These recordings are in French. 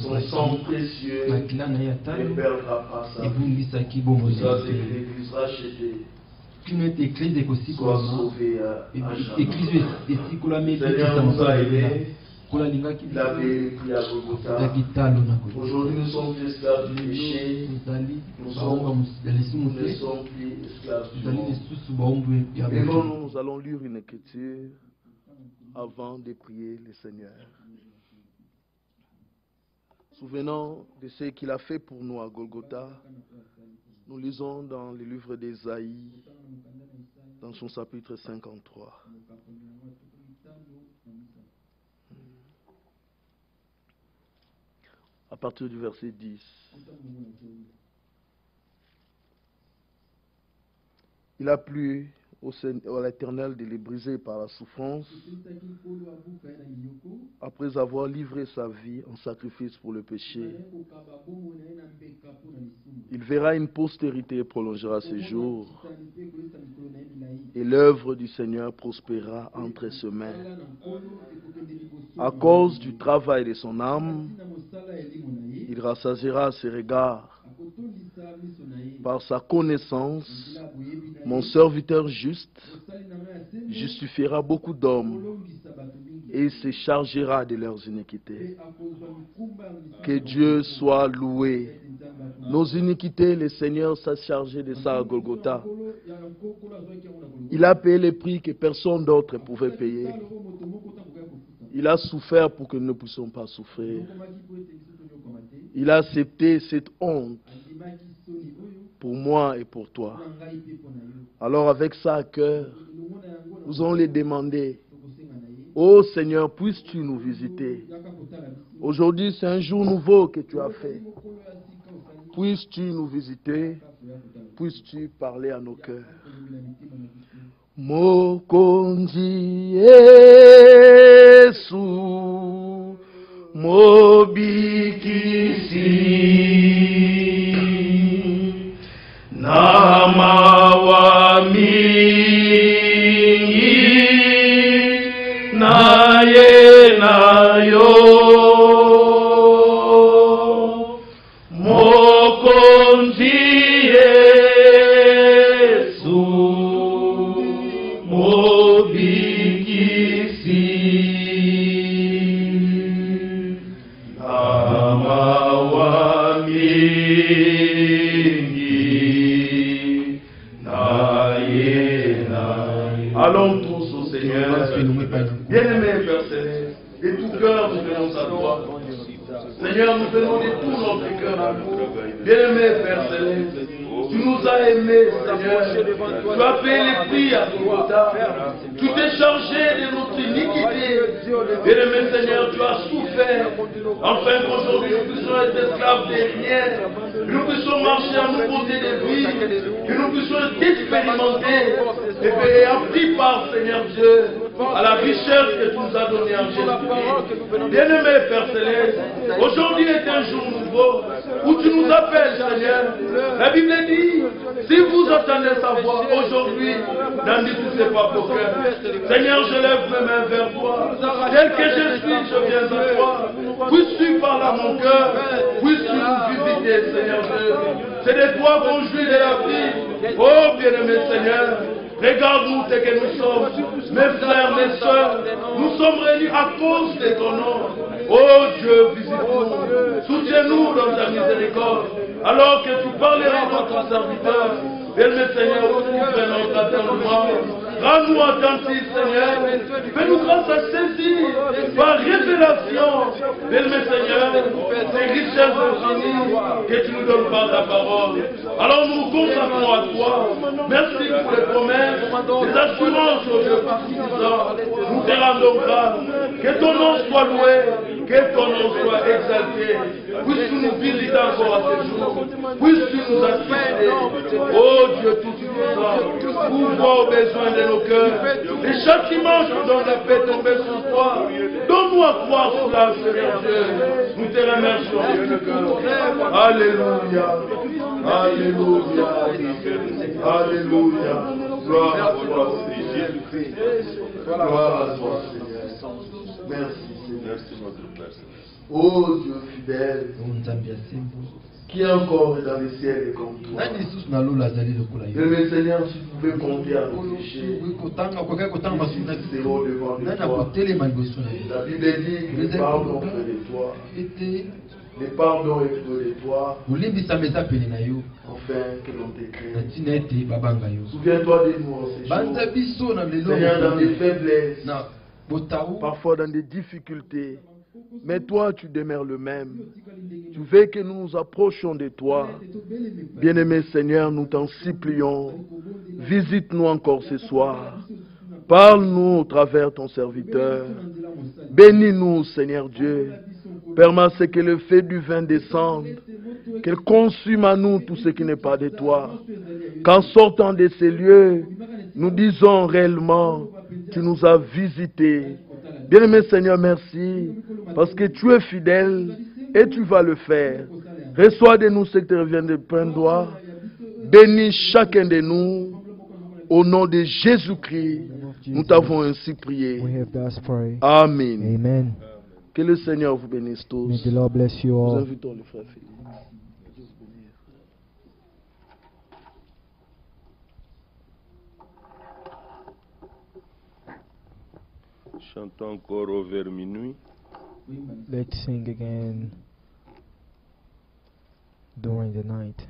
Son sang précieux ne perdra pas sa vie. Vous rachetez. Sois sauvé à jamais. Seigneur nous a aimés Il avait pris à Golgotha. Aujourd'hui, nous sommes esclaves du péché. Nous ne sommes plus esclaves du monde. Nous allons lire une écriture avant de prier le Seigneur. Souvenons de ce qu'il a fait pour nous à Golgotha. Nous lisons dans le livre d'Ésaïe, dans son chapitre 53. À partir du verset 10. Il a plu à l'Éternel de les briser par la souffrance, après avoir livré sa vie en sacrifice pour le péché. Il verra une postérité et prolongera ses jours, et l'œuvre du Seigneur prospérera entre ses mains. À cause du travail de son âme, il rassasiera ses regards. Par sa connaissance, mon serviteur juste justifiera beaucoup d'hommes et se chargera de leurs iniquités. Que Dieu soit loué. Nos iniquités, le Seigneur s'est chargé de ça à Golgotha. Il a payé le prix que personne d'autre pouvait payer. Il a souffert pour que nous ne puissions pas souffrir. Il a accepté cette honte pour moi et pour toi. Alors avec ça à cœur, nous allons les demander. Ô Seigneur, puisses-tu nous visiter? Aujourd'hui, c'est un jour nouveau que tu as fait. Puisses-tu nous visiter? Puisses-tu parler à nos cœurs? Mokonzi Yesu Mobikisi Namawami Naye Nayo Mokonzi Yesu Mobikisi Allons tous au Seigneur. Bien-aimé Père Céleste, de tout cœur nous venons à toi. Seigneur, nous venons de tout notre cœur à vous. Bien-aimé Père Céleste, tu nous as aimés, Seigneur. Tu as payé les prix à Golgotha. Tu t'es chargé de notre iniquité. Bien-aimé Seigneur, tu as souffert. Afin qu'aujourd'hui nous puissions être esclaves de rien. Que nous puissions marcher à nouveauté de vie. Que nous puissions expérimenter et appris par Seigneur Dieu à la richesse que tu nous as donnée en Jésus-Christ. Bien-aimé Père Céleste, aujourd'hui est un jour nouveau où tu nous appelles, Seigneur. La Bible dit, si vous entendez sa voix aujourd'hui, n'en diffusez pas vos cœurs. Seigneur, je lève mes mains vers toi. Tel que je suis, je viens à toi. Puisses-tu parler à mon cœur, puisses-tu nous visiter, Seigneur Dieu. C'est de toi qu'on jouit de la vie. Oh, bien-aimé Seigneur, regarde-nous ce que nous sommes, mes frères, mes soeurs. Nous sommes réunis à cause de ton nom. Oh Dieu, visite-nous. Soutiens-nous dans ta miséricorde. Alors que tu parleras à notre serviteur. Bien-aimé Seigneur, ouvre notre attendement. Rends-nous attentifs, Seigneur. Fais-nous grâce à saisir par révélation, bien-aimé Seigneur, ces richesses infinies que tu nous donnes par ta parole. Alors nous nous consacrons à toi. Merci pour les promesses, les assurances au Dieu Tout-Puissant. Nous te rendons grâce. Que ton nom soit loué, que ton nom soit exalté. Puisses-tu nous visiter encore à ce jour. Puisses-tu nous assister. Oh Dieu Tout-Puissant, ouvre aux besoins de nos cœurs. Les châtiments qui nous donnent la paix tomber sur toi. Donne-nous à croire cela, Seigneur Dieu. Nous te remercions. Alléluia. Alléluia. Alléluia. Gloire à toi, Jésus-Christ. Gloire à toi, Seigneur. Merci, Seigneur. Oh Dieu fidèle, Qui encore est dans le ciel et comme toi? Bien-aimé Seigneur, si vous pouvez compter à nos péchés, c'est au-devant de toi. La Bible dit que le pardon est de toi. Le pardon est de toi. Enfin, que l'on t'écrit. Souviens-toi de nous en ces jours. Seigneur, dans des faiblesses, parfois dans des difficultés. Mais toi, tu demeures le même. Tu veux que nous nous approchions de toi. Bien-aimé Seigneur, nous t'en supplions. Visite-nous encore ce soir. Parle-nous au travers ton serviteur. Bénis-nous, Seigneur Dieu. Permets ce que le feu du vin descende. Qu'il consume à nous tout ce qui n'est pas de toi. Qu'en sortant de ces lieux, nous disons réellement, tu nous as visités. Bien-aimé Seigneur, merci, parce que tu es fidèle et tu vas le faire. Reçois de nous ce que tu reviens de plein droit. Bénis chacun de nous. Au nom de Jésus-Christ, nous t'avons ainsi prié. Amen. Amen. Que le Seigneur vous bénisse tous. May the Lord bless you Nous all. invitons le frère Philippe. Chantons encore vers minuit. Let's sing again during the night.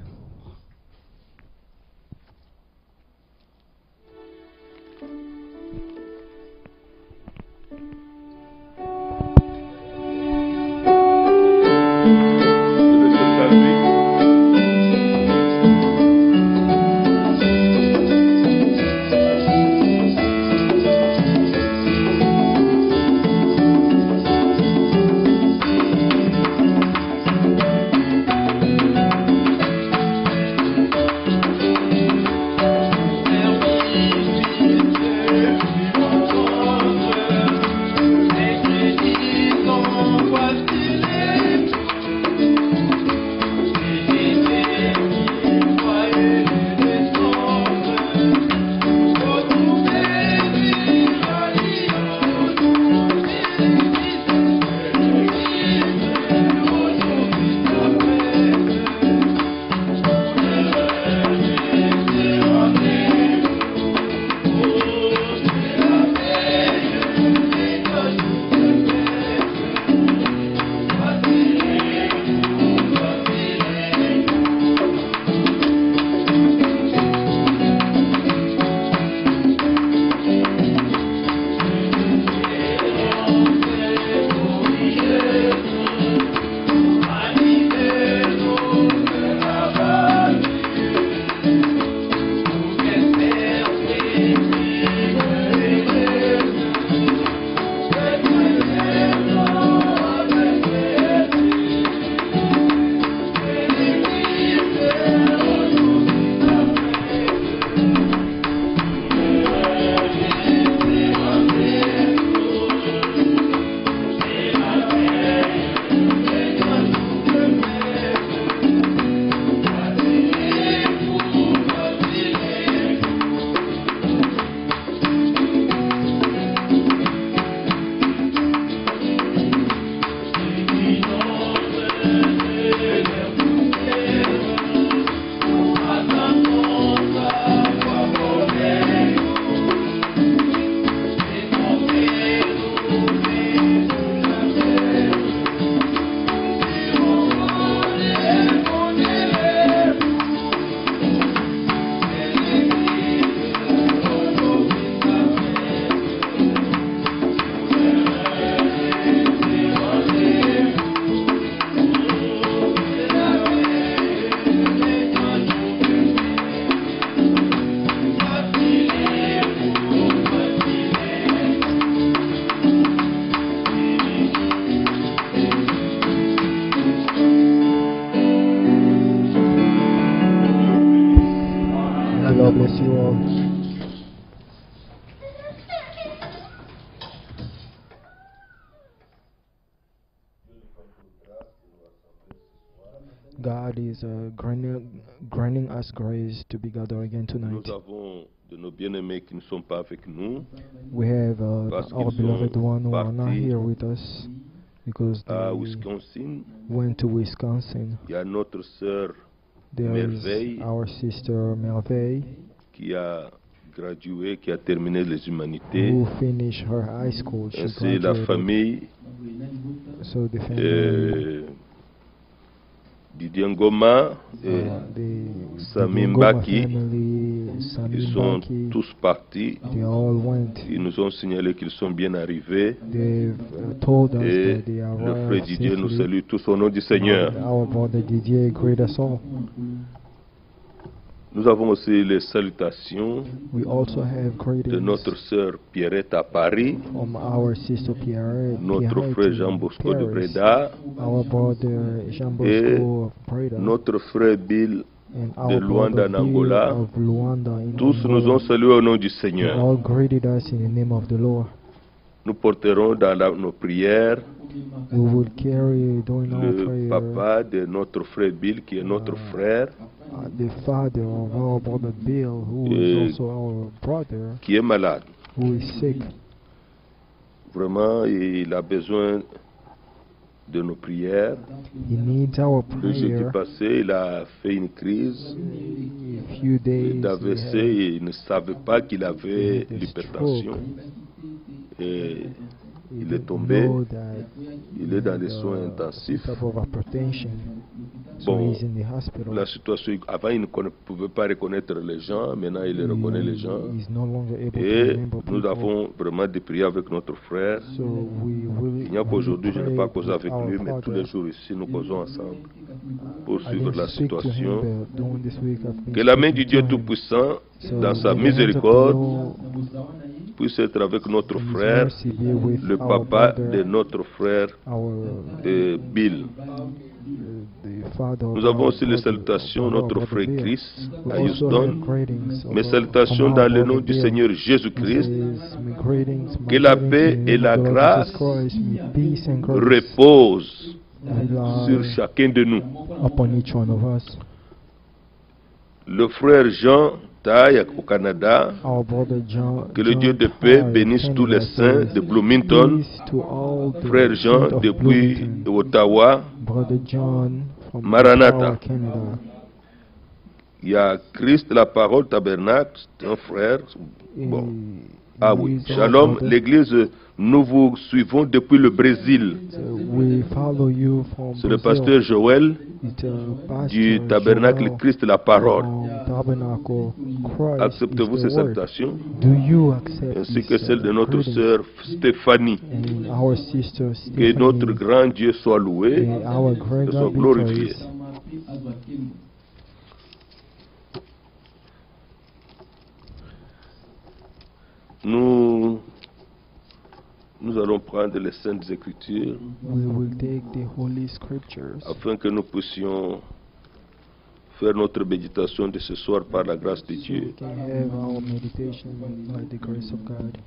God bless you all. God is granting us grace to be gathered again tonight. Nous avons de nos bien-aimés qui ne sont pas avec nous. We have our beloved one who are not here with us. because à they Wisconsin. went to Wisconsin. Il y a notre sœur There Merveille is our sister Merveille, qui a gradué, qui a terminé les humanités. who finished her high school. She Ainsi la graduated. famille So the family, Didier Ngoma et the Sami Ngoma Mbaki, family, Sami ils sont Mbaki, tous partis. they all went. Ils nous ont signalé qu'ils sont bien arrivés. They've told us Et that they le arrived frère Didier nous safely. salue tous au nom du Seigneur. Our brother Didier greet us all. Nous avons aussi les salutations We also have de greetings notre sœur Pierrette à Paris, from our sister Pierre, notre frère Jean in Bosco de Paris, Breda our brother Jean et Bosco of Breda, notre frère Bill and de our Luanda brother en Bill Angola. of Luanda in Tous nous Angola. ont salués au nom du They Seigneur. all greeted us in the name of the Lord. Nous porterons dans nos prières We will carry during our le prayer papa de notre frère Bill, qui est notre frère, the father of our brother Bill, who Et- is also our brother, qui est malade. who is sick. Vraiment, il a besoin de nos prières. He needs our Le jeudi prayer. passé, il a fait une crise A few days d'AVC. he Il ne savait pas qu'il avait had a l'hypertension. stroke. Et He il est didn't tombé. know that Il est dans des he soins had, intensifs. some type of hypertension. So Bon, he's in the hospital. la situation, avant, il ne pouvait pas reconnaître les gens. Maintenant, il les reconnaît, les gens. He's no longer able to Et remember nous people. avons vraiment des prières avec notre frère. So we will Il n'y a qu'aujourd'hui, je n'ai pas causé pray with avec our lui, mais tous father. les jours ici, nous causons ensemble pour I suivre didn't la speak to him, situation. but during this week I've been Que la main speaking du Dieu to him. Tout-Puissant, So dans sa may the hands of the miséricorde, Lord puisse être avec notre in His frère, mercy be with le our papa brother, de notre frère our Bill. the father of Nous avons our aussi les brother- salutations, of our notre brother frère Bill. Chris We à also Houston. have greetings Mes from salutations our dans le brother nom du Bill. Seigneur He Jésus-Christ. says, "My greetings, my Que la greetings paix in the et name la of the Lord grâce Jesus Christ, may peace and grace Repose rely sur chacun de nous. upon each one of us." Le frère Jean Taille au Canada, Our brother John, que le John Dieu de paix Tyler, bénisse tous les Canada, saints says, de Bloomington. "Peace to all the Frère Jean saints of depuis Bloomington." Ottawa. Brother John from Maranatha. Ottawa, Canada. Il y a Christ la parole tabernacle, c'est un frère. Bon. Ah oui, He's our Shalom, brother. l'église, nous vous suivons depuis le Brésil. So we follow you from C'est le Brazil. pasteur Joël It's Pastor du tabernacle Joel Christ la parole. from Tabernacle Christ Acceptez-vous is ces the word. salutations, Do you accept ainsi this, que celle de notre greetings? sœur Stéphanie. And our sister Que Stephanie, notre grand Dieu soit loué, may our great que soit God be glorifié. praised. Nous allons prendre les Saintes Écritures We will take the Holy Scriptures afin que nous puissions faire notre méditation de ce soir par la grâce de so we Dieu. can have our meditation by the grace of God.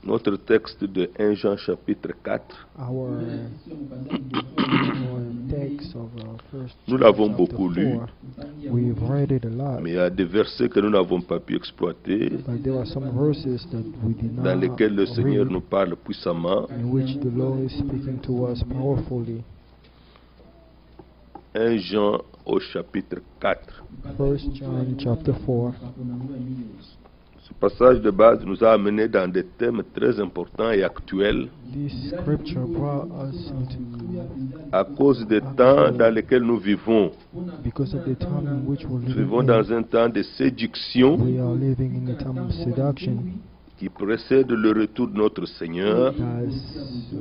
Notre texte de 1 Jean chapitre 4, Our text of first nous l'avons chapter beaucoup lu, 4, we've read it a lot, mais il y a des versets que nous n'avons pas pu exploiter, but there are some verses that we did dans not lesquels le Seigneur read, nous parle puissamment. in which the Lord is speaking to us powerfully. 1 Jean au chapitre 4. 1 John chapter 4. Ce passage de base nous a amenés dans des thèmes très importants et actuels This scripture brought us into, à cause des temps dans lesquels nous vivons. because of the time in which we're Nous vivons living dans un temps de séduction in, we are living in a time of seduction qui précède le retour de notre Seigneur. that's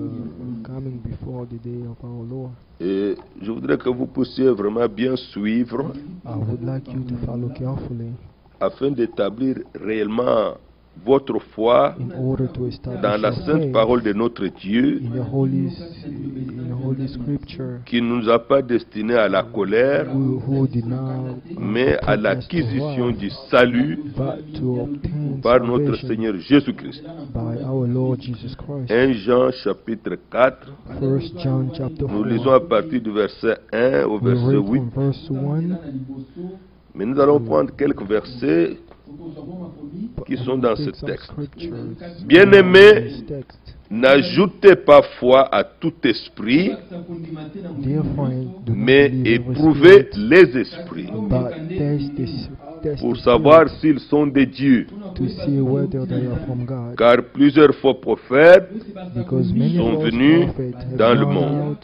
coming before the day of our Lord. Et je voudrais que vous puissiez vraiment bien suivre I would like you to follow carefully afin d'établir réellement votre foi in order to establish dans la your sainte faith parole de notre Dieu in the holy scripture, qui ne nous a pas destinés à la colère, who did not mais à put us to l'acquisition wrath, du salut but to obtain par notre salvation Seigneur Jésus-Christ. by our Lord Jesus Christ. 1 Jean chapitre 4, 1 John chapter nous 4. lisons à partir du verset 1 au We verset read 8. from verse 1. Mais nous allons prendre quelques versets qui sont dans ce texte. Bien-aimés, n'ajoutez pas foi à tout esprit, mais éprouvez les esprits pour savoir s'ils sont de Dieu. Car plusieurs faux prophètes sont venus dans le monde.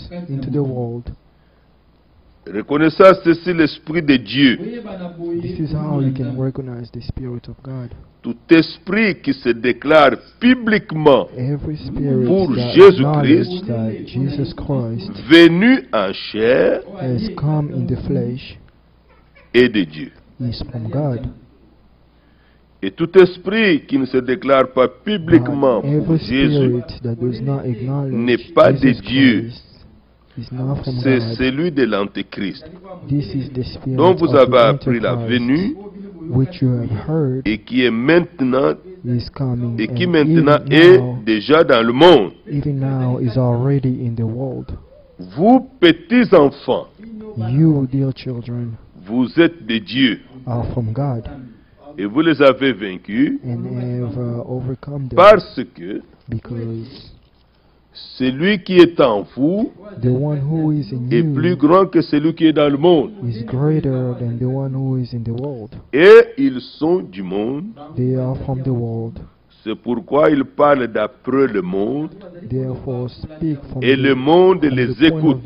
Reconnaissant ceci l'Esprit de Dieu. Tout esprit qui se déclare publiquement pour Jésus-Christ, venu en chair, est de Dieu. Et tout esprit qui ne se déclare pas publiquement pour Jésus n'est pas de Dieu. C'est celui de l'Antéchrist. Donc vous avez appris la venue et qui est maintenant est déjà dans le monde. Vous petits enfants, vous êtes de Dieu et vous les avez vaincus parce que celui qui est en vous est plus grand que celui qui est dans le monde. Et ils sont du monde. C'est pourquoi ils parlent d'après le monde. Et le monde les écoute.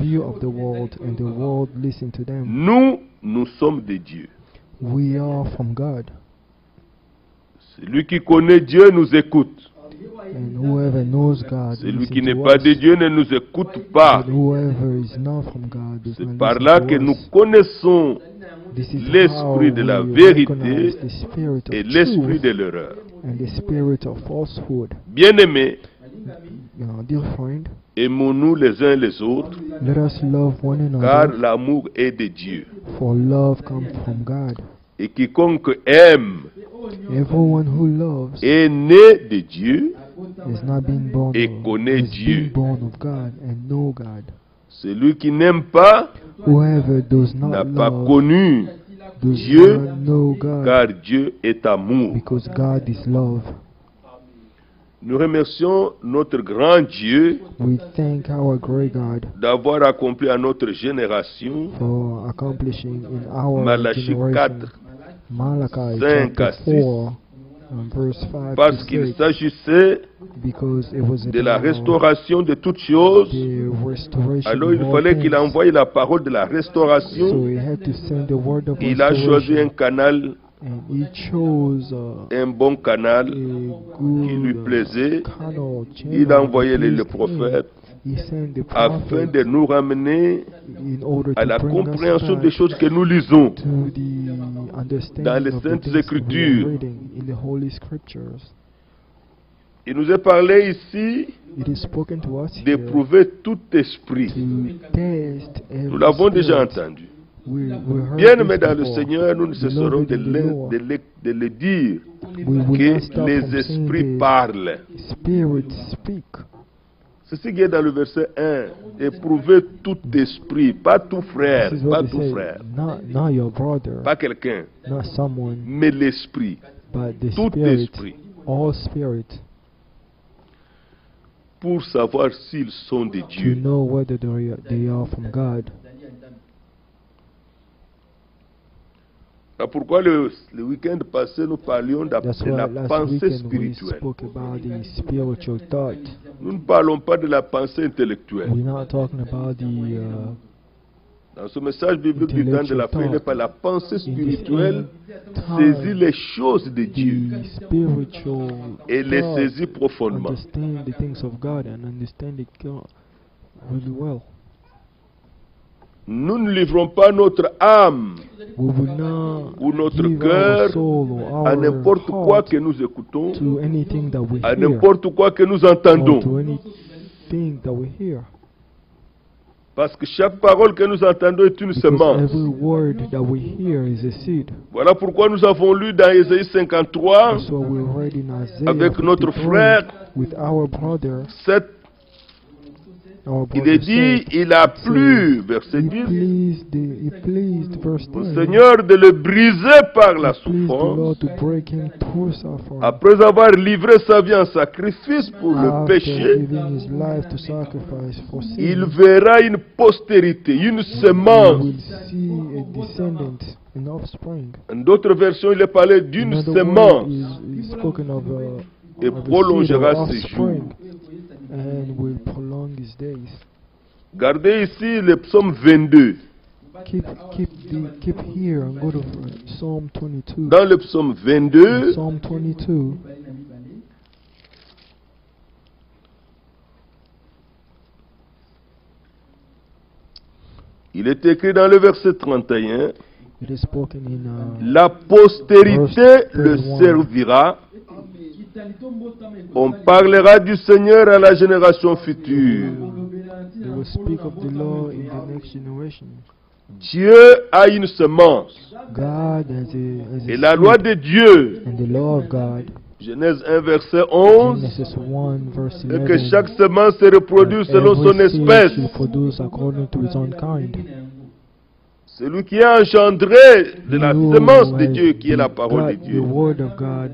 Nous sommes de Dieu. Celui qui connaît Dieu nous écoute. Celui qui n'est pas de Dieu ne nous écoute pas. C'est par là que nous connaissons l'esprit de la vérité et l'esprit de l'erreur. Bien-aimés, aimons-nous les uns les autres, car l'amour est de Dieu. Et quiconque aime est né de Dieu et connaît Dieu. Celui qui n'aime pas n'a pas connu Dieu, car Dieu est amour. Nous remercions notre grand Dieu d'avoir accompli à notre génération Malachie 4, 5 à 6, parce qu'il s'agissait de la restauration de toutes choses. Alors il fallait qu'il envoie la parole de la restauration. Il a choisi un canal, un bon canal qui lui plaisait. Il a envoyé le prophète afin de nous ramener à la compréhension des choses que nous lisons dans les Saintes Écritures. Il nous est parlé ici d'éprouver tout esprit. Nous l'avons déjà entendu. Bien-aimés dans le Seigneur, nous ne cesserons de le dire que les esprits parlent. C'est ce qui est dans le verset 1. Éprouver tout esprit, pas tout frère, pas tout frère, pas quelqu'un, mais l'esprit, tout esprit, pour savoir s'ils sont de Dieu. C'est pourquoi le week-end passé, nous parlions de la pensée spirituelle. Nous ne parlons pas de la pensée intellectuelle. Dans ce message biblique du temps de la fin, il n'est pas la pensée spirituelle saisit les choses de Dieu et les saisit profondément. Nous ne livrons pas notre âme ou notre cœur à n'importe quoi que nous écoutons, à n'importe quoi que nous entendons. Parce que chaque parole que nous entendons est une semence. Voilà pourquoi nous avons lu dans Ésaïe 53 avec notre frère Il est dit, il a plu, verset 10, au Seigneur de le briser par la souffrance, après avoir livré sa vie en sacrifice pour le péché. Il verra une postérité, une semence. En d'autres versions, il est parlé d'une semence et prolongera ses jours. Gardez ici le psaume 22. Keep here and go to Psalm 22. Dans le psaume 22, Psalm 22, il est écrit dans le verset 31, it is spoken in la postérité verse le 31. servira. On parlera du Seigneur à la génération future. They will speak of the Lord in the next generation. Dieu a une semence. God has a Et la loi de Dieu, and the law of God, Genèse 1, verset 11, Genesis 1 verse est que 11, chaque semence se reproduit selon son every seed espèce. should produce according to its own kind. Celui qui est engendré de la Who semence de has Dieu, qui est la parole de begot Dieu. The word of God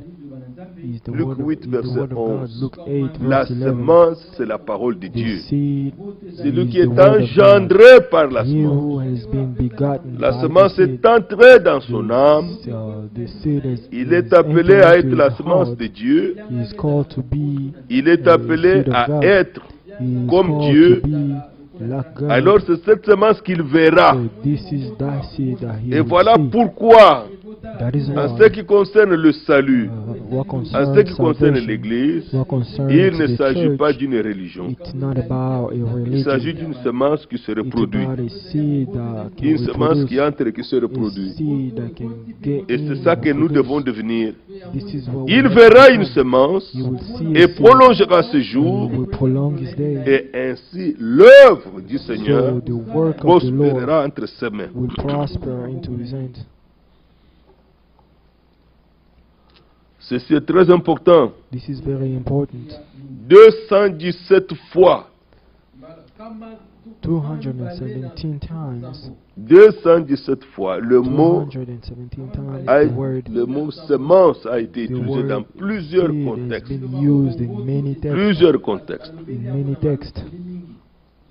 is the Luc word of, 8, is the verset word of God. 11. Luke 8 La verse 11. semence, c'est la parole de The Dieu. seed Celui is qui the est word of God. engendré par la He semence. who has been begotten La by semence the seed, est entrée dans son âme. the seed is, Il is est appelé entered à être into la the semence heart. de Dieu. He is called to be Il est the appelé seed of à God. être He is comme called Dieu. to be like God. Alors c'est cette semence qu'il verra. So this is that seed that he Et will voilà see. pourquoi, That is en why, ce qui concerne le salut, what en ce concerns qui concerne salvation, l'Église, what concerns il ne the s'agit pas church, d'une religion. it's not about a Il s'agit religion. d'une semence qui se It's reproduit. about a seed that can Une semence reproduce, qui entre et qui se a reproduit. seed that can get Et in c'est ça and que nous produce. devons devenir. This is what we Il have to verra become. une semence You will see a et seed prolongera ses and jours, will prolong his days. et ainsi l'œuvre du Seigneur So the work of the Lord prospérera entre ses mains. will prosper into his hand. Ceci est très important. This is very important. 217 fois. 217 times. 217 fois. Le mot, 217 times the word le mot semence a été the utilisé word dans plusieurs seed has contextes. been used in many texts. Plusieurs contextes. In many texts.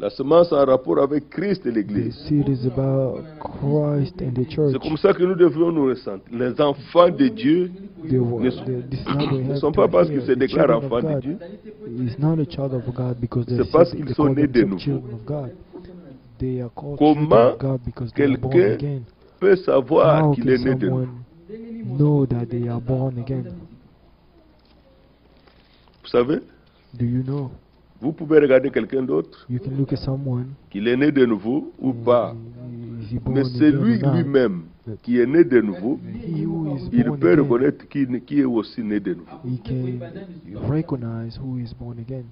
La semence a un rapport avec Christ et The l'Église. seed is about Christ and the church. C'est comme ça que nous devons nous ressentir. Les enfants de Dieu This is how we ne have sont to pas parce hear. qu'ils se The déclarent children of enfants de God Dieu. is not a child of God because C'est parce they qu'ils call sont nés de themselves nouveau. children of God. They are called Comment children of God because they are born quelqu'un again. peut savoir How qu'il can est né de nouveau? someone know that they are born again? Vous savez, Do you know? vous pouvez regarder quelqu'un d'autre, You can look at someone. qu'il est né de nouveau ou pas. Is he born Mais c'est again lui or not? lui-même qui est né de nouveau. He who is Il born peut again, reconnaître qui est aussi né de nouveau. he can recognize who is born again.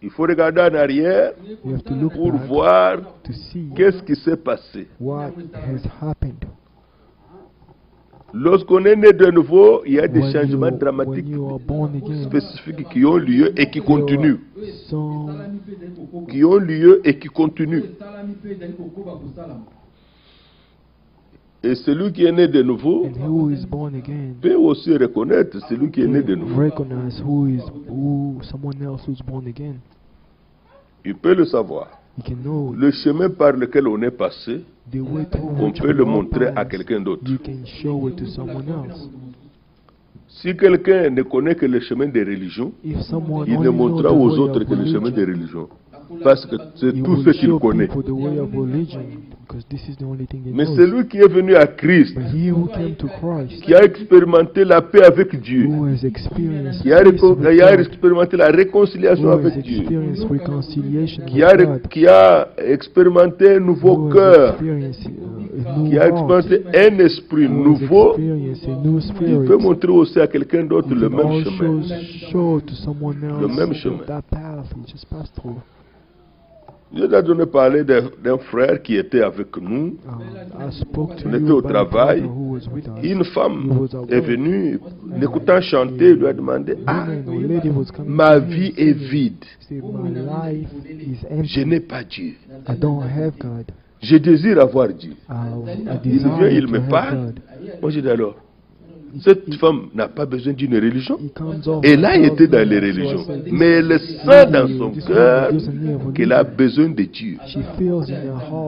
Il faut regarder en arrière You have to look pour back voir to see qu'est-ce qui s'est passé. what has happened. Lorsqu'on est né de nouveau, il y a des changements When dramatiques you are born again, spécifiques qui ont lieu et qui there continuent. are some Qui ont lieu et qui continuent. Et celui qui est né de nouveau and who is born again peut aussi reconnaître celui qui est né de nouveau. recognize who someone else who's born again. Il peut le savoir. He can know Le chemin par lequel on est passé, the way through on which peut we le all montrer à pass. quelqu'un d'autre. You can show it to someone else. Si quelqu'un ne connaît que le chemin des religions, If someone il only ne knows montrera the aux way autres of que le chemin religion, des religions. Parce que c'est he tout will ce qu'il show connaît. people the way of religion because this is the only thing they Mais know. celui qui est venu à Christ, But he who came to Christ, qui a expérimenté la paix avec Dieu, who has experienced qui a, peace with qui a God, expérimenté la réconciliation who has avec Dieu, experienced reconciliation qui with God, qui a expérimenté un nouveau who has cœur, experienced a new qui a heart, expérimenté un esprit who has nouveau, experienced a new il spirit, peut montrer aussi à quelqu'un d'autre he le can même chemin. also show to someone Le même else chemin. that path he just passed through. Je t'ai donné parler d'un frère qui était avec nous. On était au travail. Une femme est venue, l'écoutant chanter, il lui a demandé, ah, ma vie est vide. Je n'ai pas Dieu. Je désire avoir Dieu. Il vient, il me parle. Moi, j'ai dit alors, cette femme n'a pas besoin d'une religion. Elle a été dans les religions. Mais elle sent dans son cœur qu'elle a besoin de Dieu.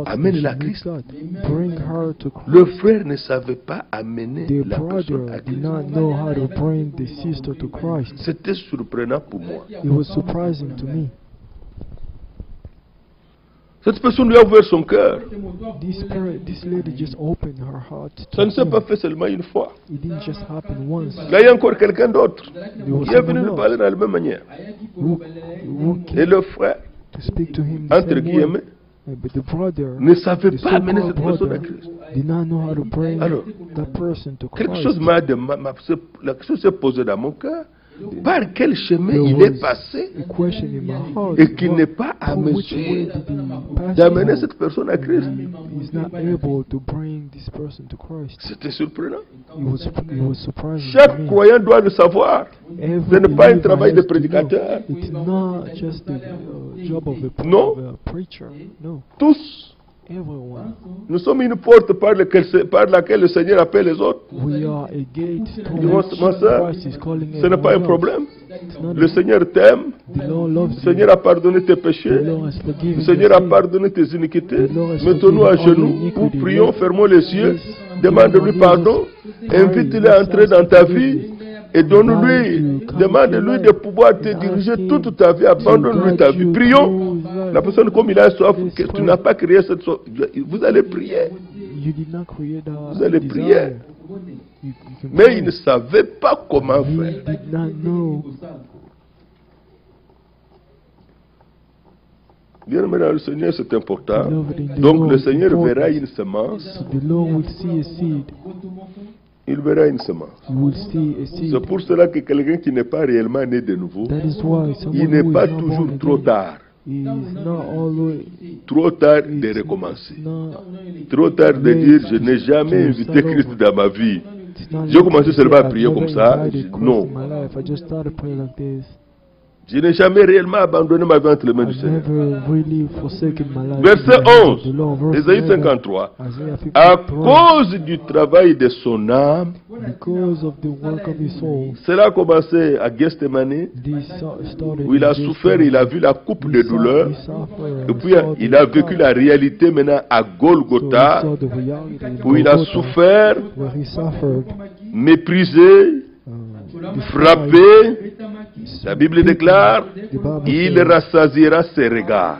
Amène-la à Christ. Le frère ne savait pas amener la personne à Christ. C'était surprenant pour moi. Cette personne lui a ouvert son cœur. Ça ne s'est pas fait seulement une fois. Il y a encore quelqu'un d'autre qui est venu lui parler de la même manière. Et le frère, entre guillemets, ne savait pas amener cette personne à Christ. Alors, quelque chose s'est posé dans mon cœur. Par quel chemin il est passé et qu'il n'est pas à mesure d'amener cette personne à Christ. C'était surprenant. Chaque croyant doit le savoir. Ce n'est pas un travail de prédicateur. Non. Tous. Nous sommes une porte par laquelle le Seigneur appelle les autres. Ma soeur, ce n'est pas un problème. Le Seigneur t'aime. Le Seigneur a pardonné tes péchés. Le Seigneur a pardonné tes iniquités. Mettons-nous à genoux, ou prions, fermons les yeux, demande-lui pardon, invite-le à entrer dans ta vie. Et donne-lui, demande-lui de pouvoir te diriger toute ta vie, abandonne-lui ta vie. Prions. La personne, comme il a soif, que tu n'as pas créé cette soif, vous allez prier. Vous allez prier. Mais il ne savait pas comment faire. Bien aimé dans le Seigneur, c'est important. Donc le Seigneur verra une semence. Il verra une semence. C'est pour cela que quelqu'un qui n'est pas réellement né de nouveau, il n'est pas toujours trop tard. Trop tard de recommencer. Trop tard de dire, je n'ai jamais invité Christ dans ma vie. J'ai commencé seulement à prier comme ça. Non. Je n'ai jamais réellement abandonné ma vie entre les mains du Seigneur. Verset 11, Ésaïe 53. À cause du travail de son âme, cela a commencé à Gethsemane, où il a souffert, il a vu la coupe de douleur, et puis il a vécu la réalité maintenant à Golgotha, où il a souffert, méprisé, frappé. La Bible déclare, il rassasiera ses regards.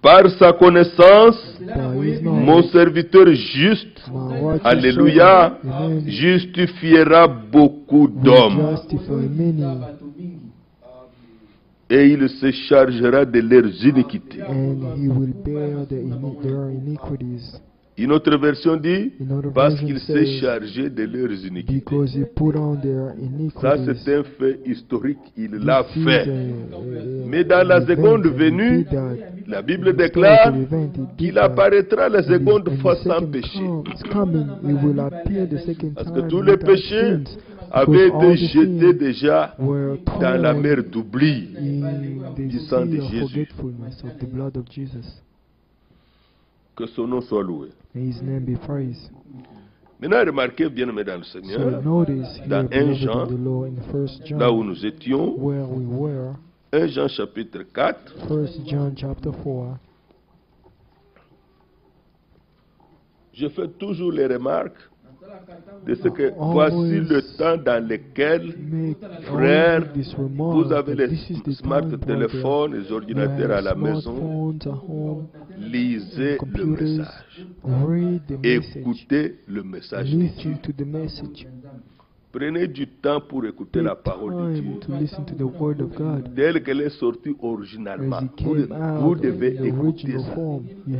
Par sa connaissance, mon serviteur juste, alléluia, justifiera beaucoup d'hommes. Et il se chargera de leurs iniquités. Une autre version dit, parce qu'il s'est chargé de leurs iniquités. Ça, c'est un fait historique, il l'a fait. Mais dans la seconde venue, la Bible déclare qu'il apparaîtra la seconde fois sans péché. Parce que tous les péchés avaient été jetés déjà dans la mer d'oubli du sang de Jésus. Que son nom soit loué. Maintenant, remarquez bien, aimé dans le Seigneur, dans 1 Jean, là où nous étions, 1 Jean chapitre 4, je fais toujours les remarques de ce que voici le temps dans lequel, frères, vous avez les smart téléphones, les ordinateurs à la maison, lisez le message, écoutez le message de Dieu. Prenez du temps pour écouter la parole de Dieu, telle qu'elle est sortie originalement. Vous devez écouter ça.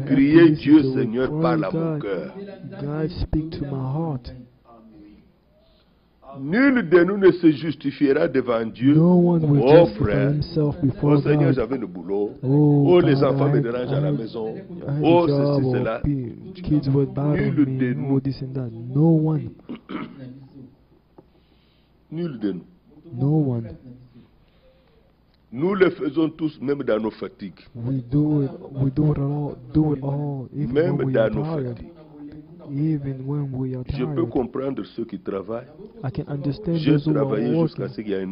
Priez Dieu, Seigneur, parle à mon cœur. Nul de nous ne se justifiera devant Dieu. No one will Oh justify frère, himself oh before Seigneur, God. j'avais le boulot. Oh, Oh, les God, enfants me I dérangent à la had maison. a Oh, job, ceci, or cela. kids were bothering Nul de me, nous. or this and that. No one. Nul de nous. No one. Nous le faisons tous, même dans nos fatigues. We do it all, even Même when we are dans nos tired. fatigues. Even when we are Je peux tired. comprendre ceux qui travaillent. I can understand J'ai those who are travaillé jusqu'à working. ce qu'il y a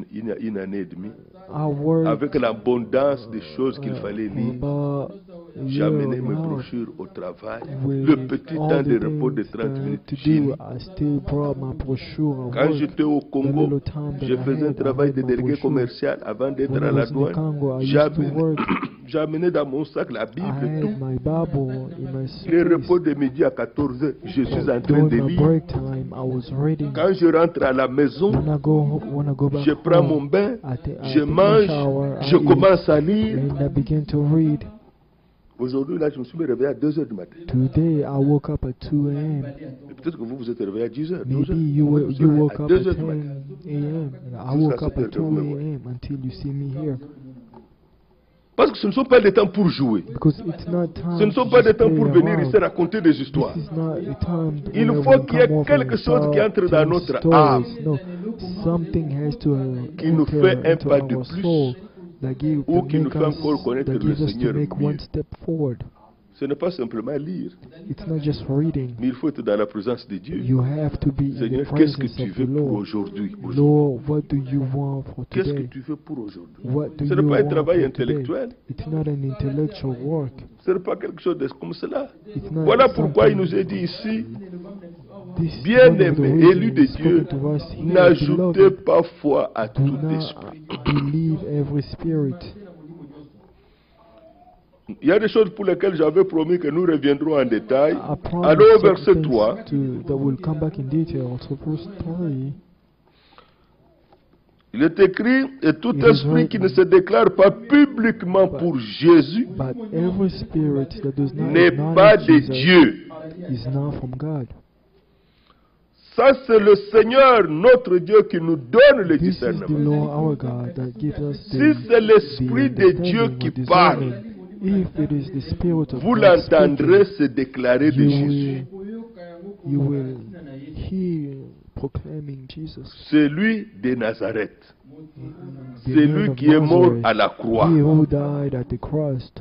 une année et demie. I work Avec l'abondance des choses qu'il fallait for lire. about a year J'amenais and mes a half. brochures au travail. With Le petit all temps the de repos de things 30 that I had minutes. to J'ai do, lu. I still brought my brochure at Quand work. j'étais au The Congo, little time that je I faisais un had, I travail had de my délégué brochure. commercial avant d'être When à I la was in douane. Congo, I used to work. J'amenais dans mon sac la I Bible, tout. had my Bible in my Les repos suitcase. de midi à 14h, je suis en train During de my lire. break time, I was reading. Quand je rentre à la maison, When I go back je prends mon home, bain, I je take my mange, shower, I je eat, commence à lire. and I begin to read. Aujourd'hui, là, je me suis réveillé à 2h du matin. Today, I woke up at 2 a.m. Et peut-être que vous vous êtes réveillé à 10h, Maybe 12h. you woke À up at 2h 10 du matin. a.m. I Jusqu'à woke up cette heure at que 2 vous me voyez. a.m. until you see me here. Parce que ce ne sont pas des temps pour jouer. Because it's not time Ce ne sont to pas des just temps play pour venir around. ici raconter des histoires. This is not a time Il where faut we qu'il y ait come over quelque and chose qui start entre dans telling notre stories. âme. No, something has to Qui nous enter fait un into pas de our plus, soul that gives ou to qui nous make fait us, encore connaître that le gives us to Seigneur make mieux. one step forward. Ce n'est pas simplement lire, It's not just reading. mais il faut être dans la présence de Dieu. You have to be in the Seigneur, qu'est-ce que presence tu of veux the pour Lord. aujourd'hui? Lord, what do you want for Qu'est-ce que today? tu veux pour aujourd'hui? What do Ce you n'est pas un want travail for today? intellectuel. It's not an intellectual work. Ce n'est pas quelque chose de comme cela. It's not Voilà pourquoi il something- nous est dit ici, This is bien one of the aimé, élu de reasons Dieu, spoken to us here, n'ajoutez beloved, pas foi à do tout not esprit. believe every spirit. Il y a des choses pour lesquelles j'avais promis que nous reviendrons en détail. I promise Alors au certain verset things 3, that will come back in detail. So verse 3, il est écrit, et tout It is esprit qui ne written, se déclare pas publiquement pour Jésus but every spirit that does not n'est pas acknowledge de Jesus Dieu. is not from God. Ça, c'est le Seigneur, notre Dieu, qui nous donne le This is the discernement. Lord our God that gives us Si the c'est l'Esprit de Dieu understanding qui or discernment. parle, If it is the Spirit of vous God l'entendrez speaking, se déclarer de Jésus. you will hear proclaiming Jesus. Celui de Nazareth. The C'est man lui of qui est mort Nazareth, à la croix. he who died at the cross.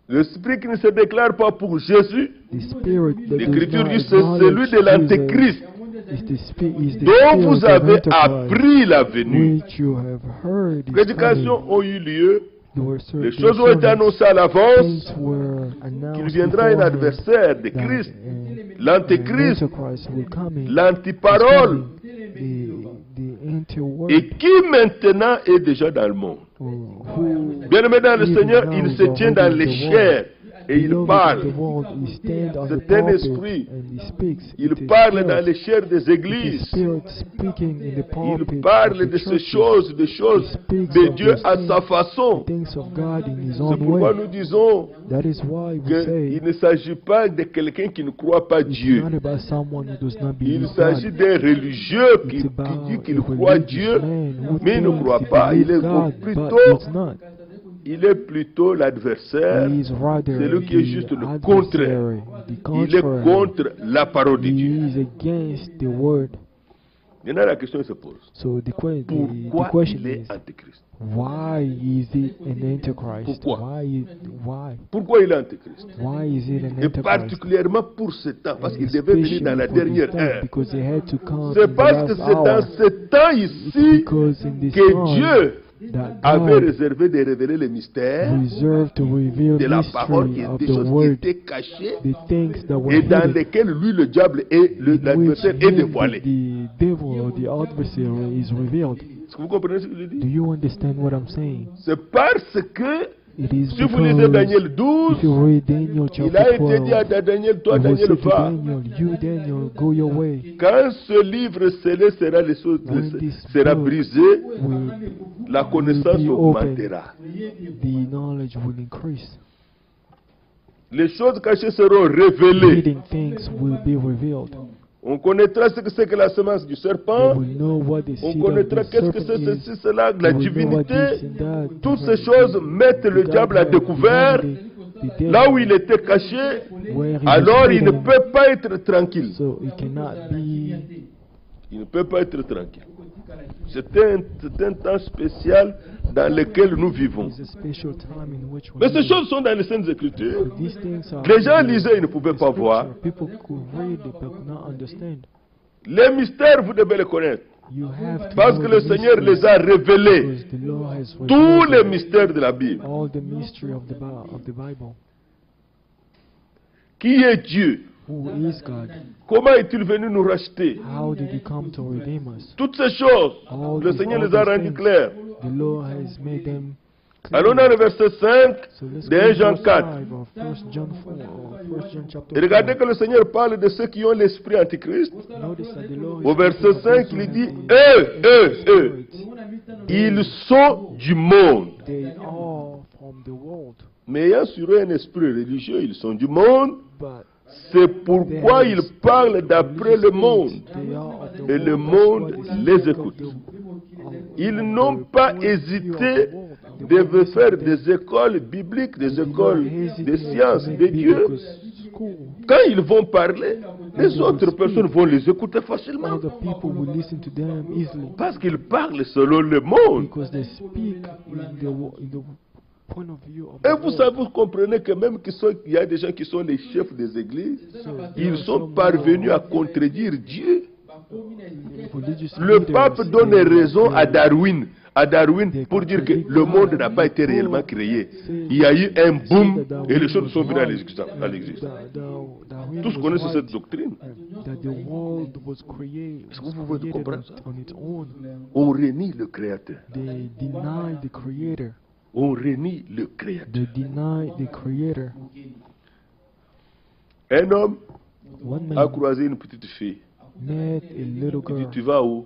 L'Esprit qui ne se déclare pas pour Jésus, The Spirit that does l'Écriture not dit c'est celui de l'Antéchrist, is the dont spirit vous of avez Antichrist, appris la venue. which you have heard is coming. Prédications ont eu lieu, There were les certain choses ont été annoncées à l'avance, things were qu'il announced viendra un beforehand adversaire de that, Christ, an l'Antéchrist, Antichrist will come in, l'antiparole, the anti-word, et qui maintenant est déjà dans le monde. who Bien-aimé dans le even Seigneur, now il is se tient dans already in les the chairs world. et il Beloved parle. in the world, he stands on the C'est un pulpit esprit. and he speaks. Il It is parle spirit. dans les chairs des It is églises. spirit speaking in the pulpit Il of parle the de ces churches. choses, des choses He speaks de of Dieu these à things, sa façon. things of God in his C'est own pourquoi way. nous disons That is why we say qu'il ne s'agit pas de quelqu'un qui ne croit pas it's Dieu. not about someone who does not Il believe s'agit God. d'un religieux qui It's dit about qu'il a croit religious Dieu, man who mais il ne thinks croit he pas. Il believes est God, but plutôt, does not. il est plutôt l'adversaire. He is rather C'est lui qui est the juste le contraire. adversary, the Il est contrary. contre la parole de He Dieu. is against the word. Maintenant, la question se pose. So the Pourquoi question il est is, antéchrist? why is it an antichrist? Pourquoi? Why? Pourquoi il est antéchrist? Why is it an Et antichrist? particulièrement pour ce temps, parce And qu'il devait venir dans la especially for this dernière time, heure. because they had to come in C'est the parce que last c'est dans hour. ce temps It's ici because in this que time Dieu that avait God réservé de révéler les mystères reserved to reveal de la parole mystery et of des the choses qui word, étaient cachées the things that were et dans hidden, lesquelles lui, le diable et in which l'adversaire est him, dévoilé. the devil or the adversary is revealed. Est-ce que vous comprenez ce que je Do dis? you understand what I'm saying? C'est parce que, It is si vous lisez Daniel because 12, if you read Daniel il a chapter été dit à 12, Daniel, toi it was Daniel, said to va. Daniel, you Daniel, go your way. Quand ce livre scellé sera, When this sera book brisé, will la connaissance be augmentera. the knowledge will increase. Les choses cachées seront révélées. Hidden things will be revealed. On connaîtra ce que c'est que la semence du serpent. We will know what the On seed of connaîtra the qu'est-ce que serpent c'est is. ceci, cela, la We will know what divinité. this and that. Toutes ces choses mettent le diable à découvert. Là où il était caché, alors il ne peut pas être tranquille. So it cannot be. Il ne peut pas être tranquille. C'est un temps spécial dans lequel nous vivons. It's a special time in which we Mais ces live. choses sont dans les Saintes Écritures. These things are Les gens in the lisaient, ils ne pouvaient pas voir. scripture. People could read it but could not understand. Les mystères, vous devez les connaître. You have to Parce know que le the Seigneur mysteries, les a révélés. because the Lord has Tous revealed les them. mystères de la Bible. All the mystery of the Bible. Qui est Dieu? Who is God? Comment est-il venu nous racheter? How did He come to redeem us? Toutes ces choses, All le these- Seigneur all les a these rendues things, claires. The Lord has made them clear. Allons dans le verset 5 So let's de go 1 to Jean verse 4. 5 of 1 John 4 or 1 John chapter Et regardez 4. que le Seigneur parle de ceux qui ont l'esprit antichrist. Notice that the Lord Au is verset speaking of 5, those il who dit, have the eux, Spirit. ils sont du monde. They are from the world, Mais ayant sur eux un esprit religieux, ils sont du monde. but C'est pourquoi ils parlent d'après le monde. they are of the Et le world. monde That's why they les speak of écoute. the- Ils of n'ont the pas point of view of hésité the world. And they de won't listen faire to them. des écoles bibliques, des They did not écoles hesitate de to sciences make de Dieu. biblical school. Quand ils vont parler, les autres personnes vont les écouter facilement. Other people will listen to them easily Parce qu'ils parlent selon le monde. because they speak in the point of view of Et the vous world. savez, vous comprenez que même il y a des gens qui sont les chefs des églises, ils sont parvenus à contredire Dieu. Religious Le leaders, pape donne they- raison à they- Darwin. À Darwin pour dire que le monde n'a pas été réellement créé. Il y a eu un boom et les choses sont venues à l'existence. Tous connaissent cette doctrine. That the world was created, Est-ce que vous pouvez comprendre ça? on its own. On renie le Créateur. They deny the Creator. On renie le Créateur. They deny the Creator. Un homme One a man croisé une petite fille. met a little Il dit, girl. tu vas où?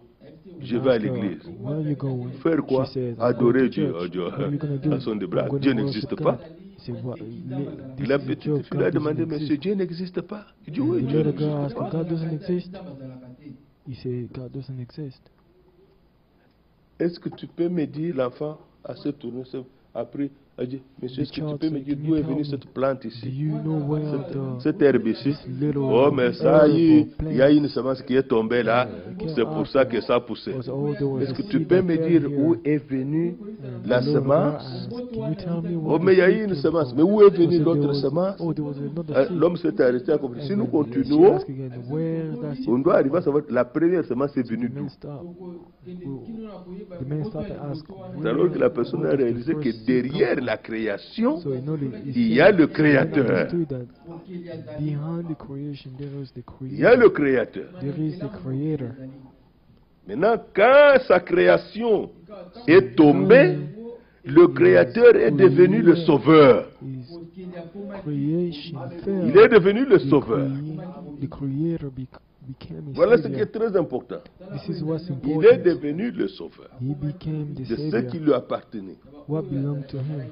Je vais à Asked her, l'église. "Where are you going?" Faire quoi? She said, Adorer "I'm going to Dieu. church." Oh Dieu, What are you gonna do? à son des bras. I'm gonna Dieu worship n'existe God. pas. He said, "What? This La is a petite joke. fille a God demandé, doesn't mais exist." Dieu n'existe pas. Il dit, oui, The Dieu little n'existe girl asked, pas. "God doesn't exist?" He said, "God doesn't exist." Est-ce que tu peux me dire, l'enfant a se tourné après, a dit, monsieur, est-ce que tu peux me dire d'où est venue cette plante Do ici? you know where Cette herbe ici? little Oh, mais ça, il y a plant une semence qui est tombée là, c'est pour ça que ça a poussé. was? Oh, there was Est-ce a que tu seed peux that me fell dire here. où est venue And la the little girl semence? asked, "Can you tell me Oh, where mais il y a the eu seed une came semence. from?" Mais où est They venue said there l'autre was- semence? Oh, there was another seed. L'homme s'est arrêté à comprendre. Si nous She continuons, asked again, "Where is that seed on doit from?" arriver à savoir la première semence est venue The d'où. man stopped. The man stopped and asked, C'est alors que la personne a réalisé que derrière la création, So he noticed, il y a le Créateur. understood that behind the creation there is the Il y a Creator. le Créateur. There is the Creator. Maintenant, quand sa création est tombée, le Créateur est devenu le Sauveur. His creation fell. Il est devenu le Sauveur. The Creator became his Voilà ce qui Savior. est très important. This is what's Il est important. devenu le Sauveur He became the de ce Savior. qui lui appartenait. What belonged to him.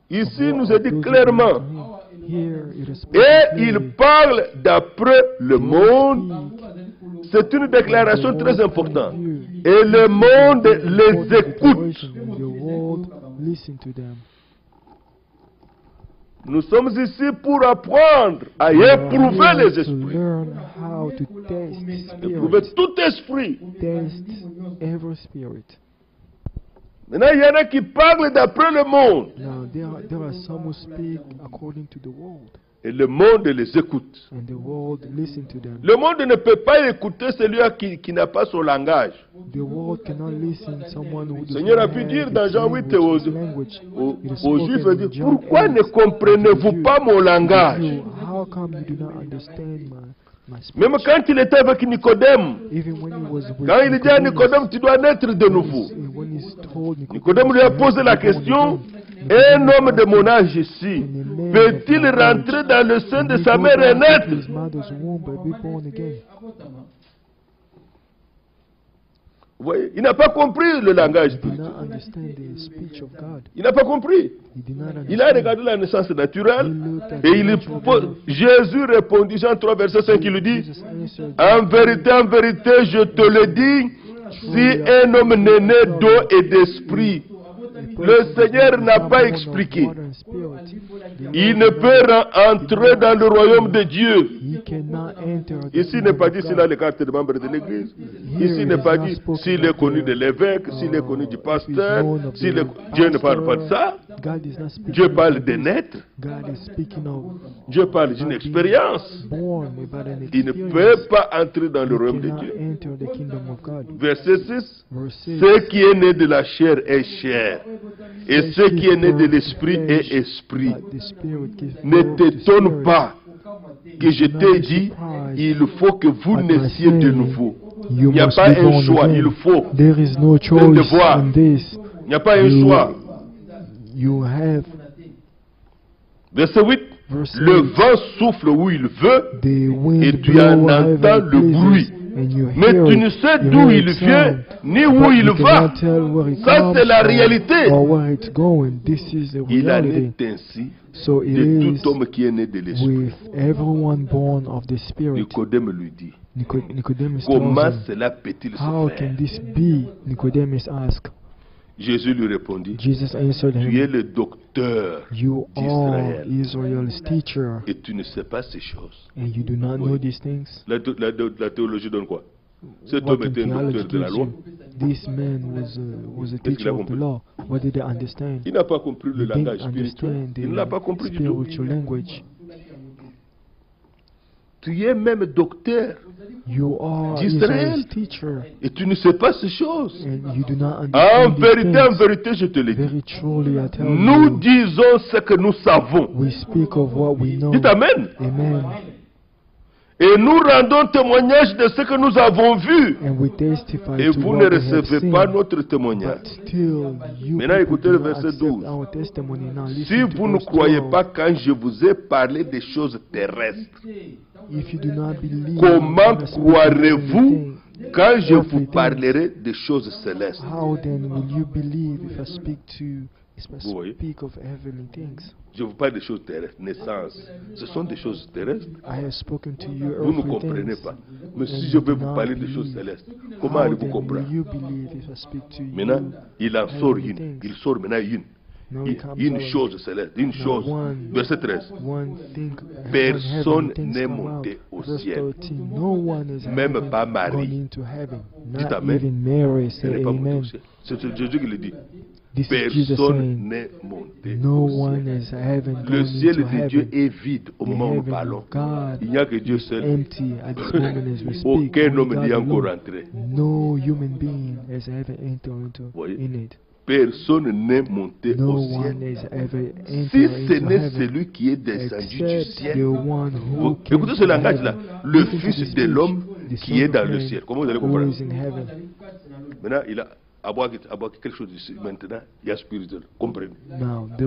Ici, il nous est dit clairement, Here it is et spoken il clearly. parle d'après le monde. C'est une déclaration très importante. Et le monde les écoute. And the world listen to them. Nous sommes ici pour apprendre à éprouver les To esprits. learn how to test Éprouver spirits. tout esprit. Test every spirit. Maintenant, il y en a qui parlent d'après le monde. Now there are some who speak according to the world, Et le monde les écoute. and the world listen to them. Le monde ne peut pas écouter celui qui n'a pas son langage. The world cannot listen to someone who does Seigneur not a pu have dire its dans Jean 8 language, aux, its language. aux- It is aux spoken Juifs, in il dit, John pourquoi 8. ne comprenez-vous pas mon langage? How come you do not understand my speech? Même quand il était avec Nicodème, Even when he was with quand il dit à Nicodème, tu dois naître de nouveau. when he's told Nicodème lui a posé la question, un homme de mon âge ici, peut-il rentrer dans le sein de sa mère et naître? His mother's womb and be born again. Vous voyez, il n'a pas compris le langage He did spirituel. not understand the speech of God. Il n'a pas compris. He did not Il a understand. regardé la naissance naturelle He looked at et the il natural pose, birth. Jésus répondit, Jean 3, verset 5, il lui dit, Jesus answered, en vérité, je te le dis, si un homme n'est né d'eau et d'esprit, le Seigneur n'a pas expliqué. Il ne peut entrer dans le royaume de Dieu. He cannot enter the Ici, il kingdom n'est pas of dit God. s'il a les cartes de membre de l'église. Ici, il n'est pas dit s'il est connu de l'évêque, s'il est connu du pasteur. Dieu ne parle pas de ça. God is not speaking Dieu parle of de this. naître. God is speaking of Dieu parle d'une expérience. born without an Il ne experience. peut pas entrer dans le He royaume de cannot Dieu. enter the kingdom of God. Verset 6. Verse 6. Ce qui est né de la chair est chair. Et ce qui est né de l'esprit est esprit. But the Spirit gives Ne birth to t'étonne spirit. pas que je t'ai dit, il faut que vous naissiez de nouveau. Il n'y a pas un choix, il faut. There is no choice devoir. in this. Il n'y a pas un choix. You have Verset 8. verse Le 8, vent souffle où il veut, the wind et tu en blow entends wherever le it bruit. pleases, and you Mais hear tu it, ne sais you d'où hear il its vient, sound, ni but où il you va. cannot tell where it Ça, comes c'est la from réalité. or where it's going. This is the Il en reality. est ainsi So it de is tout homme qui est né de l'esprit. with everyone born of the Spirit. Nicodème lui dit, Nicodemus comment tells him, cela peut-il se how faire? can this be? Nicodemus asked. Jésus lui répondit, Jesus answered tu es him, le docteur you are d'Israël Israel's teacher, et tu ne sais pas ces choses. and you do not know these things. La théologie donne quoi? Cet What homme in était un theology docteur de la gives loi. you? This man was a Qu'est-ce qu'il teacher a of the compris? law. What did they understand? Il n'a pas compris le He langage didn't spirituel. understand Il ne l'a pas the compris du tout. spiritual language. Tu es même docteur You are d'Israël Israel's teacher, et tu ne sais pas ces choses. and you do not En understand these things. vérité, je te le dis. Very truly, I tell Nous you, disons ce que nous savons. we speak of what we know. Dites Amen. Amen. Et nous rendons témoignage de ce que nous avons vu. And we testify Et to vous what ne we have recevez seen. pas notre But témoignage. still, you Maintenant, people écoutez do le not verset accept 12. our testimony. Now, Si listen to vous ne verse croyez 12. pas quand je vous ai parlé des choses terrestres, If you do not believe, comment when I speak of croirez-vous everything, quand je vous everything, parlerai des choses célestes? how then will you believe if I speak Vous voyez? of heavenly things? Je vous parle des choses terrestres, naissance. Ce sont des choses terrestres. I have spoken to you Vous ne earthly comprenez things. pas. Mais si and je you vais do vous not parler des choses believe. célestes, comment How allez-vous then comprendre? will you believe if I speak to Maintenant, you? il en sort heavenly une. things? Il sort maintenant une. Now it comes Une out chose céleste, une chose. one- Verset 13. One thing, Personne one heavenly things n'est come monté out. au Verse ciel. 13, no one is Même ever pas Marie. gone into heaven. Dites Not Amen. even Mary. Elle Say n'est pas montée amen. au ciel. C'est Jésus qui le dit. This is Jesus Personne saying, n'est monté no au ciel. one is heaven Le going ciel into de Dieu heaven. est vide au The moment où nous heaven parlons. of God Il n'y a que Dieu seul. empty at this moment as we speak. Aucun Only homme God n'y est encore alone. entré. No human being has ever entered into Voyez. in it. Personne n'est monté No au one ciel. has ever Si entered ce into n'est heaven celui qui est descendu du except ciel. the one who Vous- came Écoutez ce from langage-là. heaven. Le Listen to Fils this de speech. l'homme The qui Son est of dans le Man ciel. Comment vous allez who comprendre? is in heaven. Maintenant, il a abord quelque chose ici. Maintenant, il y a spirituel. Comprenez. Now, he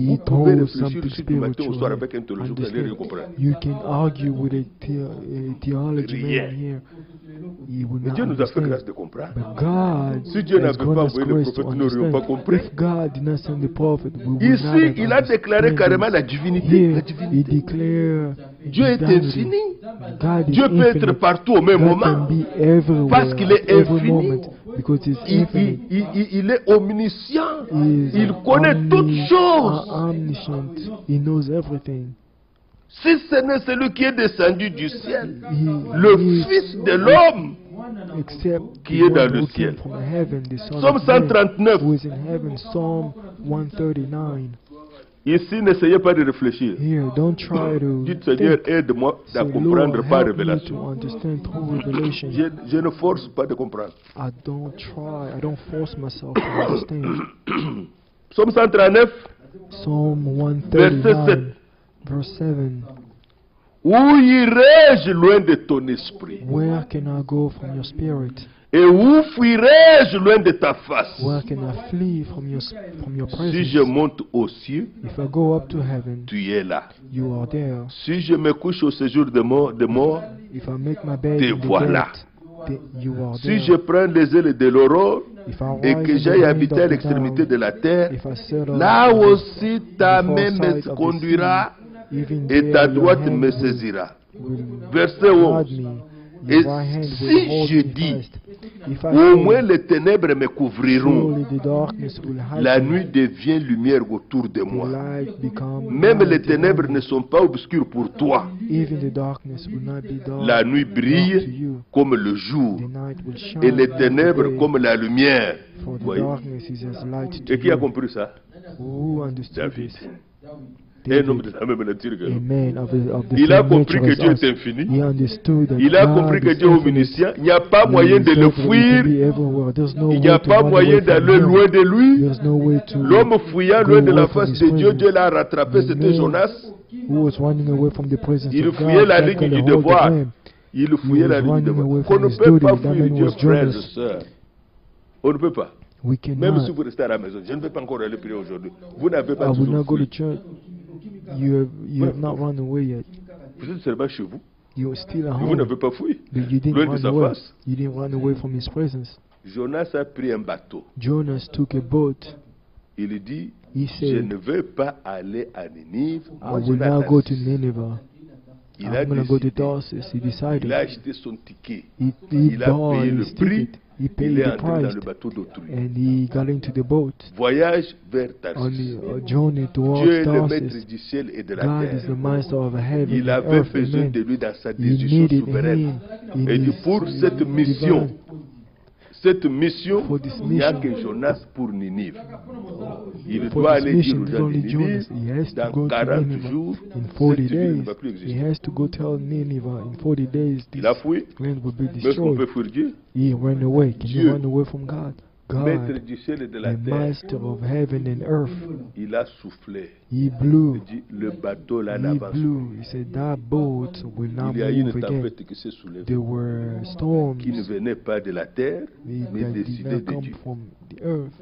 Vous pouvez told réfléchir something ici du matin au soir spiritual. avec un théologien, vous allez rien Understand? comprendre. You can argue with a theology Rien. man here. He would Mais not Dieu nous a fait grâce understand. de comprendre. But God Si Dieu has n'avait granted pas us envoyé le grace to prophète, nous n'aurions pas understand. compris. If God did not send the prophet, we would not Ici, have il a déclaré understood carrément this. la divinité. Here, La he divinité. declared Dieu est divinity. infini. God is Dieu peut être infinite. partout au même God moment. can be everywhere Parce qu'il est at every infini. moment because he's infinite. Il est omniscient. He is Il connaît toutes choses. omniscient. He knows everything. Si ce n'est celui qui est descendu du ciel, He le is Fils de l'homme, except qui the est dans one le who ciel. came from heaven, the Son Psaume of Man, 139. who is in heaven. Psalm 139. Ici, n'essayez pas de réfléchir. Here, don't try to Dites Seigneur, think. aide-moi à Say, comprendre Lord, par help me révélation. to understand through revelation. Je ne force pas de comprendre. I don't try. I don't force myself to understand. Psaume 139, Psalm verset 7. 139, verse 7. Où irai-je loin de ton esprit? Where can I go from your spirit? Et où fuirai-je loin de ta face? Where can I flee from your Si je presence? monte aux cieux, If I go up to heaven, tu es là. you are there. Si je me couche au séjour de mort, If I make my bed te in the voilà. dead, you are Si there. je prends les ailes de l'aurore If I et rise que in the j'aille wind habiter of à the l'extrémité dawn, de la terre, if I settle là on aussi ta the main far me side of the conduira sea, even et ta there your droite hand me will saisira. guide Verset 11. me. Et Your right hand will si hold je me dis, fast. If I au moins say, les ténèbres me couvriront, surely the darkness will hide la me, nuit devient lumière autour de the moi. light become Même les light ténèbres around ne me. sont pas obscures pour toi. Even the darkness will not be dark, La nuit dark to brille you. comme le jour The night will shine et les like the ténèbres day, comme la lumière. for the Voyez? darkness is as light to Et qui a you. compris ça? Who understood David. this? Un homme de David, la même nature que a nous. man of the Il a same compris nature que as Dieu us. est infini. He understood that Il a God compris que is Dieu est infinite. omniscient. Il n'y a pas He moyen de is le able to fuir. be everywhere. There's no Il n'y way a to pas run moyen away from d'aller him. loin de lui. There's no way to L'homme fuyant go loin de la away from face his de Dieu, presence. Dieu l'a rattrapé, The c'était man Jonas. who was running away from the presence Il of fuyait God, la God ligne got a du hold of devoir. him. Il He fuyait la was ligne du running devoir. away On from ne his peut duty. pas That fuir man Dieu, was frères et Jonas. sœurs. On ne peut pas. We Même cannot. si vous restez à la maison, je ne vais pas encore aller prier aujourd'hui. Vous n'avez I pas will toujours not go to fui. church. You have not run away yet. Vous êtes seulement chez vous. You're still at Vous home. n'avez pas fui. But you didn't Loin de run sa away. face. You didn't run away from his presence. Jonas a pris un bateau. Jonas took a boat. Il dit, He je said, ne veux pas aller à Ninive. I Moi, je will vais à not go to Tarsis. Nineveh. Il a I'm going to go to décidé. Tarsus. He decided. Il a acheté son ticket. He Il a bought payé le his prix. ticket. He paid Il est the entré dans price. le bateau d'autrui. And he got into the boat. Voyage vers On Tarsis. the journey towards Dieu est le maître Tarsus. du ciel et de la God is terre. the master of heaven Il and avait earth. besoin Amen. de lui dans sa He décision needed souveraine. him in Et dit, his pour cette mission, For this il n'y a mission. que Jonas pour Ninive. Il For doit this aller dire mission, aux there's gens de only Jonas. Ninive, He has to dans go to 40 Nineveh jours, in cette 40 ville ne days. va plus He exister. has to go tell Nineveh in 40 days Il this a fui. land will be Mais est-ce qu'on peut destroyed. fuir Dieu? He ran away. Can Dieu. you run away from God? Maître God, du ciel et de la the terre. master of heaven and earth. Il a soufflé. He blew. Il dit, le bateau là He n'avance blew. plus. He said that boat will not Il y a eu move une again. tempête qui s'est soulevée, There were storms qui ne venait pas de la terre, mais that did décidée not de come Dieu. from the earth.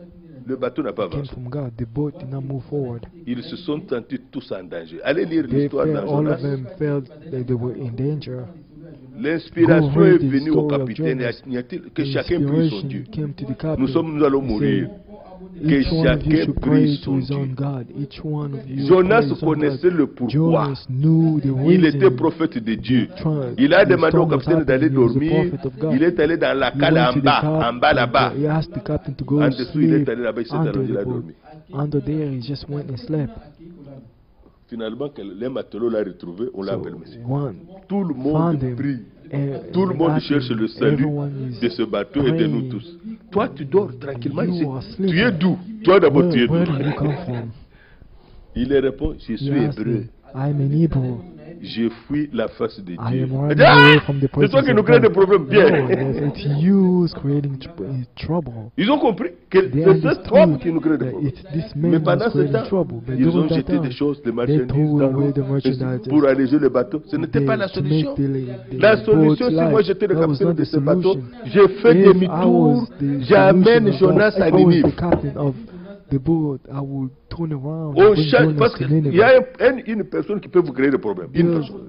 Le bateau n'a pas It came avancé. from God. The boat did not move forward. Ils se sont sentis tous en danger. Allez lire They l'histoire felt, dans all Jonas. of them felt that they were in danger. L'inspiration Go est read the venue au story of capitaine. Jonas. Il y a-t-il que chacun prie son Inspiration Dieu. came to the captain. Nous allons He mourir. said, Que each one of you chacun should prie pray to son his own Dieu. God. Each one of you Jonas pray his own connaissait God. le pourquoi. Jonas knew the Il reason. était prophète de Dieu. Tried. Il a The demandé au storm was capitaine d'aller happening. He was a dormir. prophet of God. Il est allé dans la He cale went en to the bas captain. là-bas. He asked the captain to go En to dessous, il sleep est allé là-bas, il s'est under allongé, il a the boat. dormi. Under there, he just went and slept. Finalement, quand les matelots l'ont retrouvé, on l'a So appelé monsieur. one Tout le monde found him. prie. And Tout le monde asked cherche him, le salut everyone is de ce bateau et de nous praying. tous. Toi, tu dors tranquillement You ici. are Tu es sleeping. d'où? Toi d'abord, tu es Where d'où? do you come from? Il lui répond, je He suis asked hébreu. him, I'm an Hebrew. Je fuis la face de I Dieu. am Il running dit, away ah, from the c'est toi presence qui nous of crée des God. problèmes. No, Bien. it's you who's creating trouble. Ils ont compris que They c'est cet homme understood qui nous crée des that problèmes. it's this Mais man pendant who's ce creating temps, trouble. But ils ont during that jeté time, des choses, des they marchandises threw dans away l'eau the merchandise pour alléger le bateau. Ce n'était pas la to make solution. the La boat solution, si moi light. j'étais le That was capitaine not de the ce bateau, solution. je fais If I demi-tour, was the j'amène solution of Jonas that, à if I was the Ninive. captain of the boat, I would turn around On and bring cherche, Jonas parce to qu'il Nineveh. y a une personne qui peut vous créer des problèmes. Une personne.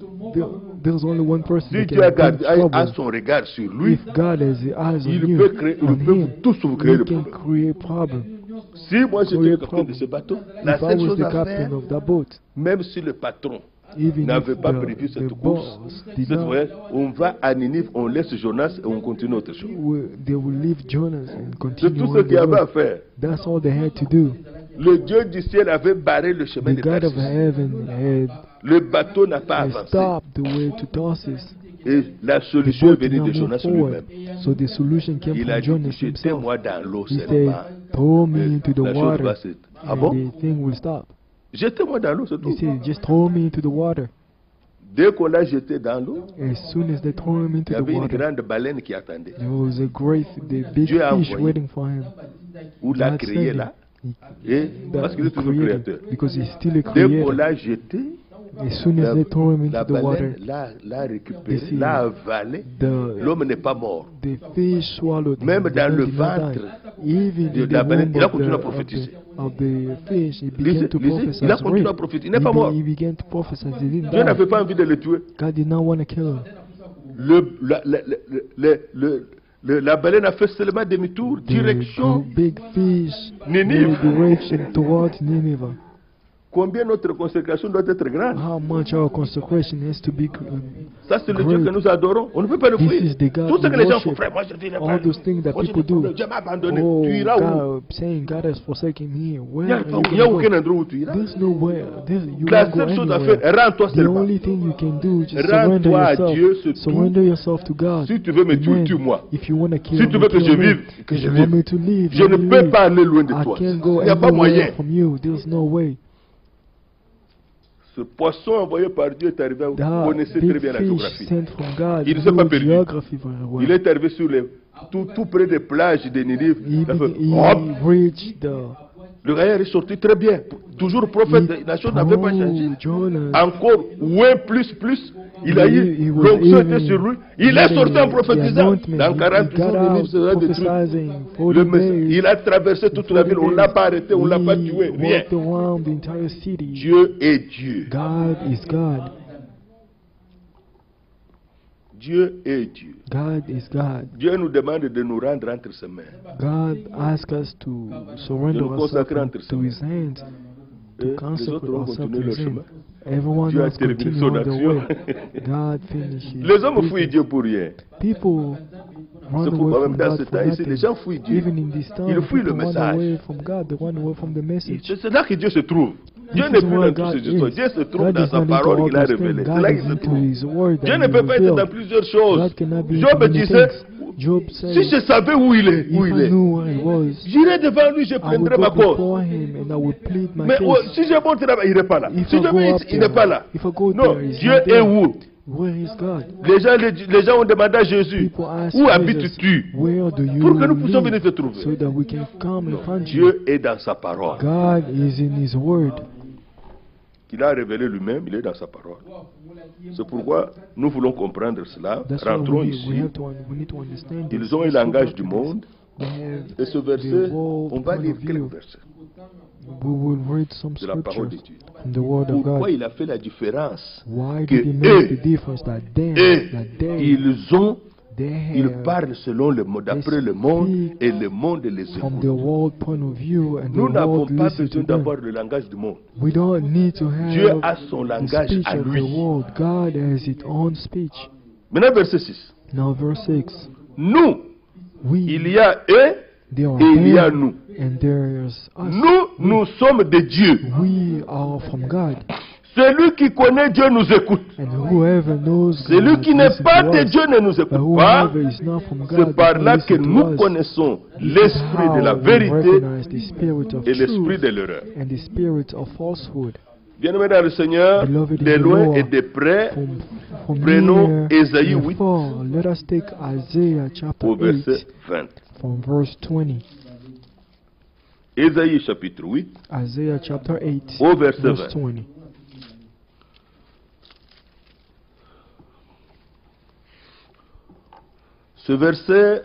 There's only one person Si that Dieu can a, bring a trouble. son regard sur lui, If God has his eyes on il you, peut créer, on il peut him, tous vous créer he des can problèmes. create problems. Si moi j'étais le capitaine de ce bateau, la If I seule was chose the à faire, captain of that boat, même si le patron even n'avait if pas prévu the cette course, boss did cette not, voyage, on va à Ninive, on laisse Jonas et on continue autre chose. they will leave Jonas and C'est continue tout on ce qu'il y the avait à road. faire. That's all they had to do. Le Dieu du ciel avait barré le chemin The de God of Tarsis. heaven had Le bateau n'a pas avancé. stopped the way to Tarsus. Et la The solution boat est did venue not de move Jonas forward. lui-même. So the solution came Il a from dit, Jonas himself. jetez-moi dans l'eau He said, seulement. throw me Et into the la chose water va se... Ah and bon? the thing will stop. Jetez-moi dans l'eau, c'est He tout. said, just throw me into the water. Dès qu'on l'a jeté dans l'eau, As soon as they throw him il y into the avait une water, grande baleine qui attendait. there was a the big Dieu a fish envoyé. waiting for him. Ou l'a God créé sent là. him. Et That parce qu'il est he toujours created, créateur. because he's still a Dès qu'on creator. l'a jeté, As soon as they throw him la into the water, baleine l'a récupéré, Ici, l'a avalé. the L'homme n'est pas mort. fish swallowed him. Même The dans man le did not die. ventre Even de in the la baleine, womb il a of continué à the prophétiser. fish, he began to prophesy. Il a continué à prophétiser. Il n'est pas mort. He began to prophesy. He didn't Dieu die. n'avait pas envie de le tuer. God did not want to kill him. La baleine a fait seulement demi-tour, direction big fish Ninive. direction towards Nineveh. Combien notre consécration doit être grande? How much our consecration has to be Ça, c'est le Dieu que nous adorons. On ne peut pas le This fuir. is the God Tout ce que we les gens font, worship. frère, moi je dirais All those things that people do. Dieu m'a abandonné. Oh, Tu iras où? God, saying God has forsaken me. Where are you Il n'y a gonna aucun go? endroit où tu iras. There's nowhere. You La won't go seule chose à anywhere. faire, rends-toi The seulement. only thing you can do is just Rends-toi à surrender Dieu, yourself. c'est tout. Surrender yourself to God. Si tu veux me tuer, Amen. tue-moi. If you want to kill Si me, tu veux que kill je me. vive, que If je you want vive. me to live, Je ne let me peux live. pas aller loin de I toi. can't go Il n'y a pas anywhere moyen. from you. There's no way. Ce poisson envoyé par Dieu est arrivé. Vous That connaissez très big bien la fish géographie. sent from God. Il ne s'est pas knows perdu. geography very well. Il est arrivé sur tout près des plages de Ninive. He, Il a fait, he hop. reached the Le gars est sorti très bien. Toujours prophète, la chose n'avait pas changé. Jonah. Encore, ouais, plus. Il a eu l'onction était sur lui. Il est sorti en prophétisant. Dans 40 jours, Ninive sera détruit. Il a traversé toute la ville. On ne l'a pas arrêté, on ne l'a pas tué. Rien. Dieu est Dieu. God is God. Dieu est Dieu. God is God. Dieu nous demande de nous rendre entre ses mains. God asks us to surrender ourselves to His hands, to consecrate ourselves to His hands. Everyone Dieu a else terminé continue son on their action. way. God finishes. Les hommes fuient Dieu pour rien. People run C'est pourquoi away même from dans God ce for temps ici, les nothing. gens fuient Dieu. Even in this time, Ils fuient le people run message. away from God. They run away from the message. C'est là que Dieu se trouve. Dieu This n'est is plus where dans toutes God ces histoires. is. Dieu se trouve God dans is sa not into parole all qu'il a those révélée. things. C'est God là is qu'il se into trouve. His word Dieu that ne He peut pas être dans revealed. plusieurs choses. God cannot be in Job too many disait, things. Job said, si je savais où il est, if I knew where He was, j'irais devant lui, je I would prendrais go ma cause. before Him and I would plead my Mais case. si j'ai bon travail, il n'est pas là. If Si I je go veux, up il n'est pas là. If I go Non, there, He's Dieu not est there. où? Where is God? Les gens ont demandé à Jésus, People ask où Jesus, habites-tu? where do you Pour que nous puissions venir live? te trouver. So that we can come and find you. Dieu est dans sa parole. God is in His word. Il a révélé lui-même, il est dans sa parole. C'est pourquoi nous voulons comprendre cela. That's why Rentrons we ici. need to understand this. Ils ont un Let's go langage back du to monde. this. They have Et ce the verset, world on va point lire of quelques view. versets We will read some de la parole de scriptures Dieu. from the word of Pourquoi God. il a fait la différence? Why Que did He make the eux, difference that they ils have parlent selon le monde, d'après le monde, et le monde les from the écoute. world point of view and Nous the n'avons world pas listen to besoin them? d'avoir le langage du monde. We don't need to Dieu have a son the langage speech à of the lui. world. God has His own speech. Maintenant, verset 6. Now verse 6. Nous, We, il y a eux they are et il y a them, nous. and there's us. Nous sommes de Dieu. We are from God. Celui qui connaît Dieu nous écoute. And whoever knows Celui God qui n'est listen pas to de us. Dieu ne nous But écoute pas. whoever is not from C'est God par does là not que listen to nous us. connaissons This is l'esprit de la how we vérité recognize the spirit of et l'esprit truth de l'erreur. and the spirit of falsehood. Bien-aimés dans le Seigneur, Beloved in de the loin Lord, et de près, From prenons near Ésaïe and 8 far, let us take Isaiah chapter au verset 8 20. from verse 20. Ésaïe chapitre 8 Isaiah chapter 8 au verset verse 20. 20. Ce verset,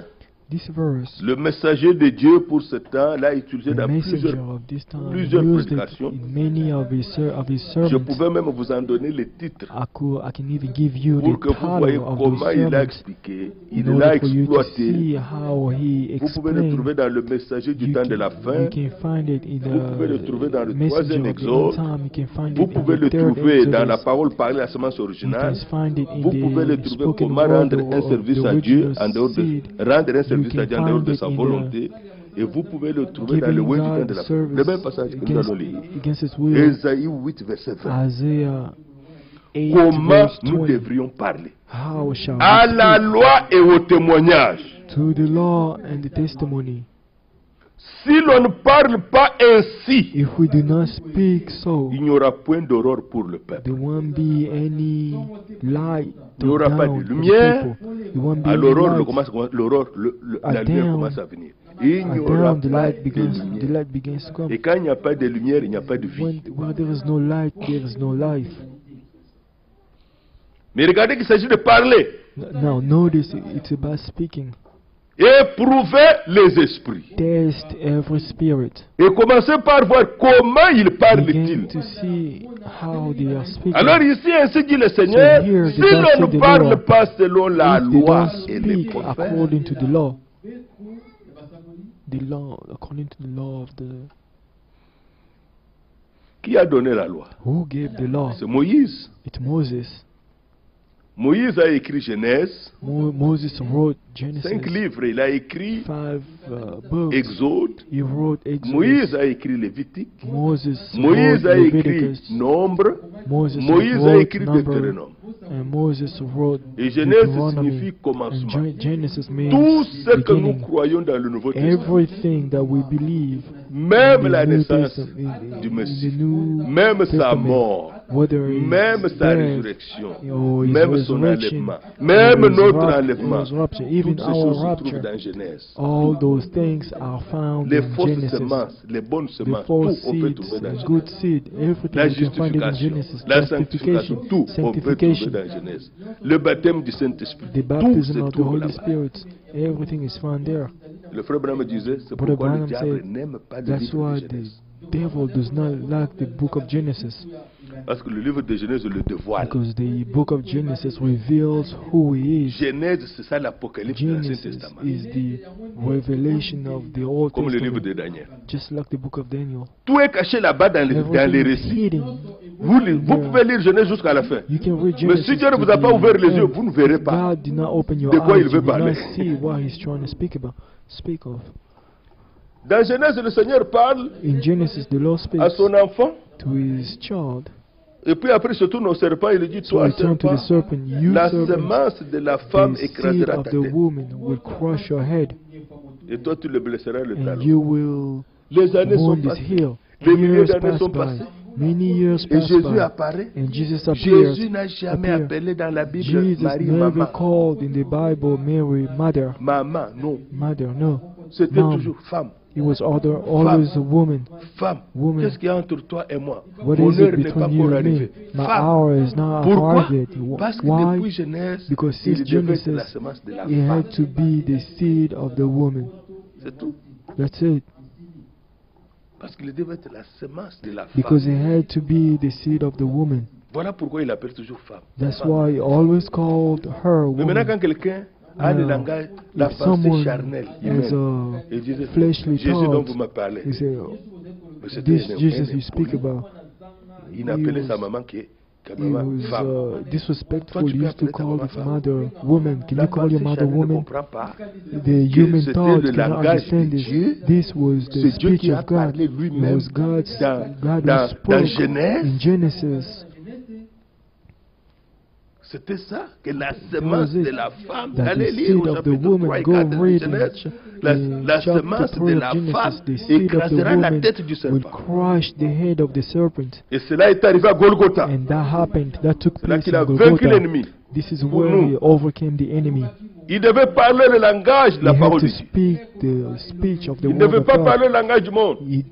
This verse, le messager de Dieu pour ce temps l'a utilisé the dans messenger plusieurs. of this time plusieurs used it prédications. in many of his Je sermons. pouvais même vous en donner les titres I can even give you pour the que vous voyez title of comment those il a sermons expliqué, in il order l'a for you to exploité. see how he Vous pouvez le explained. trouver dans le messager du temps de la fin. You can find it in Vous pouvez le trouver dans the le messenger troisième of the end exode. time. You can find Vous it in pouvez the le third trouver dans la Exodus. parole parlée à la semence You originale. can find it in Vous pouvez le the trouver spoken comment word rendre un of service the à Dieu original en dehors de seed. rendre un You service à can Dieu en dehors find de it sa in volonté. Et vous pouvez le trouver dans le giving loin du temps God de la fin. service Le même passage que nous allons lire. against His will. Ésaïe 8, verset 20. Isaiah 8 Comment verse nous 20. devrions parler? How shall À we la speak? loi et au témoignage. To the law and the testimony. Si l'on ne parle pas ainsi, If we do not speak so, il n'y aura point d'aurore pour le peuple. there won't be any light. Il n'y aura pas de down for the lumière. people. There won't be À any l'aurore, light. la lumière down. commence à venir. Il n'y At aura down, the pas light de begins. The lumière. light begins to come. Et quand il n'y a pas de lumière, il n'y a pas de vie. Where there is no light, there is no life. Mais regardez qu'il s'agit de parler. Now notice it's about speaking. Éprouvez les esprits. Test every spirit. Et commencez par voir comment ils Begin parlent-ils. to see how they are speaking. Alors ici, ainsi dit le Seigneur, So here si the God l'on said ne the parle Lord, pas selon la If they loi don't et les speak prophètes, according to the law, according to the law of the, qui a donné la loi? who gave the law? C'est Moïse. It's Moses. Moïse a écrit Genèse, Moses wrote Genesis, 5 livres. Il a écrit 5 books. Exode. He wrote Exodus. Moïse a écrit Lévitique. Moses Moïse wrote a écrit Leviticus. Nombre. Moses Moïse a wrote écrit Number, Deutéronome. and Moses wrote Et Genèse Deuteronomy. signifie commencement. And Genesis means Tout ce que nous beginning. croyons dans le Nouveau Testament, Everything that we believe, même in la the New naissance Testament, du in the Messie, New même sa Testament, mort, whether it's même sa death, résurrection, or his même son resurrection, enlèvement, même or his notre rap- enlèvement, resurrection, toutes even ces our choses se rapture, trouvent dans Genèse. all those things are found Les in fausses Genesis. semences, les bonnes The semences, false tout on peut seeds, trouver dans the Genèse. good seed, everything La we can find it in justification, Genesis. la sanctification, Justification, tout on peut trouver sanctification, dans Genèse. Le baptême du Saint-Esprit, the tout baptism se of the trouve Holy là-bas. Spirit, everything is found there. Le frère Branham disait, c'est Brother pourquoi le Branham diable said, n'aime pas le that's livre why de the Genèse. devil does not like the book of Genesis, Parce que le livre de Genèse le dévoile. because the book of Genesis reveals who he is. Genèse, c'est ça l'Apocalypse de l'Ancien Genesis Testament. is the revelation of the Old Comme le livre Testament, de Daniel. just like the book of Daniel. Tout est caché là-bas dans les Everything is récits. hidden. Vous pouvez lire Genèse jusqu'à la fin. You can read Mais Genesis si Dieu ne to vous a pas the ouvert les yeux, end. vous ne verrez pas. God did not open your de quoi eyes. il veut You will parler. not see what he's trying to speak of. Dans Genèse, le Seigneur parle In Genesis, the Lord à speaks son enfant. to his child. Et puis après, il se tourne au serpent. Il lui dit, So toi, he turned to the serpent, serpent. You la serpent, semence de la femme the seed écrasera of ta the tête. woman will crush your head, Et toi, tu le blesseras le and talon. you will Les années sont wound his passées. heel. Des milliers Years d'années pass sont by. passées. Many years Et pass Jésus by. apparaît. And Jesus appeared. Jésus n'a jamais appeared. appelé dans la Bible Jesus Marie never maman. called in the Bible Mary mother. Maman, non. Mother, no. C'était Mom. toujours femme. It was always a woman. Femme. Woman. Qu'est-ce qu'il y a entre toi et moi? What Mon is heure it n'est pas between you encore and me? arrivée. My Femme. hour is not Pourquoi? arrived yet. Parce que Why? depuis Genèse, Because il since devait être la Genesis, semence de la it femme. had to be the seed of the woman. C'est tout. That's it. Parce qu'il devait être la semence de la Because femme. it had to be the seed of the woman. Voilà pourquoi il appelle toujours femme. That's Femme. why he always called her Mais maintenant, woman. quand quelqu'un a le langage, la If pensée someone charnelle, has humaine, a il disait, fleshly Jésus dont thought, vous me parlez, he said, mais c'était this un Jesus you impoli. speak about, Il n'appelait he sa was- maman que he maman was femme. disrespectful. Toi, He tu peux used to appeler ta call maman his femme. mother woman. Can La you call your pensée mother charnelle ne woman? comprend pas The que human c'était thought le cannot langage understand de this. Dieu. This was the C'est Dieu speech qui a of God. parlé It lui-même was God's, God dans who spoke Genèse. in Genesis. C'était ça, que la semence it. de la femme, That allez the lire seed au of the chapitre woman, 3 et go 4 de read Genèse, in la chapter semence 3 de of la Genesis, femme the seed of the écrasera la woman tête du will serpent. crush the head of the serpent. Et cela est arrivé à Golgotha. And that happened, that took C'est là place qu'il a in vaincu Golgotha. l'ennemi. This is Pour where nous. he overcame the enemy. Il devait parler le langage de He la had parole to de Dieu. speak the speech of the Il ne word devait of pas God. parler le langage du monde. He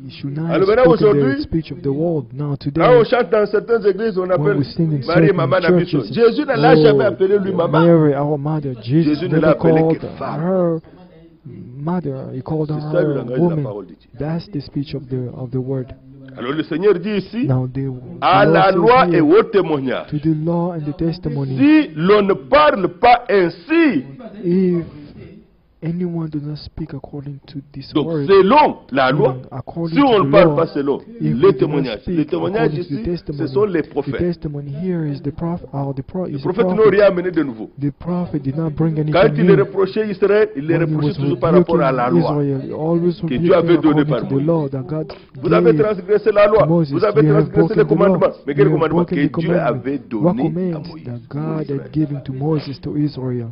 should not Alors have maintenant, spoken the aujourd'hui, speech of the world. Now today, Quand on chante dans certaines églises, on appelle we sing in Marie certain Maman Nabiso. churches, Jésus ne l'a jamais appelé lui maman. Mary, our mother, Jesus Jésus ne l'a never appelé called que femme. her mother. He called C'est ça le her langage de la woman. parole de Dieu. That's the speech of the word. Alors le Seigneur dit ici, Now à Lord la says loi here, et au témoignage, to the law and the testimony. si l'on ne parle pas ainsi, If anyone does not speak according to this donc word, selon la loi, according si to on the ne parle law, pas selon if les we do not témoignages, speak les témoignages according to ici, the ce testimony, sont les the prophètes. testimony here is the prophet. Les prophètes n'ont rien amené de nouveau. The prophet did not bring anything Quand il new. reprochait Israël, il les When he reprochait was toujours par rapport à rebuking la loi. Israel, he always que rebuked Dieu avait them donné according par to the Moïse. law that God Vous avez gave transgressé la loi, Moses. vous avez You have transgressé les broken the law. commandements. Mais You quel have commandement broken que the Dieu commandment. avait What donné à commands Moïse, that God had given to Moses to Israel,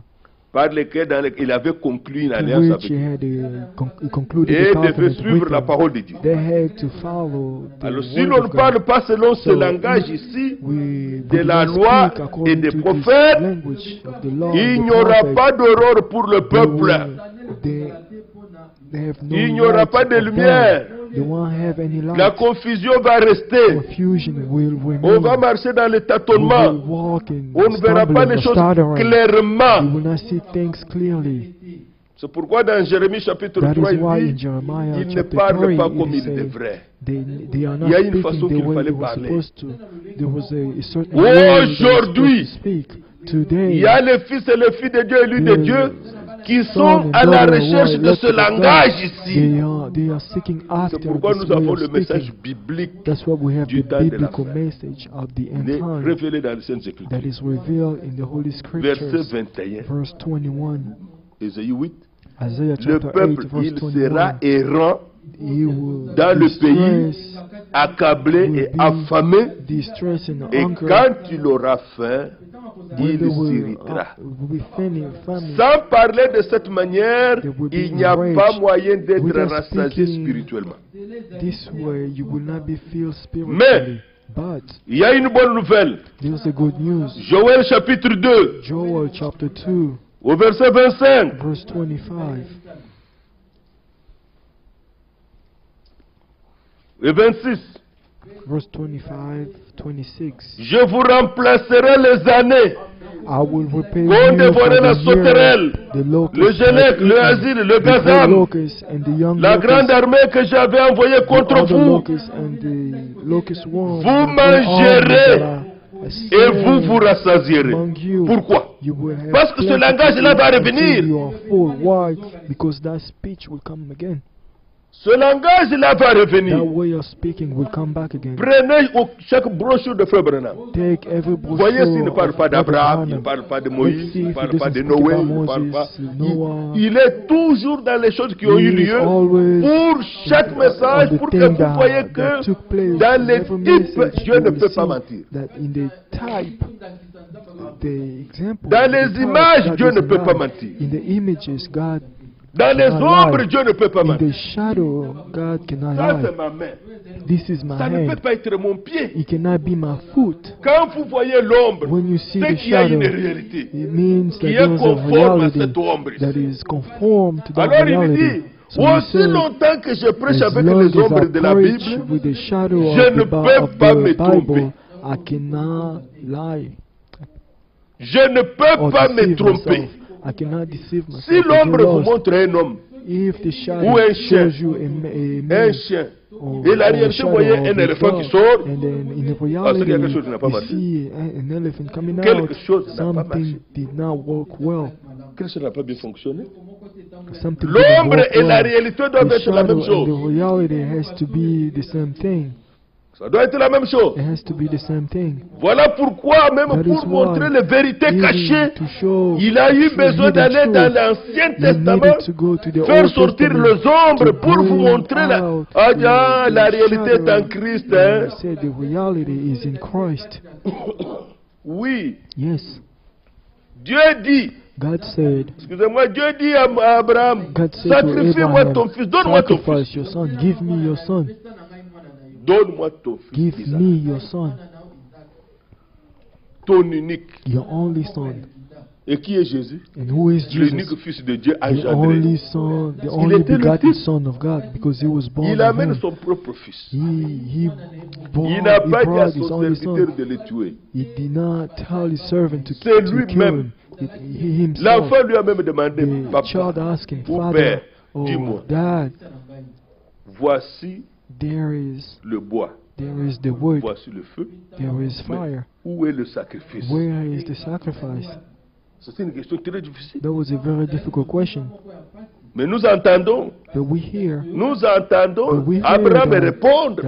par lesquels il avait conclu une to alliance which avec he eux. had concluded Et a devait covenant suivre with la them. parole de Dieu. They had to follow the Alors si word l'on ne of parle God. pas selon ce So, langage ici, We de do la not loi speak et according des to this prophètes, language of the law il and n'y the aura prophets. pas d'aurore pour le They peuple. will- they have no Il n'y aura light pas de of lumière. dawn. They won't have any light. La confusion va rester. Confusion will On remain. va marcher dans le We tâtonnement. will walk in On ne verra pas stumbling les or choses stuttering. We clairement. will not see things clearly. C'est pourquoi dans Jérémie chapitre That 3, is why il in dit, Jeremiah il ne chapter parle 3, pas it comme is il said, devrait. they are Il y a not une façon speaking the qu'il way fallait they were parler. supposed to. There was a certain way they were Aujourd'hui, supposed to speak. il Today, y a les fils et les filles de Dieu élus de Dieu qui son sont and à la daughter who recherche are de ce elected of God, langage ici. they are seeking after C'est pourquoi this nous way avons of le message speaking. biblique That's why we have du the temps de la biblical fin. message of the end time révélé dans les Saintes Écritures. that is revealed in the Holy Verset Scriptures. 21, Verse 21, Ésaïe 8. Isaiah Le chapter 8, peuple, verse il 21. sera errant He will dans le pays, distress, accablé will et be affamé. distress and Et hunger. quand il aura faim, When il they will s'irritera. be famine. Sans parler de cette manière, They will be il n'y a enraged. pas moyen d'être Without rassasié speaking spirituellement. This way, you will not be filled spiritually. Mais But il y a une bonne nouvelle. there's a good news. Joël chapitre 2, Joel chapter 2, au verset 25. verse 25 Et 26. verse 25, 26. Je vous remplacerai les années I will repay qu'ont you for dévoré la the sauterelle, year, the locust, le gélec, le asile, le the great gazam, locust and the young la grande locust, armée que j'avais envoyée the contre other vous, locust and the locust worm. Vous the great mangerez army that I et vous vous rassasierez. among you. Pourquoi? You will have Parce que ce plenty langage-là to va eat until revenir. you are full. Why? Because that speech will come again. Ce langage-là va revenir. That way of speaking will come back again. Prenez chaque brochure de Frère Branham. Take every Vous voyez s'il ne brochure parle of pas Brother d'Abraham, il ne Branham. parle pas de Let's Moïse, see il ne if parle he pas de doesn't speak Noé, about il ne parle pas. Moses, Noah. Il est toujours dans les choses qui ont eu He is lieu always pour chaque message, on the pour que thing vous that voyez que took place dans in les every types, message Dieu you ne will peut pas see mentir. that in the type, the example, Dans the les type, images, God Dieu ne doesn't peut pas lie. mentir. In the images, God Dans les cannot ombres, lie. Dieu ne peut pas In mentir. the shadow, God cannot Ça, lie. c'est ma main. This is my Ça ne peut hand. pas être mon pied. It cannot be my foot. Quand vous voyez l'ombre, When you see c'est the qu'il y a une shadow, réalité it means that qui est there is a conforme à reality cette ombre. that is conformed to that Alors il reality. dit, So he aussi said, longtemps que je prêche as avec long les as ombres I de la preach Bible, with the shadow je of ne the, peux pas me tromper. Bible, I cannot lie je ne peux or pas me deceive tromper. myself. I cannot deceive myself. Si or get l'ombre vous lost. montre un homme, If the ou shadow un chien, shows you a un man, chien, or, et la or a réalité, vous shadow voyez of un a éléphant dog, qui sort, and then in the c'est reality, quelque chose qui n'a pas you marché. see an elephant coming Quelque out, chose n'a pas marché. something did not work well. Quelque chose n'a pas bien fonctionné. Something didn't L'ombre work et la well. réalité doivent The être la même shadow and the chose. reality has to be the same thing. Ça doit être la même chose. It has to be the same thing. Voilà pourquoi, même That pour is montrer why, les vérités even cachées, to show il a eu true besoin hidden d'aller dans truth, l'Ancien he Testament, needed to go to the faire Old sortir Testament les ombres to pour vous bring montrer la, out ah, the la réalité est en shadow. Christ. And Hein? he said the reality is in Christ. Oui, Yes, Dieu dit, God said, excusez-moi, Dieu dit à Abraham, God said to sacrifie-moi ton Abraham, fils, donne-moi ton fils. sacrifice your son, give me your son, Donne-moi ton fils, give Isaac, me your son, ton unique. your only son. Et qui est Jésus? And who is L'unique Jesus? fils de Dieu The engendré. only son, the Il only était le begotten fils. son of God, because he was born Il of amène him. son propre fils. He Il n'a pas dit à brought his son only serviteur son. de le tuer. He did not tell his servant to C'est kill lui-même. him. He himself. L'enfant lui a même demandé, The child papa, asking, ou Father, père, oh dis-moi, Dad, voici there is le bois, the wood, voici le feu. there is Mais fire. où est le sacrifice? Where is the sacrifice? C'est une question très difficile. That was a very difficult question. Mais nous entendons, But we hear, Abraham that- répondre.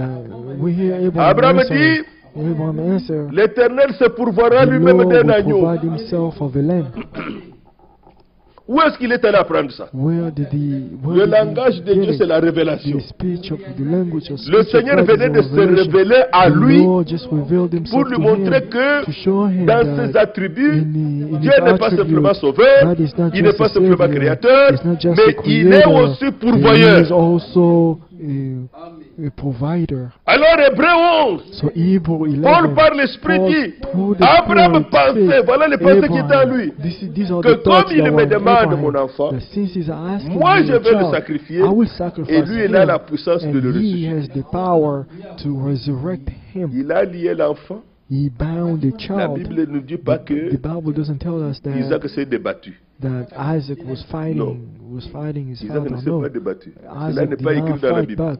we hear Abraham Abraham answer. dit, Abraham answer. l'Éternel se pourvoira The lui-même Lord d'un will agneau. provide himself of a lamb. Où est-ce qu'il est allé apprendre ça? Where did Le langage de Dieu, c'est la révélation. The speech of the language of Le speech Seigneur of God venait is de a se revelation. révéler à The lui Lord just revealed himself pour lui to montrer him, que to show him dans that ses attributs, in Dieu his n'est pas simplement attributes, sauveur, God is not il n'est just pas a simplement savior, créateur, he's not just mais a il est creator, aussi he is pourvoyeur. also a provider. Alors Hébreux 11, So Hebrew 11, Paul par l'Esprit Paul dit, through the Abraham Spirit pensait, said, voilà les pensées qui étaient en Abraham, lui, these are que the thoughts comme il that me were in demande Abraham, mon enfant, that since he's asking moi me je a vais le child, sacrifier, I will et sacrifice lui il a la him, puissance de and le he ressusciter. has the power to resurrect him. Il a lié l'enfant. He bound the La child. Bible ne dit pas The que Bible doesn't tell us that Isaac s'est débattu. Isaac was fighting his Isaac ne father. s'est No, pas débattu. Cela Isaac n'est did pas écrit not dans la fight Bible. back.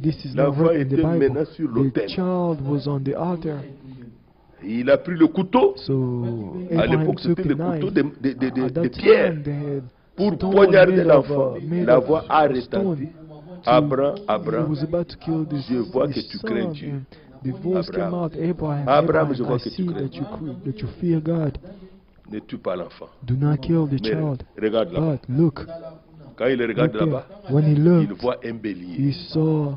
This is not L'enfant written in the était Bible. maintenant sur The l'autel. child was on the altar. Il a pris le couteau. So À Abraham l'époque, took c'était the le couteau knife. de At that pierre time, they had pour stone poignarder made l'enfant. made La of voix a stone retenti. to- Abraham, He Abraham, was about to kill this je vois que his tu crains son, Dieu. and the voice came Abraham. out, Abraham, Abraham, je Abraham, vois I que tu see crains. that you fear God. Ne tue pas l'enfant. Do not kill the Mais child. regarde là-bas. But look, Quand il regarde look there. là-bas, When he il looked, voit un bélier. he saw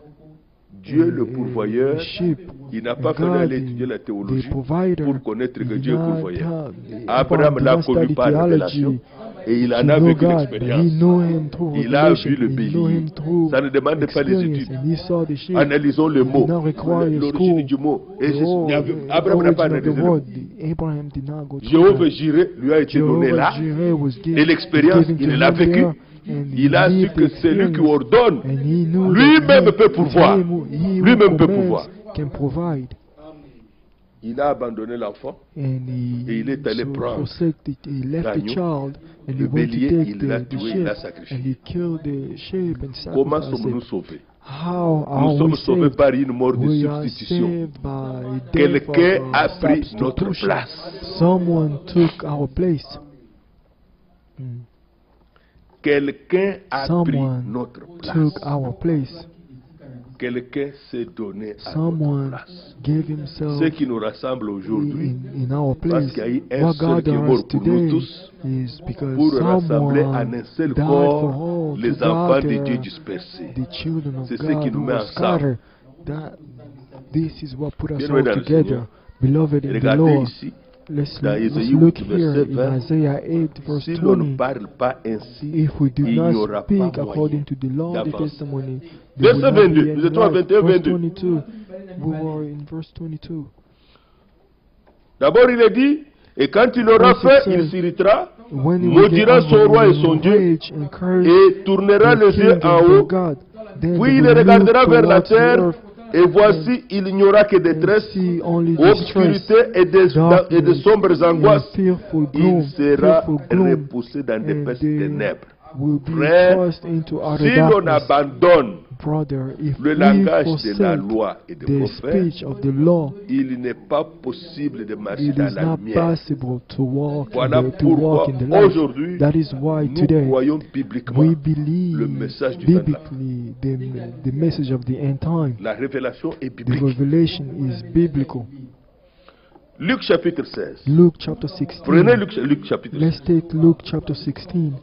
Dieu, le a pourvoyeur, sheep. il n'a pas And fallu God, aller étudier la the théologie provider, pour connaître que did Dieu est not pourvoyeur. have- Abraham did l'a not connu study par révélation theology et il to en a know vécu God, but l'expérience. he knew him through Il a revelation. vu le He knew bélier. him through Ça ne demande pas les experience, études. and he saw the sheep. Analysons le He mot, did not require l'origine school. du mot. Et The whole- Abraham n'a pas origin of the analysé le word. mot. Abraham did not go through Jéhovah that. Jireh lui a été donné là. Jehovah Jireh was Et l'expérience, given to il l'a him vécu. there, and Il a he su lived que the c'est lui qui experience. ordonne. And he knew Lui-même that peut pourvoir. he who Lui-même peut commands pourvoir. can provide. Il a abandonné l'enfant. And Et il est allé prendre he left the l'agneau, child, and he le went to bélier, take il l'a the tué, sheep, il l'a sacrifié. and he killed the sheep and Comment sacrificed sommes-nous it. sauvés? How Nous are sommes we sauvés saved? par une mort de We are substitution. saved by death Quelqu'un of a pris notre substitution. place. Someone took our place. Quelqu'un a pris Someone notre took place. our place. Quelqu'un s'est donné à notre Someone place. gave himself Ce qui nous rassemble aujourd'hui, in our parce place. qu'il y a eu un What seul God qui est us mort pour nous today tous, is because pour rassembler en someone un seul died for corps all, les to enfants de Dieu gather dispersés. the children of C'est ce God qui nous who met were ensemble. scattered. This is what put us Bien all dans le together. Seigneur. Beloved in the Regardez Lord, ici, let's dans let's Ésaïe look 8, here verset in 20, Isaiah 8 verse si l'on ne 20. parle pas ainsi, If we do il n'y not aura speak pas according moyen to the law, the d'avancer. testimony, there Verset will not 22, be any nous étions à light. 21, Verse 22. 22. We were in verse 22. D'abord, il est dit, et quand il aura Verse fait, 6 il says, s'irritera, When he will get maudira son angry, roi et he son will Dieu, rage and curse et tournera the les yeux king en and haut, the God. Then puis they il will regardera look vers la towards the terre, earth et voici, il n'y aura que détresse, see only distress, obscurité et de darkness, sombres angoisses. and fearful gloom, Il sera fearful gloom, repoussé dans and d'épaisses they ténèbres. will be Frère, thrust into outer si l'on darkness. abandonne Brother, if le we langage de la forsake loi et des the prophètes, speech of the law, il n'est pas possible de marcher it dans is la not lumière. possible to walk Voilà in the, to walk pourquoi in the light. aujourd'hui, That is why nous today croyons bibliquement we believe le message du temps de la fin. biblically the message of the end time. La révélation est The biblique. revelation is biblical. Luc chapitre 16. Luke chapter 16. Prenez Luc chapitre 16. Let's take Luke chapter 16.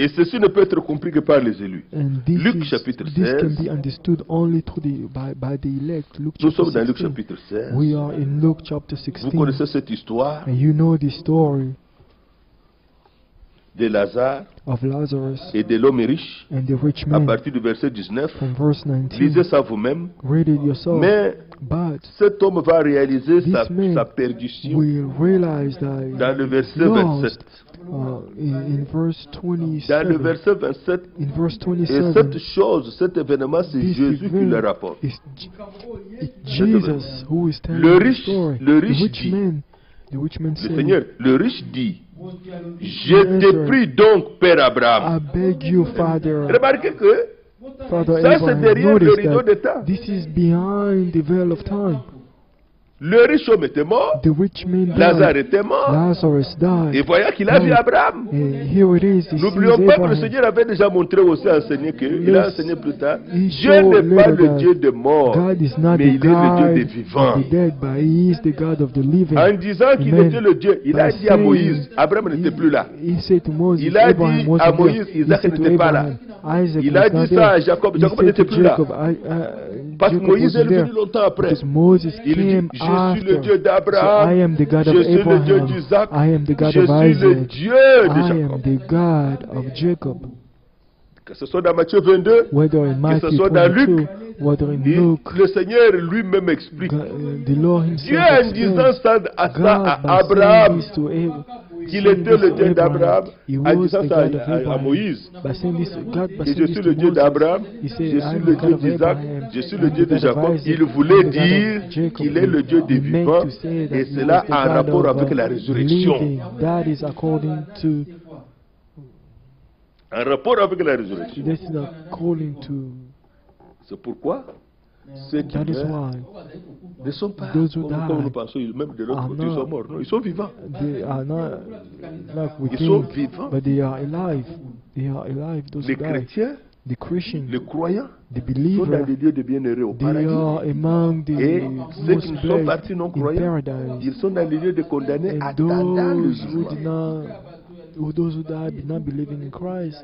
Et ceci ne peut être compris que par les élus. And Luc chapitre this can 16. be understood only through by the elect. Luke Nous chapter sommes dans Luc 16. chapitre 16. We are in Luke chapter Vous 16. connaissez cette histoire And you know the story de Lazare of Lazarus et de l'homme riche and the rich à man partir du verset 19. from verse 19. Lisez ça vous-même. Read it yourself. Mais But cet homme va réaliser this man sa perdition will realize that dans le verset lost 27. in verse Dans le 27. verset 27, In verse et 27, cette chose, cet événement, c'est this Jésus qui event le rapporte. is Jesus who is telling Le the riche- story. le The riche rich dit- man, the rich man Le said, Seigneur, le riche dit, je te prie donc, Père Abraham. I beg you, Father, Remarquez que Father ça c'est Abraham, derrière le notice rideau de that temps. this is behind the veil of time. Le riche homme était mort, The rich man Lazare died, était mort, Lazarus et died, voyant qu'il a vu Abraham. and here it is, he sees N'oublions pas que le Abraham. Seigneur avait déjà montré aussi, enseigné que, il a enseigné plus tard, He Dieu showed n'est pas later le that Dieu des morts, God is not mais the il est le Dieu des God vivants. of the dead, but He is the God of the living. En disant qu'il Amen. était le Dieu, il a By dit à saying- Moïse, Abraham n'était plus là. He said to Moses, Il a Abraham dit wasn't à there. Moïse, He Isaac said to n'était pas là. Abraham, Isaac Il was a not dit ça there. à Jacob, He Jacob said n'était to plus là. Jacob, Parce que Jacob Moïse est wasn't there. venu longtemps après. Because Moses Il dit, came je suis le Dieu after. d'Abraham, So I am the God of je suis le Dieu Abraham. d'Isaac, I am the God je of suis le Isaac. Dieu de I am Jacob. the God of Jacob. que ce soit dans Matthieu 22, whether in que Matthew ce soit dans 22, Luc, whether in Luke, le Seigneur lui-même explique. the Lord Dieu himself en disant explains ça à God by saying Abraham, this to qu'il était le Dieu d'Abraham, he en was disant the ça God of à Abraham. Moïse. By saying this, God, by Et je saying suis this le to Dieu Moses, d'Abraham, he je said, suis I'm le the Dieu God of d'Isaac, Abraham, je suis I'm le the Dieu de God of Jacob. Isaac, Il voulait I'm the God of dire Jacob. qu'il est le Dieu des He meant vivants, to say that et he cela was the en God rapport of, avec la résurrection. living. That is according to, En rapport avec la résurrection. this is according to, C'est pourquoi ceux qui that is meurent why ne sont pas those who comme nous die pensons, même de l'autre are côté, ils sont not, morts. Non, ils sont vivants. they are not like we Ils sont think, vivants. but they are alive. They are alive, those who Les die. chrétiens, The Christians, les croyants, the sont dans believers, des lieux de bienheureux au they paradis. are among the Et ceux most qui ne sont blessed partis non in croyants, paradise. ils sont dans les lieux de condamnés And attendant le those who jugement. did not, those who died did not believing in Christ,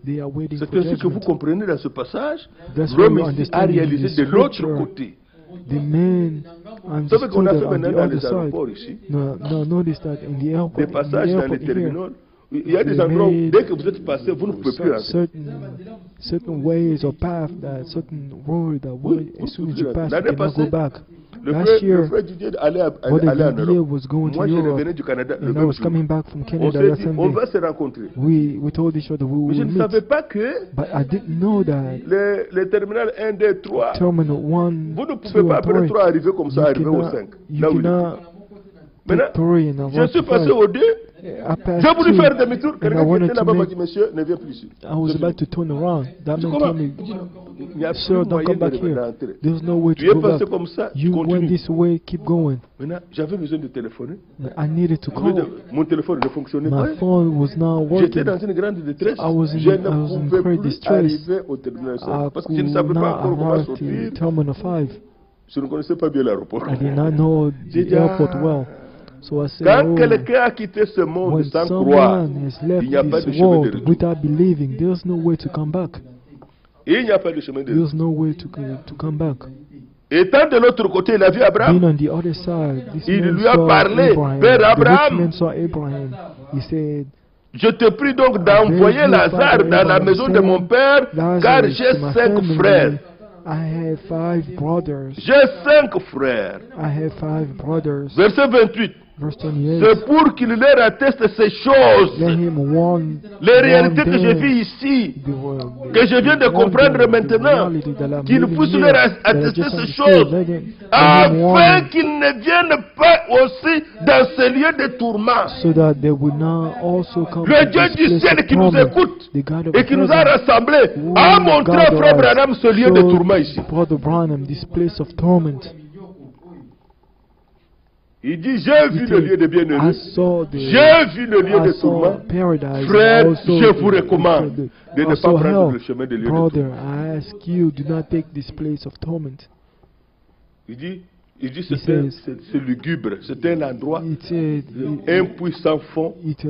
they are waiting C'est for ainsi que vous judgment. comprenez dans ce passage, That's why l'homme you ici a understand in réalisé the de l'autre scripture, côté. the man Vous savez qu'on understood a that fait on maintenant the dans other les side. aéroports ici, No, notice that in the des airport, passages dans les here, terminaux. Il y a des they endroits où, made dès que vous êtes passé, vous ne pouvez plus rentrer. certain ways or paths, that certain road that Oui, as soon as oui, you pass, you l'année cannot go passée, back. Le Last frère year, Didier allait Brother en Didier Europe. was going to Moi, je Europe, revenais du Canada le and I même was jour. coming back from On Canada s'est that dit, same on day. va se rencontrer. We told each other we Mais je would ne meet, savais pas que but I didn't know that les terminales 1, 2, 3, Terminal 1, vous ne 2, pouvez pas and après 3, 3 arriver comme ça, arriver au 5. you Là où il cannot était. take Maintenant, 3 and je arrive suis to passé 5. au 2. I passed J'ai voulu 2, faire demi-tour. and I Quelqu'un qui wanted était to là-bas m'a make, dit, monsieur, ne viens plus ici. I was about to turn around. That Je man dis, told me, il n'y a plus sir, don't moyen come back de here. rentrer. There's no way Tu to es go back. passé comme ça, tu You went continues. this way, keep going. Maintenant, j'avais besoin de téléphoner. I needed to call. Mon téléphone ne fonctionnait pas. My phone was not J'étais working. dans une grande détresse. I was in Je ne great pouvais plus distress. arriver au terminal 5 I parce que je ne could savais pas not encore comment arrive sortir. to Terminal 5. Je ne connaissais pas bien l'aéroport. I did not know J'ai the dit, airport ah. well. So I said, Quand oh, quelqu'un a quitté ce monde when sans croire, someone has left il n'y a pas de this chemin de world retour. without believing, there's no way to come back. Et il n'y a pas de chemin de retour. There's no way to come back. Étant de l'autre côté, il a vu Abraham. Being on the other side, this Il man lui a saw parlé, Abraham. Père The rich Abraham. man saw Abraham. He said, Je te prie donc d'envoyer Beg you, Lazare Father dans la Abraham, maison de mon send père, car Lazarus j'ai to my 5 family. frères. I have 5 brothers. J'ai 5 frères. I have 5 brothers. Verset 28. Verse 28. C'est pour qu'il leur atteste ces choses, Let him warn, les réalités warn que je them, vis ici, the- que je viens de warn comprendre them, maintenant, the reality that I'm qu'il living puisse here, leur that I attester just ces understood. choses, Let him warn afin them, qu'ils ne viennent pas aussi dans ce lieu de tourment. so that they will not also come Le to Dieu this du place ciel of qui nous torment. écoute The God of et qui nous a heaven, rassemblés who a montré à God Frère has Branham ce lieu de showed tourment ici. Brother Branham, this place of torment. Il dit, j'ai vu le lieu de bienheureux, I saw the, j'ai vu le lieu de I saw tourment. paradise. Frère, I also je vous recommande de ne pas also prendre hell. le chemin de lieu de Brother, tourment. I ask you, do not take this place of torment. Il dit says, c'est lugubre, c'est un endroit, It's un puits sans fond. it's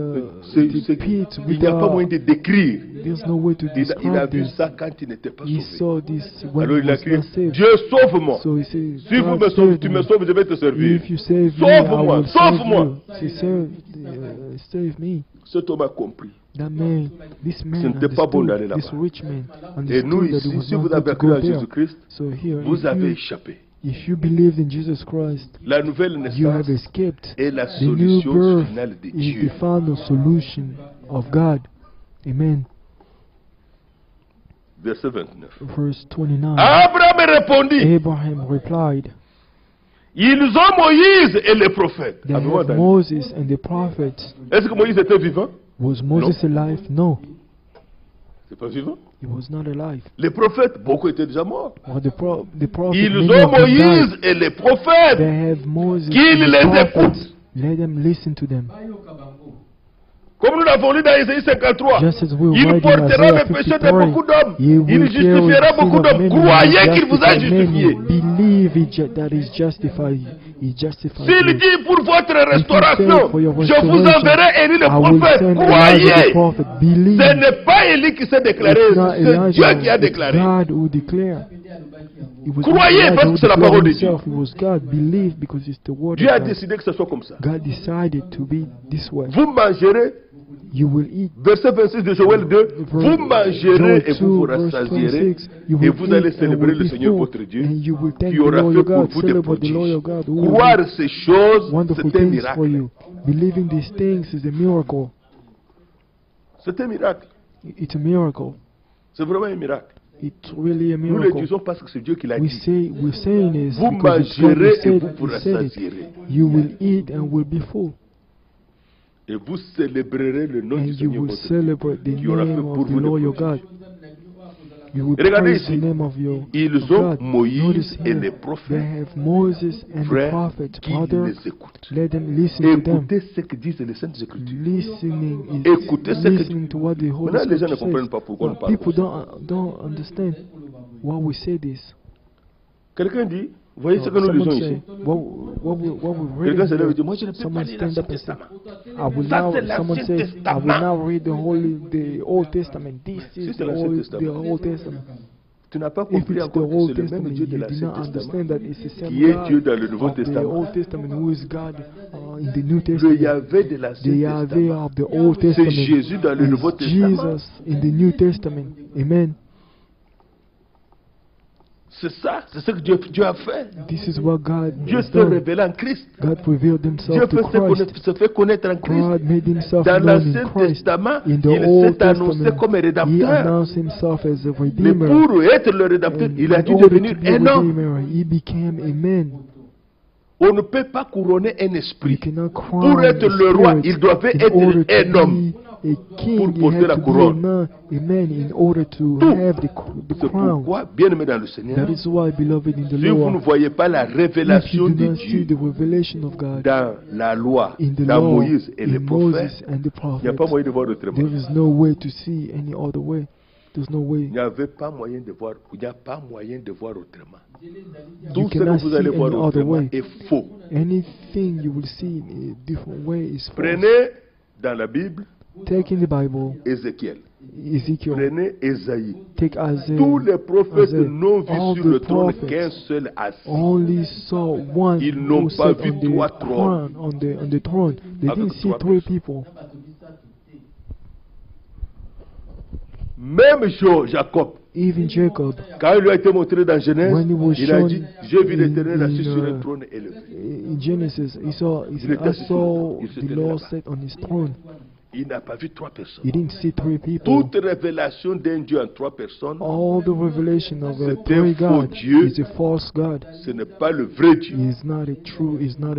C'est- a pit il n'y a pas moyen without, de décrire. there's no way to Il a describe vu this. ça quand il n'était pas He sauvé. saw this when Alors he il a was crié, not saved. Dieu sauve-moi. So he says, Si vous God me sauvez, save tu me. me sauves, je vais te servir. If you save me, I Sauve-moi, will save sauve-moi. you. Say, save me. Cet homme a compris. That man, this Ce man n'était pas bon understood, d'aller this là-bas. rich man Et nous understood that it ici, was si not vous good avez to cru go à there. Jésus-Christ, So here, vous avez échappé. if you believed in Jesus Christ, La nouvelle you have naissance escaped. est la The new solution birth finale de is Dieu. the final solution of God. Amen. Verset 29. Verse 29. Abraham répondit, Abraham replied, ils ont Moïse et les prophètes. they Avez-vous have entendu? Moses and the prophets. Est-ce que Moïse était vivant? Was Moses alive? No, C'est pas vivant. he was not alive. Les prophètes, beaucoup étaient déjà morts. Or the prophets, Ils many ont of them died. Moïse et les prophètes. They have Moses Qu'ils and the les prophets. écoutent. Let them listen to them. Comme nous l'avons lu dans Isaïe 53. Just as we Il read in portera Isaiah les péchés de 53, beaucoup d'hommes. He will Il justifiera carry beaucoup the sin d'hommes. of many Croyez and qu'il vous a justify many. justifié. Believe it that is justified. He justified S'il you. dit pour votre If you restauration, say for your je vous restoration, enverrai Élie le I will prophète. send Elijah the Croyez. prophet. Believe. Ce n'est pas Élie qui s'est déclaré, It's not c'est Dieu Elijah, qui a it's déclaré. God who declared. It was not Croyez Elijah parce who que c'est la declared parole de Dieu. himself. It was God. Believe because it's the word Dieu a of God. décidé que ce soit comme ça. God decided to be this way. Vous mangerez You will eat. Verset 26 de Joël 2, vous mangerez et vous vous rassasierez, et vous allez célébrer le Seigneur votre Dieu, qui aura fait pour vous des prodiges. Croire ces choses, c'est un miracle. Believing these things is a miracle. C'est un miracle. It's a miracle. C'est vraiment un miracle. It's really a Nous miracle. le disons parce que c'est Dieu qui l'a dit. We're saying this Vous because it's God who mangerez et said vous it. vous He said it. rassasierez. You will eat and will be full. Et vous célébrerez le nom And du you Seigneur will votre Dieu. celebrate the qui aura fait name pour of the vous des Lord your prodiges. God. You will Regardez praise the ici. name of your Ils of ont God. Moïse Notice et here, les they prophètes, have Moses and the frères, prophets. qui Brother, les écoutent. let them listen to them. Écoutez ce que disent les Saintes Écritures. Listening is Écoutez ce que- listening to what the Holy Maintenant, les gens ne Scripture comprennent says. pas pourquoi on But parle. people don't understand why we say this. Quelqu'un dit, voyez ce que nous lisons Someone ici. say, what we Quelqu'un read se lève et here. dit, moi je ne peux pas Someone lire stand l'Ancien up and say, Testament. I will Ça, now. c'est Someone l'Ancien says, I will Testament. now read the Old Testament. This Si is c'est the l'Ancien Old Testament. Testament. Tu n'as pas If compris it's the encore que Old c'est le même Testament, Dieu you de do l'Ancien not Testament understand that it's the same qui est God Dieu dans le Nouveau of the Testament. Old Testament who is God in the New Le Testament. Yahvé de The l'Ancien Yahweh Testament. of the Old C'est Testament Jésus dans le Nouveau is Testament. Jesus in the New Testament. Amen. C'est ça, c'est ce que Dieu a fait. This is what God Dieu has s'est done. révélé en Christ. God revealed Dieu himself to Christ. se fait connaître en Christ. God made himself Dans known in l'Ancien Christ. Testament, In the il Old s'est annoncé Testament, comme he rédempteur. announced himself as a Mais redeemer. pour être le rédempteur, And il a in dû order devenir to be un a homme. redeemer, he became a man. On ne peut pas couronner un You esprit. cannot Pour crown être a le roi, spirit. il devait In order être un to homme. be a king, pour he porter had la to be couronne. a man in order to Tout. have the C'est crown. pourquoi, bien aimé dans le Seigneur, That is why, beloved in the si vous ne Lord, voyez pas la if you révélation do de not see Dieu the revelation of God dans la loi, in the dans law, Moïse et les in prophètes, Moses and the il n'y a pas prophets, moyen de voir autrement. there is no way to see any other way. There's no way. Il n'y avait pas moyen de voir, il n'y a pas moyen de voir autrement. You Tout ce cannot que vous see allez any voir other autrement way. est faux. Anything you will see in a different way is false. Prenez dans la Bible Take in the Bible, Ézéchiel, Ezekiel, prenez Ésaïe. take Isaiah. Tous les prophètes Isaiah. n'ont vu All sur the le trône prophets qu'un seul assis. only saw one Ils n'ont who pas sat vu on the trois trônes. crown, on the throne. They Avec didn't see trois three personnes. people. Même chose, Jacob. Even Jacob, Quand il lui a été montré dans Genèse, when he was il a shown dit, j'ai vu l'Éternel in, assis sur un uh, trône élevé. in Genesis, he said, était I assis saw sur le trône. Il se the tenait Lord là-bas. sit on his throne. Il n'a pas vu trois personnes. He didn't see three people. Toute révélation d'un Dieu en trois personnes, All the revelation of a C'est un three faux God Dieu. is a false God. ce n'est pas le vrai Dieu. He is not a true, is not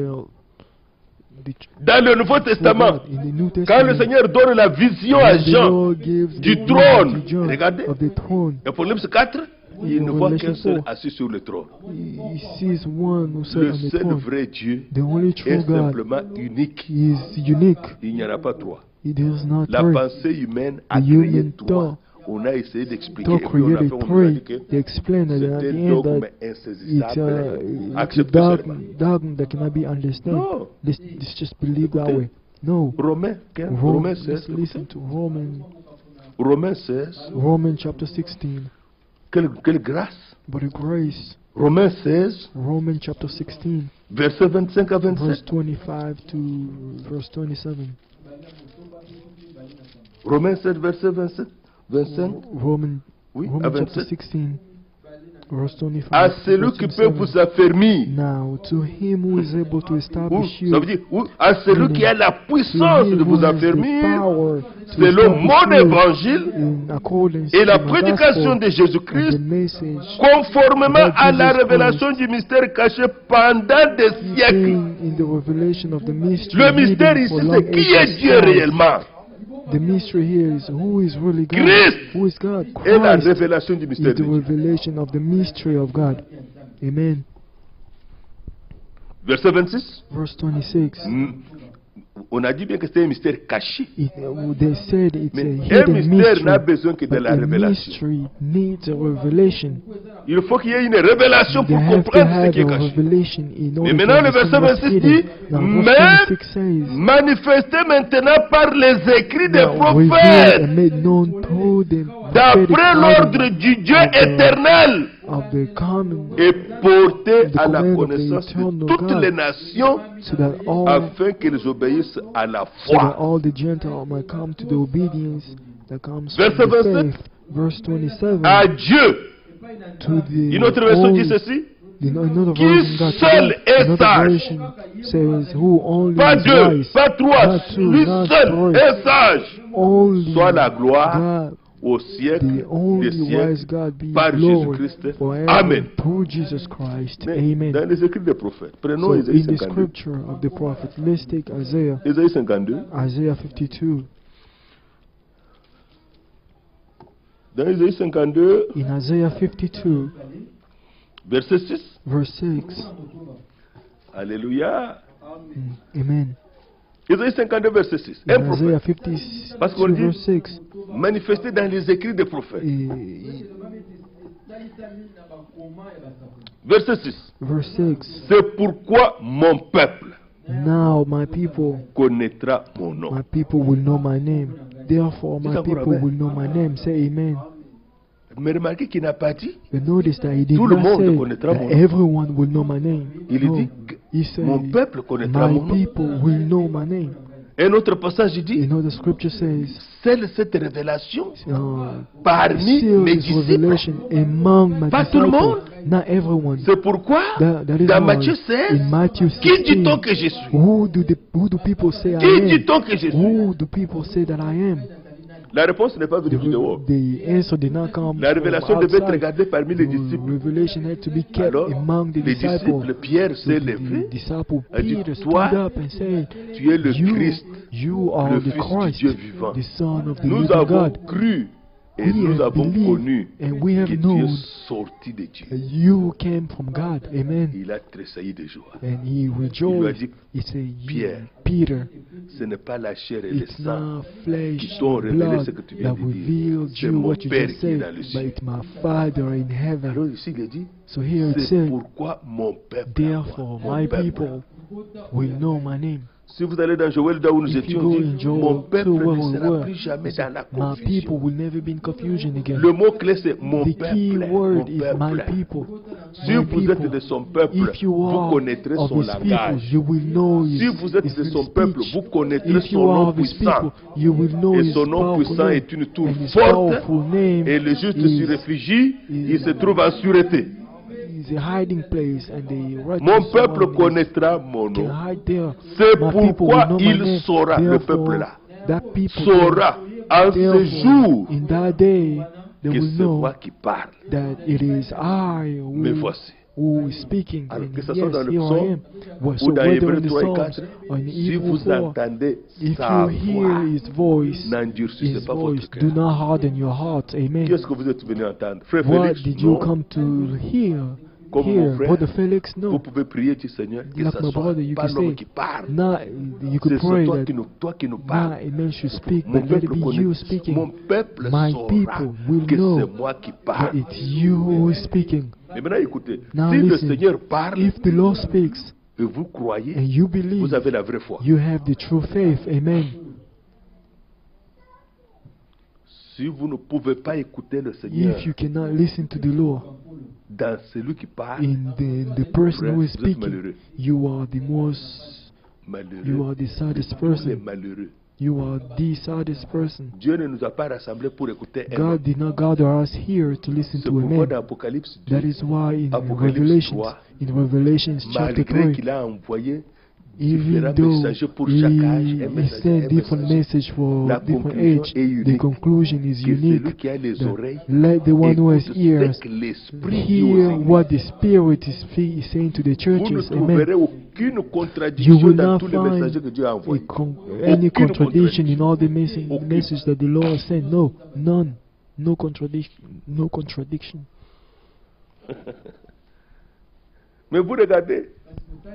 Dans le Nouveau true Testament, God. In the New quand le Testament, Seigneur donne la vision à when the Jean Lord gives du the vision trône, to John regardez, of the throne, Apocalypse 4, il ne voit qu'un seul Revelation 4. assis sur le trône. he sees one who sat Le on the seul throne. vrai Dieu The only true est God simplement unique. is unique. Il n'y en a pas trois. It is not La three. pensée humaine a The créé human trois. On a essayé d'expliquer. Thought Et puis on a created fait, on nous a dit three. que They explained that at c'est the un end dogme that insaisissable. it's a Acceptez seulement. dogma that cannot be understood. Non. Let's just believe that Écoutez. way. No. Romains 15, Romains Let's 16. listen to Romains 16. Romans chapter 16. Quelle grâce. But a grace. Romains 16, Romans chapter 16, versets 25 à verse 27. 25 to verse 27. Romains 7, verset 27. 25. Romans Oui, à chapter 27. 16, verse 25. À celui verse qui peut 27. vous affermir. Now, to him who is able to Ou, establish you, ça veut dire, à celui qui a la to puissance him de who vous has the affermir, power to selon mon establish you évangile in accordance et la to my prédication gospel de and Jésus-Christ, the message conformément à la Jesus révélation du mystère caché pendant des siècles. keeping in the revelation of the mystery. Le mystère hidden ici, for long c'est qui est ages Dieu past. réellement. The mystery here is who is really God. Christ Who is God? Et la Christ révélation du is mystère the de Dieu. revelation of the mystery of God. Amen. Verset 26. Verse 26. On a dit bien que c'était un mystère caché. They said it's Mais a un hidden mystère n'a mystery. besoin que de But la a révélation. mystery needs a revelation. Il faut qu'il y ait une révélation They pour have to comprendre ce have qui est a caché. revelation in order Mais maintenant, le to verset understand what's 26 hidden. dit, Now, mais verse 26 says, manifesté maintenant par les écrits des now revealed prophètes, and made known through the prophetic d'après l'ordre writings du Dieu of the éternel, of the common, et porter the à la command of the connaissance de eternal toutes God, les nations so that afin qu'ils obéissent à la foi. all the Gentiles might come to the obedience that comes Verset from the 27. faith. Verse 27. À Dieu. To the Une autre version dit only, ceci. another Qui version, God, seul est another sage. version says, who only Pas is deux, wise, pas trois. not two, Lui not seul three. est sage. Only Soit la gloire God, au siècle the des only wise siècles God, be par glory Jésus-Christ. forever Amen. through Jesus Christ. Mais Amen. dans les écrits des prophètes, prenons So Isaïe in the 52. scripture of the prophet, let's take Isaiah, Isaïe 52. Isaiah 52. Dans Isaïe 52, In Isaiah 52, verset 6. verse 6. Alléluia. Amen. Isaïe 52, verset 6. Un In Isaiah prophète 52, Parce qu'on dit- verse 6. manifesté dans les écrits des prophètes. Verset 6. Verse 6. C'est pourquoi mon peuple Now my people connaîtra mon nom. will know my name. Therefore my Dis encore people amen. will know my name. Say amen. Mais remarquez qu'il n'a pas dit, But notice that he did Tout le not monde say connaîtra that mon nom. everyone will know my name. il No. dit, He said, mon peuple connaîtra mon my nom. people will know my name. Un autre passage dit, You know the scripture says, seule cette révélation uh, parmi seal mes this disciples. revelation among my Pas tout le disciples, monde. not everyone. C'est pourquoi, That is dans why Matthieu 16, in Matthew qui 16, dit-on que je suis? who do people say I Qui am? dit-on que je suis? Who do people say that I am? La réponse n'est pas venue du dehors. The answer did not come La from révélation devait être outside. regardée parmi les The disciples. revelation had to be kept Alors, among the les disciples. disciples, Pierre So s'est the levé, disciple a dit, Peter toi, stood up and said, tu es le Christ, you are le the Fils du Christ, Dieu vivant. the Son of the Nous living avons God. cru et We nous have avons believed connu and we have que tu known es sorti de Dieu. that you came from God. Amen. Il a tressailli de joie. And he Il lui a rejoiced. dit, He said, Pierre, Peter, ce n'est pas la chair et le it's sang not flesh qui t'ont and révélé blood ce que tu viens that de dire. revealed C'est you mon what you Père just qui est said, dans le but ciel. it's my Father in heaven. Alors ici il est dit, So here it c'est said, pourquoi mon peuple, therefore mon my peuple. people will know my name. Si vous allez dans Joël, là où nous If you étions, go dit, in Joel mon peuple 2 where ne we sera were, plus jamais dans la my people confusion. will never be in confusion again. Le mot clé c'est mon The key peuple. word Mon is my peuple. people. Si My vous êtes people. de son peuple, If you vous are connaîtrez of son his people, langage. you will know Si his, vous êtes his de son speech. peuple, vous connaîtrez If you son are nom of his puissant. people, you will know Et his son nom powerful puissant name. est une tour And his forte. powerful name Et le juste is- s'y réfugie, il se trouve en sûreté. is a hiding place, and the righteous Mon peuple one connaîtra mon can nom. hide there. C'est My people pourquoi will know my il name. saura, le Therefore, peuple-là, that people saura en ce therefore, jour in that day, they que will c'est know moi qui parle. that it is I Me voici. who is speaking. Alors, And que ce soit yes, dans le here I psaume am. Well, ou so dans whether Hébreux in the 3 et Psalms 4, or in si Hebrew vous 4, entendez if sa you hear voix, his voice, n'endurcissez pas voice, votre do cœur. not harden your heart. Amen. Qu'est-ce que vous êtes venu entendre? Frère What Félix, did you non. come to hear? Comme mon Here, frère, Brother Felix, vous no. pouvez prier, dis Seigneur, que Like ça my soit brother, you pas can l'homme say, qui parle. Nah, you could C'est pray toi that qui nous nah, parles. a man should speak, Mon but let it peuple be connaît. you Mon speaking. peuple My saura people will que know c'est moi qui that parle. it's you who is speaking. Mais maintenant écoutez, Now si le listen, Seigneur parle if the Lord speaks et vous croyez, and you believe, vous avez la vraie foi. you have the true faith. Amen. Si vous ne pouvez pas écouter le Seigneur If you cannot listen to the Lord dans celui qui parle, in the person who is vous êtes speaking, malheureux. you are the most, Malheureux. you are the saddest Tous les person. malheureux. You are the saddest person. Dieu ne nous a pas rassemblés pour écouter un God homme. did not gather us here to listen C'est to a pourquoi man. dans Apocalypse That 2, is why in Apocalypse Revelations, 3, chapter malgré 3, qu'il a envoyé even différents though messagers pour chaque âge, un he messager, sent un different messager, messages for la different conclusion age, est unique. the conclusion is que celui unique. qui a les That oreilles let the one who has écoute ears ce que l'Esprit dit aux hear églises. what the Spirit is saying to the Vous ne churches. trouverez Amen. aucune You contradiction will dans not tous les find messagers que Dieu a envoyés. any Aucune contradiction in contradiction. all the Aucune. messages that the Lord sent. No, none. No contradiction. No contradiction. Mais vous regardez,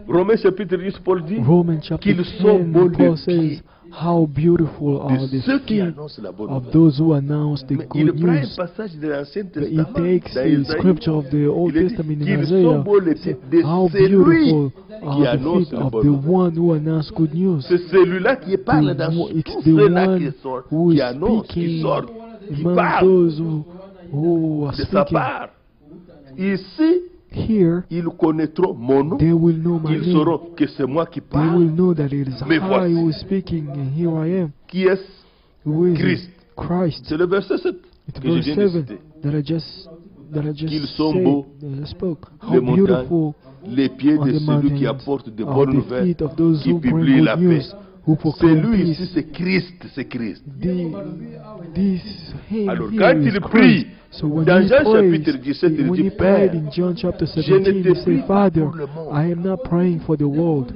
Romains chapitre 10, Paul dit Romans chapter qu'ils sont 10, beaux Paul les says, pieds how beautiful are de the ceux qui feet annoncent la bonne of nouvelle. those who announce the Mais il good prend un news. passage de l'Ancien But he Testament, takes dans the Isaïe, scripture of the Old il est dit Testament in qu'ils sont Isaiah. beaux les pieds de How celui beautiful qui are the annonce feet le of bonne the nouvelle. one who announce good news. C'est celui-là qui parle dans It's tous the ceux-là one qui sortent, who qui is annoncent, qui speaking sortent, qui among parlent those who are de sa speaking part. Ici, here, ils connaîtront mon nom. they will know my Ils name. sauront que c'est moi qui They will parle. know that it is Mais I voici. who is speaking, and here I am. Qui est Who is it? Christ? Christ. C'est le verset 7 It's que je verse viens de 7 citer. that I just Qu'ils sont said, beaux, that I spoke. les How montagnes, beautiful les pieds on de the celui qui mountains apporte de are bonnes the nouvelles, feet of those qui who bring publie la good paix. news, who C'est proclaim lui peace. ici, c'est Christ, c'est Christ. Him Alors here quand is il Christ. prie, So when dans he Jean prays, chapitre 17, il when dit, he prayed Père, in John chapter je ne 17, te he prie said, pas Father, pour le monde, I am not praying for the world,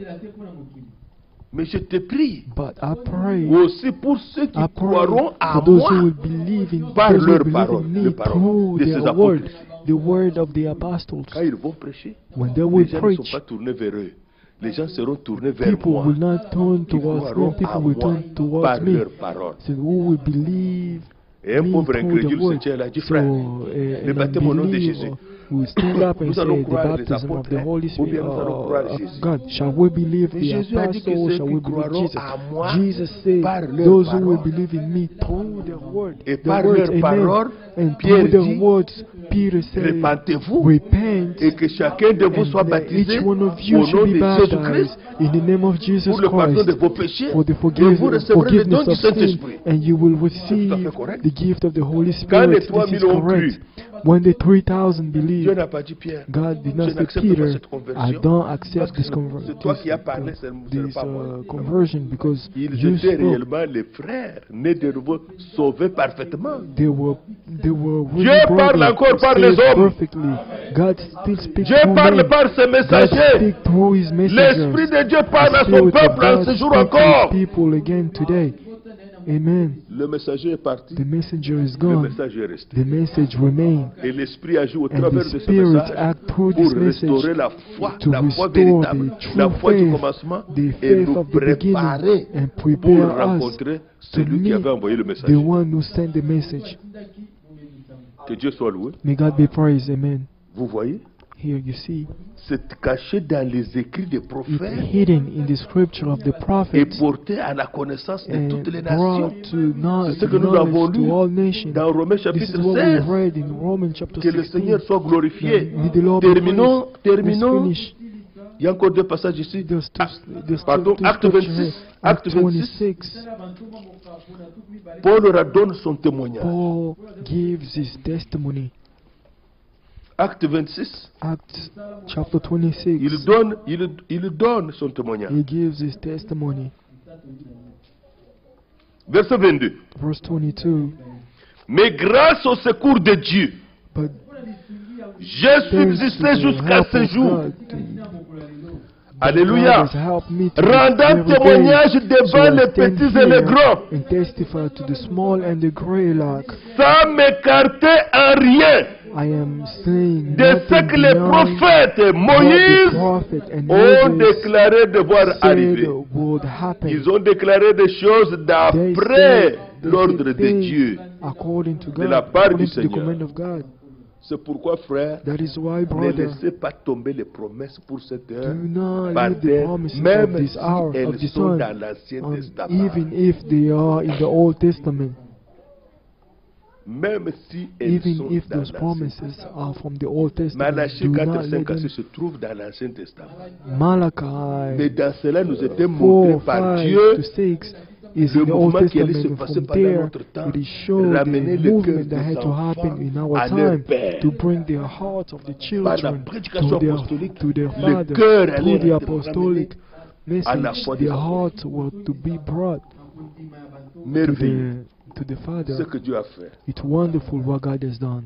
mais je te prie but I pray aussi pour ceux qui I pray croiront à for those who moi will believe in, par those who leur believe parole, in me les paroles through de ces their word, apôtres. the word of the apostles. Quand ils vont prêcher, When they les will gens ne sont preach, pas tournés vers eux. Les gens seront tournés vers people moi. will not turn Ils towards croiront them, people à will moi turn towards par me. leur parole. So who will believe Et un me pauvre through the incrédule se word? tient là, dit, So frère, an le baptême au nom de unbeliever Jésus. who stood up and Nous allons said, the croire les baptism of apôtres, the Holy ou Spirit bien nous allons croire of Jésus. God. Shall we believe Mais the Jésus a dit que apostles? ceux Shall qui we believe croiront Jesus? à moi Jesus said, par leur those who will parole. believe in me through their word. Et The par words, leur amen. parole, And Pierre through their dit, words, Peter said, repentez-vous repent, et que chacun de vous soit and that baptisé each one of you au nom should be de Jésus-Christ baptized in the name of Jesus pour le pardon Christ de vos péchés for the et vous recevrez le don forgiveness du of sin, Saint-Esprit. and you will tout à fait receive correct. the gift of the Holy Quand les Spirit. 3000 This is ont correct. cru, When the 3,000 Dieu believed, n'a pas dit Pierre, God did je not say, n'accepte pas Peter, cette I conversion don't parce accept que this c'est toi qui as parlé, ce n'est pas moi. conversion because Ils you étaient spoke. réellement les frères, nés de nouveau, sauvés parfaitement. They were really Dieu parle brothers, encore par les saved hommes. perfectly. God still speaks Dieu through parle men. par ses God messagers. speaks through His L'Esprit messengers. de Dieu parle à The son Spirit of peuple en God ce jour speaks to encore. His people again today. Amen. Le messager est parti, The messenger is le gone. message est resté. The message remains. Et l'Esprit agit au And travers the de ce Spirit message acts through pour this message restaurer la foi to véritable, restore la the foi du true commencement faith, the et faith nous of the beginning, préparer and pour prepare us rencontrer to celui qui meet avait envoyé le the message. one who sent the message. Que Dieu soit loué. May God be praised. Amen. Vous voyez, Here you see, c'est caché dans les écrits des it's prophètes hidden in the scripture of the et prophets porté à la connaissance de and toutes les nations. brought to knowledge, C'est ce que nous avons lu to all nations. dans Romains This is chapitre what we 16. read in Romans chapter Que le 16. Seigneur soit glorifié. May the Lord be Terminons. praised. Let's finish. Il y a encore deux passages ici. There's Pardon, two acte scriptures 26. here. Acte Act 26. 26. Paul redonne son témoignage. Paul gives his testimony. Acte 26. Acts chapter 26. Il donne son témoignage. He gives his testimony. Verset 22. Verse 22. Mais grâce au secours de Dieu, But j'ai thanks to subsisté the jusqu'à help ce of jour. God, Alléluia. God has helped me to Rendant every day. témoignage So devant I les stand petits et les here grands, and testify to the small and the great like sans m'écarter en rien I am saying de ce nothing que les beyond prophètes what the Moïse prophet and ont Moses déclaré devoir said arriver. would happen. Ils ont déclaré des choses They d'après said l'ordre de things Dieu. according to de la God, part according du to the Seigneur. command of God. C'est pourquoi, frère, That is why, ne brother, laissez pas tomber les promesses pour cette heure, do not par leave the terre, promises of même this si hour, of elles this sont time, dans l'Ancien Testament. even if they are in the Old Testament, Même si elles even sont if dans those l'Ancien promises Testament. are from the Old Testament, Malachie do 4, not 5 let à 6 them. se trouve dans l'Ancien Testament. Mais Malachi dans cela, nous était 4, montré par 5 Dieu to 6 is le in the Old mouvement qui allait se Testament. passer From pendant there, notre temps, it is showed ramener the le cœur movement that des had to happen in enfants our à leur time père. to bring the hearts of the Par la children prédication to apostolique, their le father. cœur Through allait the être apostolic à la message, foi des their enfants. hearts were to be brought Merveilleux. to the Ce Father. que Dieu a fait. It's wonderful what God has done.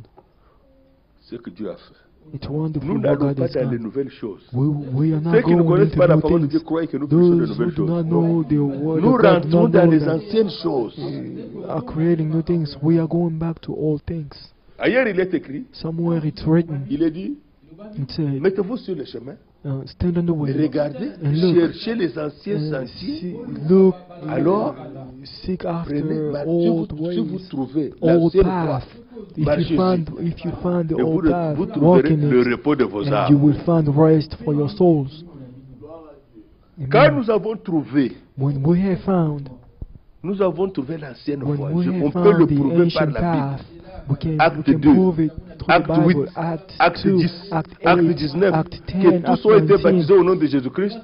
Ce que Dieu a fait. It's wonderful Nous what n'allons God pas has dans les done. nouvelles choses. We are Ceux not qui ne going connaissent into pas la new parole de Dieu things. croient que nous puissions de Those who nouvelles do not choses. know the word Nous of God do rentrons not dans know les that anciennes choses. are creating new things. We are going back to old things. Ailleurs, il est écrit, Somewhere it's written, il est dit, it said, mettez-vous sur le chemin, stand on the way regardez, and look, cherchez les anciens and sentiers. look, Alors, seek prenez, after si old vous ways, trouvez old l'ancienne path. voie, If marchez-y. you find the Et old path, vous walk trouverez in le it, repos de vos and you âmes. will find rest for your souls. Quand Amen. nous avons trouvé, When we have found l'ancienne When voie. we have On peut le found the prouver par ancient la path, Bible. Acte 2, Acte 8, Acte 10, Acte 19, que tous ont été baptisés au nom de Jésus-Christ.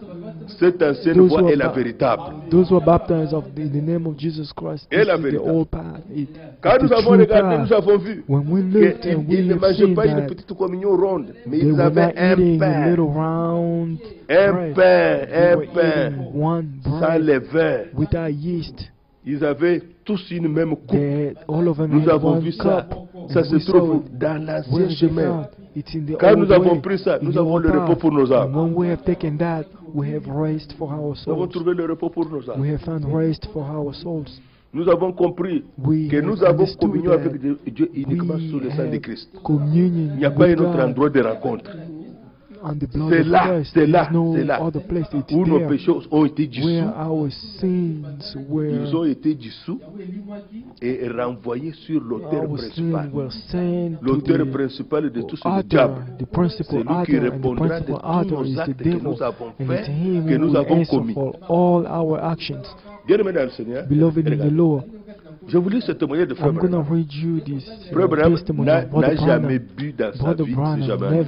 Cette ancienne voie est la véritable. Those who are baptized in the name of Jesus Christ. Et la véritable. Quand nous avons regardé, nous avons vu qu'ils ne mangeaient pas une petite communion ronde, mais ils avaient un pain. Un pain sans levain. Ils avaient tous une même coupe. Nous avons vu ça. Ça se trouve dans l'ancien chemin. Quand nous avons pris ça, nous avons le repos pour nos âmes. Nous avons trouvé le repos pour nos âmes. Nous avons compris que nous avons communion avec Dieu uniquement sous le sang de Christ. Il n'y a pas un autre endroit de rencontre. C'est là où nos péchés ont été dissous. Ils ont été dissous et renvoyés sur l'auteur principal. L'auteur principal de tout ce diable. C'est lui qui répondra de tous nos actes que nous avons faits, que nous avons commis. Bien-aimés dans le Seigneur, je vous lis ce témoignage de Frère Branham. Frère Branham n'a jamais bu dans sa vie, si jamais.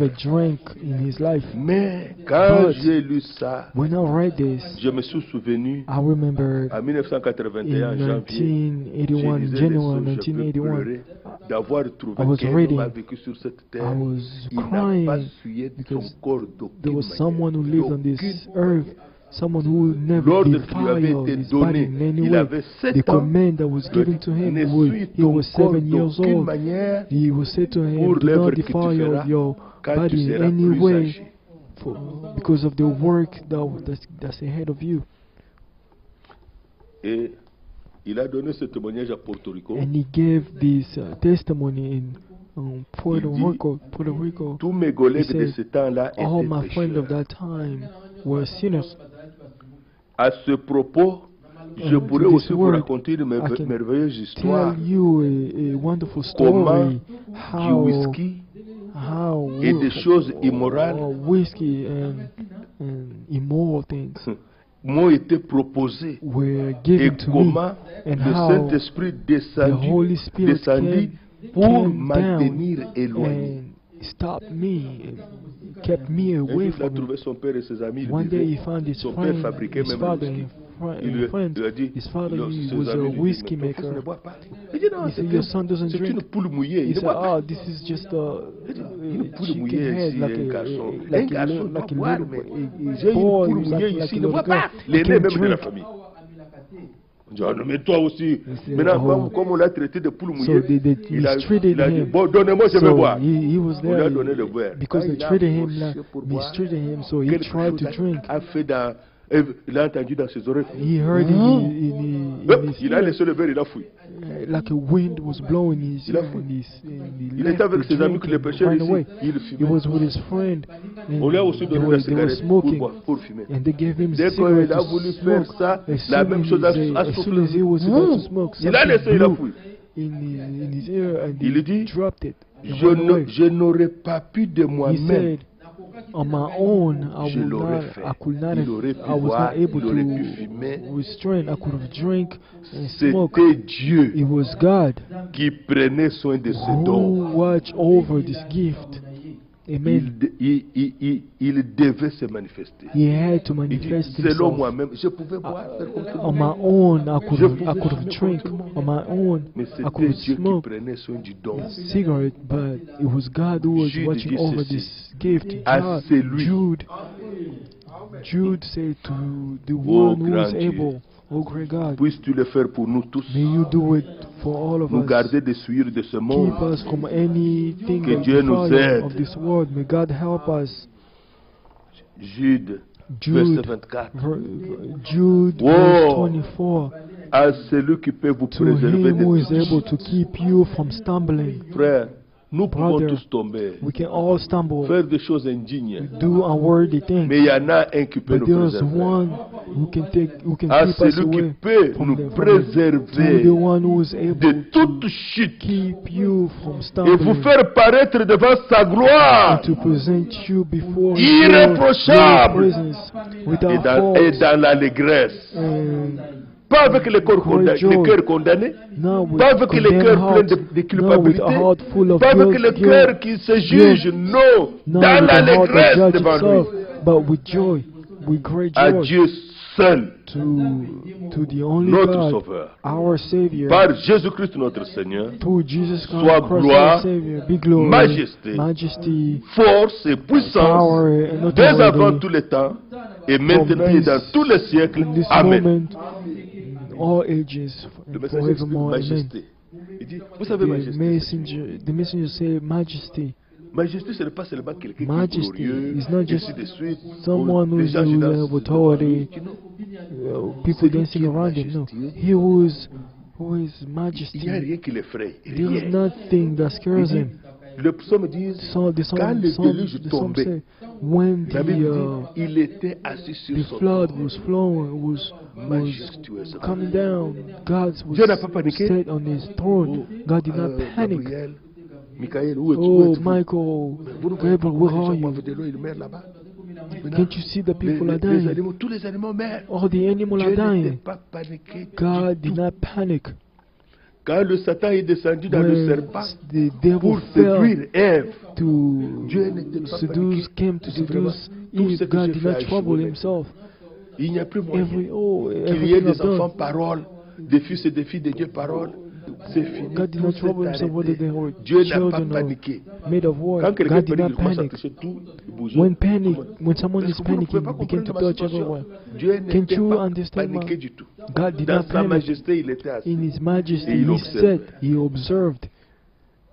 Mais quand j'ai lu ça, je me suis souvenu en 1981, janvier, je lisais les choses, je peux pleurer d'avoir trouvé quelqu'un a vécu sur cette terre. Il n'a pas souillé son corps d'aucune manière. Someone who never defiled his body in any way. The command that was given to him, he was 7 years old. He was said to him, do not defile your body in any way because of the work that's ahead of you. Et il a donné ce témoignage à Porto Rico. And he gave this testimony in Puerto Rico. Tous mes collègues de ce temps-là étaient all my friends of that time were sinners. À ce propos, je pourrais aussi vous raconter une merveilleuse histoire. Comment du whisky et des choses immorales m'ont été proposées et comment le Saint-Esprit descendit pour m'en tenir éloigné. Stopped me, kept me away from it. Son père et ses amis. One day he found his friend, his father and friend. His father was a whiskey maker. He said, your son doesn't drink. He said, oh, this is just a chicken head, like a little boy, like a little girl. He can't drink. Mais toi aussi, maintenant, comme on l'a traité de poule mouillée, il a dit, bon, donnez-moi, je vais boire. On lui a donné le boire. Because they treated him, mistreated him, so he tried to drink. Il a entendu dans ses oreilles. He heard il a laissé le verre, il a fouillé. Like a wind was blowing his ear, il était avec ses amis qui le pêchaient ici. Il fumait. He was with his friend. On lui a aussi donné la cigarette pour fumer. And they gave him dès qu'il a voulu faire ça, la même chose a soufflé. Il a laissé, il a fouillé. In his ear and il dit, dropped it. Je n'aurais pas pu de moi-même. On my own, I was not able to restrain. I could have drank and smoked. C'était Dieu It was God qui prenait soin de ce don. who watched over this gift. Amen. Il devait se manifester. He had to manifest selon himself. moi-même, je pouvais boire comme tout le On monde. my own, I could have drank. On my own, Mais I c'était could have Dieu qui smoked prenait soin du don. cigarette, but it was God who was Jude watching dit over ceci. this gift. À celui. Jude said to the Oh, one who is grand Dieu. able, oh great God, Puisses-tu le faire pour nous tous, may you do it for all of nous us. garder des souillures de ce monde. Keep us from anything Que that Dieu nous defile aide. of this world. May God help us. Jude, Jude, verset 24. Jude Wow. verse 24. À celui qui peut vous To préserver him de who is tout. able to keep you from stumbling. Frère, Nous pouvons brother, tous tomber, we can all stumble, faire des choses indignes. do unworthy things. Mais il y en a un qui peut But nous there's préserver. one who can À keep us celui qui away peut from nous to préserver the one who is de able toute to chute keep you from et vous stumbling faire paraître devant sa gloire and to present you before irréprochable your presence without et fault dans l'allégresse. and Pas avec les cœurs condamnés, not with pas avec les cœurs pleins condemned de heart, not with culpabilité, a heart full of pas avec le guilt, cœur qui se juge, non, not dans with a heart that l'allégresse judges devant itself, lui. but with joy, with great À joy Dieu seul, to the only notre God, Sauveur, our Savior, par Jésus-Christ notre Seigneur, through Jesus soit Christ, gloire, our Savior, be glory, majesty, force et puissance, power, and dès avant authority, tous les temps, et maintenant et dans tous les siècles. in this Amen. moment, in all ages, Le and messager explique forevermore. Amen. majesté. Il dit, vous savez, The messenger say majesty. majesté, ce n'est pas seulement quelqu'un qui est Majesty glorieux, is not et just ainsi de suite, someone ou who les gens qui dansent have authority, people dancing around him. No, he who is il n'y a majesty. rien qui l'effraie. There is Rien. nothing that scares him. Le psaume dit, So the quand le déluge the psalm tombait, say, when la Bible the dit, il était assis sur the son flood trône. was flowing, was Majestueusement. coming down, God was Dieu n'a pas paniqué. set on his throne. God did not panic. Gabriel, Michael, où Oh, êtes-vous? Michael, Vous ne voyez pas Gabriel, where comment are les gens you? boivent de l'eau, ils meurent là-bas. Can't you see the people are Les dying? animaux, tous les animaux meurent. All the animals Dieu are n'était dying. pas paniqué. God du did tout. not panic. Quand le Satan est descendu dans le When serpent the devil pour fell séduire Ève, to Dieu n'était pas seduce, paniqué. came to Il dit vraiment, seduce tout ce Eve, que God j'ai did fait not a trouble échoué. himself. Il n'y a plus moyen Every qu'il y ait everything des I've done. enfants paroles, des fils et des filles de Dieu paroles. C'est fini. God did Tout not s'est trouble himself whether arrêté. they were Dieu n'a pas children or paniqué. made of war. Quand quelqu'un God did panique, il not commence à panic. toucher tout, il bouge. When someone Parce is que vous ne pouvez panicking, pas begin to comprendre ma touch situation. everyone. Dieu Can't n'était you pas understand paniqué du tout. God did Dans not sa panic. majesté, il était assis. In His majesty, Et il He observait. sat, He observed.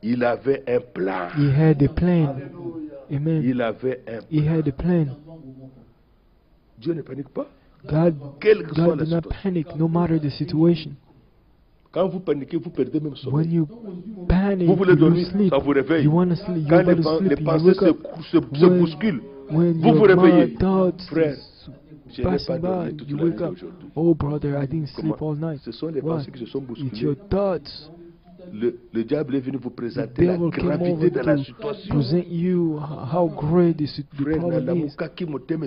Il avait un plan. He had a plan. Amen. Il avait un plan. He had a plan. Dieu ne panique pas. God, Quelle que soit God la did not situation. panic no matter the situation. Quand vous paniquez, vous perdez même son When you panic, Vous voulez you dormir, lose sleep. ça vous réveille. You want to sleep, you Quand want les, to sleep, les you pensées wake up. se bousculent, When vous vous your réveillez. mind thoughts Frère, je n'ai pas passing dormi by, toute you la wake nuit up. aujourd'hui. Oh brother, I didn't sleep all night. Ce sont les Why? pensées qui se sont It's bousculées. your thoughts. Le diable est venu vous The présenter la devil came gravité over de la to situation. present you how great the Frère, problem is.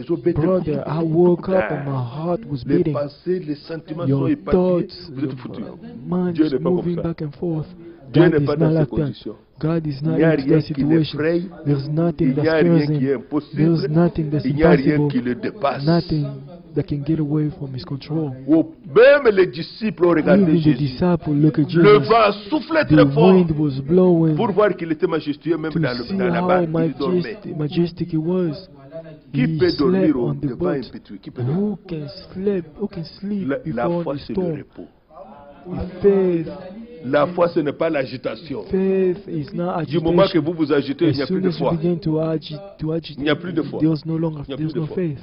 Brother, Brother, I woke up and my heart was les beating. pensées, les sentiments sont Your éparpillés. thoughts, Vous êtes foutus. your mind Dieu is n'est pas comme moving ça. back and forth. Dieu God n'est is pas not dans ces like that. conditions. God is Il not n'y a in rien that qui situation. l'effraie. There's nothing Il that n'y a scares rien qui est him. impossible. There's nothing that's Il n'y a rien impossible. qui le dépasse. Nothing that can get away from his control. Même les disciples ont regardé Even the Jésus. disciples look at Le Jesus. vent soufflait The très fort wind was blowing pour voir qu'il était majestueux même to dans see la how barque. Il dormait. majestic he was. Qui He peut slept dormir on au the devant un boat. pétue? Qui peut dormir? Who can sleep La before foi, the c'est le storm? repos. Faith, La foi, ce n'est pas l'agitation. faith is not Du moment que agitation. vous vous agitez, il n'y As a plus soon de as you foi. begin to agitate, Il n'y a plus de foi. there's no longer, Il n'y a there's plus de no foi. faith.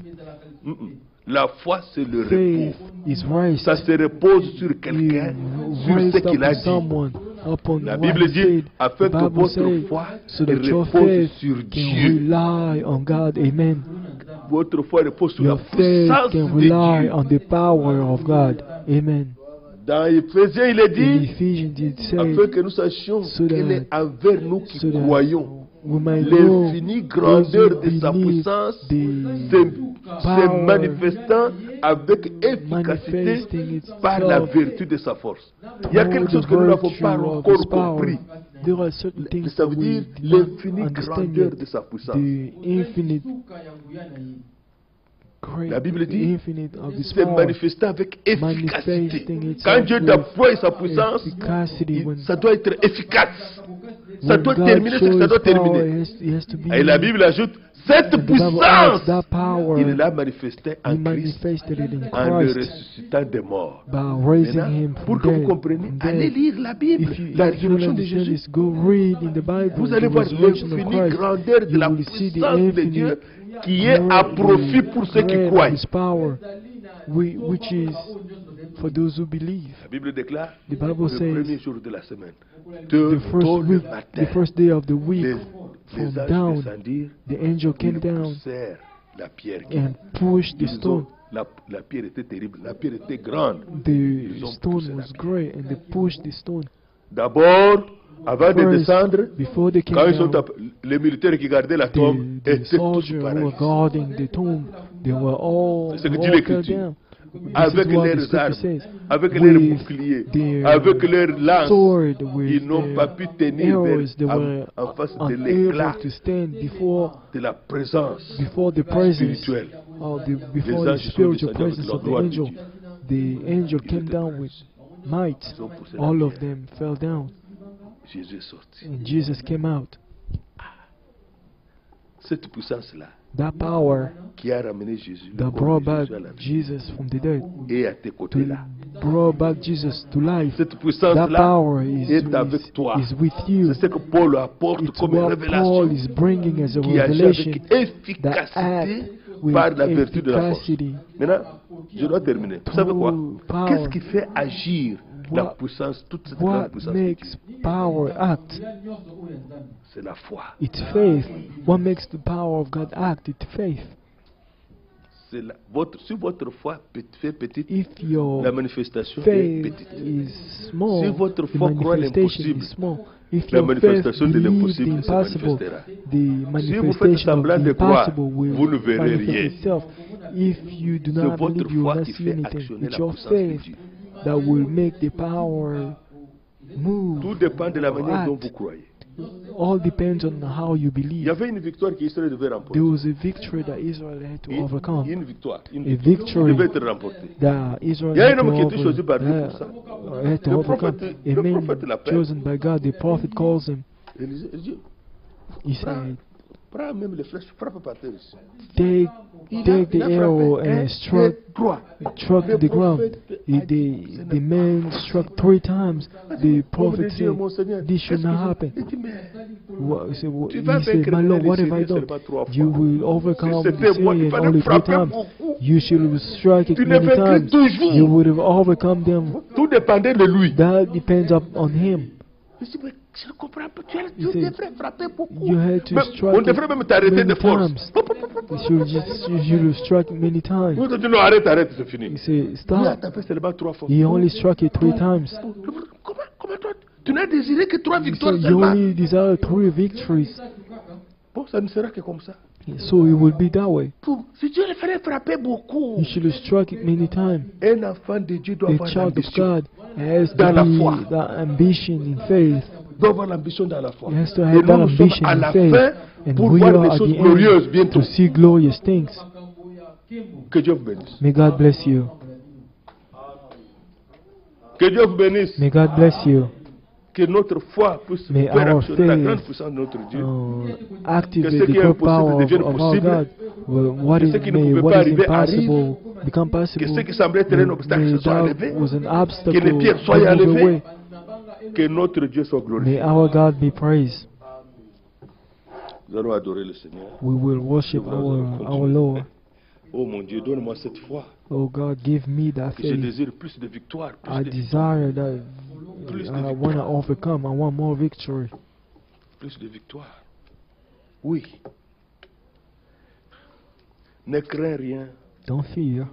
La foi, c'est le Faith repos. is rest. Ça se repose sur quelqu'un, sur ce Raised qu'il a upon dit. someone, upon La what Bible he dit, said. afin The que Bible votre says, foi so that your repose faith sur can Dieu. rely on God. Amen. Votre foi repose sur la Your faith puissance can de rely Dieu. on the power of God. Amen. Dans Éphésiens, il est In dit, Ephesians it afin says, que nous sachions so qu'il that- est envers nous qui so that croyons. we might know L'infinie those grandeur who de sa believe puissance the se manifestant avec efficacité manifesting par la itself vertu de sa force. Il y a quelque through chose the que nous n'avons virtue pas of encore His power. compris. There are certain things Ça that veut we dire do not l'infinie understand grandeur yet. de sa puissance. The infinite La Bible the dit, infinite of His se power. manifestant avec efficacité. Manifesting itself Quand Dieu with déploie sa puissance, efficacy when ça doit être efficace. Ça doit God terminer ce que shows ça doit His power, terminer. it has to be. Et la Bible ajoute, cette The Bible adds puissance, that power. il l'a manifestée He en Christ manifested it in en le Christ ressuscitant des morts. by raising Maintenant, Him pour from que vous dead. compreniez, From allez dead. lire la Bible, If you la don't résurrection de understand Jésus. this, go read in the Bible Vous allez the voir resurrection of l'infinie Christ. grandeur de You la will see the puissance de infinite Dieu qui est à profit pour ceux qui great croient. His power, which is for those who believe. La Bible déclare The Bible le says premier jour de la semaine. the first day of the week, from les anges down, descendirent, the angel came ils down poussèrent la pierre. and pushed the Ils stone. ont- la pierre était terrible, la pierre était grande. The Ils ont poussé stone la was pierre. great, and they pushed the stone. D'abord, avant de First, descendre, before they came quand ils sont down, les militaires qui gardaient la tombe the étaient tous soldiers who were paralysés. guarding the tomb, they were all, C'est ce que dit all fell l'Écriture. down. This Avec is what the leurs scripture armes, says. avec leurs With boucliers, their avec leurs lances, sword, ils with n'ont pas pu tenir arrows, they en, were en face de unable l'éclat to stand before de la présence the presence spirituelle. before Les the anges sont spiritual descendus avec presence la of the gloire de angel. Dieu. The angel came down with might. Ils ont poussé la All of pierre. them fell down, Jésus est sorti. and Jesus came out. Cette puissance-là That power qui a ramené Jésus, le that corps brought de back Jésus à la vie, Jesus from the dead, est à tes côtés là. brought back Jesus to life. Cette That puissance-là power est avec toi. is with you. C'est ce que Paul apporte It's comme what révélation Paul is bringing as a qui agit revelation avec that efficacité act with par la vertu de la force. efficacity. Maintenant, je dois terminer. Vous savez quoi? Power. Qu'est-ce qui fait agir la What- puissance, toute cette grande What puissance de makes Dieu? power act? C'est la foi. It's faith. What makes the power of God act? It's faith. Si votre foi fait petite, If your la manifestation est faith petite. is small, Si votre the foi croit manifestation l'impossible, is small. If la your faith manifestation de believes the l'impossible se impossible, manifestera. the Si vous faites manifestation of semblant the de croire, impossible will vous ne verrez manifest rien. itself. If you do C'est not votre believe, you will foi not qui see fait anything. actionner It's la your puissance de faith Dieu. that will make the power move. Tout dépend de la manière act. dont vous croyez. All depends on how you Il y believe. avait une victoire qu'Israël devait remporter. There was a victory that Israel had to overcome. Une victoire. Une A victoire victory devait être remportée. that Israel Il y a had un homme to, qui a été choisi par Dieu over, pour ça. had to Le overcome. prophète- A le man prophète l'appelle. chosen by God, the prophet calls him. Élisée, il dit, He said, prends même les flèches, frappe par terre ici. take the Il a arrow frappé un, and struck deux, trois. the ground. prophète The man struck 3 times. The Homme de prophet Dieu, said, mon Seigneur, this should qu'est-ce not qu'il happen. faut? Il dit, mais He vas said, vaincre my Lord, les what have I Syriens done? seulement 3 fois. You will overcome Si the c'était moi, il Syrian fallait only 3 frapper times. beaucoup. You should strike it Tu ne many vaincrais times. toujours. You would have overcome them. Tout dépendait de lui. That depends on him. Il dit, mais je ne comprends pas. Tu He said, devrais frapper beaucoup. you had to Mais strike on devrait même t'arrêter many de force. times. You should have struck many times. Nous te disons, non, arrête, c'est He fini. said, Il a stop. tapé seulement 3 fois. He only struck it 3 times. Comment toi, tu n'as désiré que 3 He victoires said, you seulement. only desire 3 victories. Bon, ça ne sera que comme ça. So it will be that way. Si Dieu le fallait frapper beaucoup. You should have struck it many times. Un enfant de Dieu doit A avoir child of l'ambition. God has Dans la to foi. be that ambition in faith. Doit avoir l'ambition dans la foi. He has to Et have that nous sommes ambition à in la faith. fin And pour we voir are des at choses the glorieuses end bientôt. to see glorious things. Que Dieu vous bénisse. May God bless you. Que Dieu vous bénisse. May God bless you. Que notre foi puisse May faire our actionner la faith, grande puissance de notre Dieu. Activate Que ce the qui est good power impossible devienne of our possible. God. What Que is ce qui ne may pouvait what pas is arriver impossible become Que possible. ce qui semblait être un obstacle May se soit that enlevé. was an obstacle Que les pierres soient be moved enlevées. away. Que notre Dieu soit May glorifié. our God be praised. Nous allons adorer le Seigneur. We will worship our Lord. Oh mon Dieu, donne-moi cette foi. Oh God, give me that Que je faith. désire plus de victoires. I Plus de victoires. desire that. Plus de I want to victoires. overcome. I want more victory. Plus de victoires. Oui. Ne crains rien. Don't fear.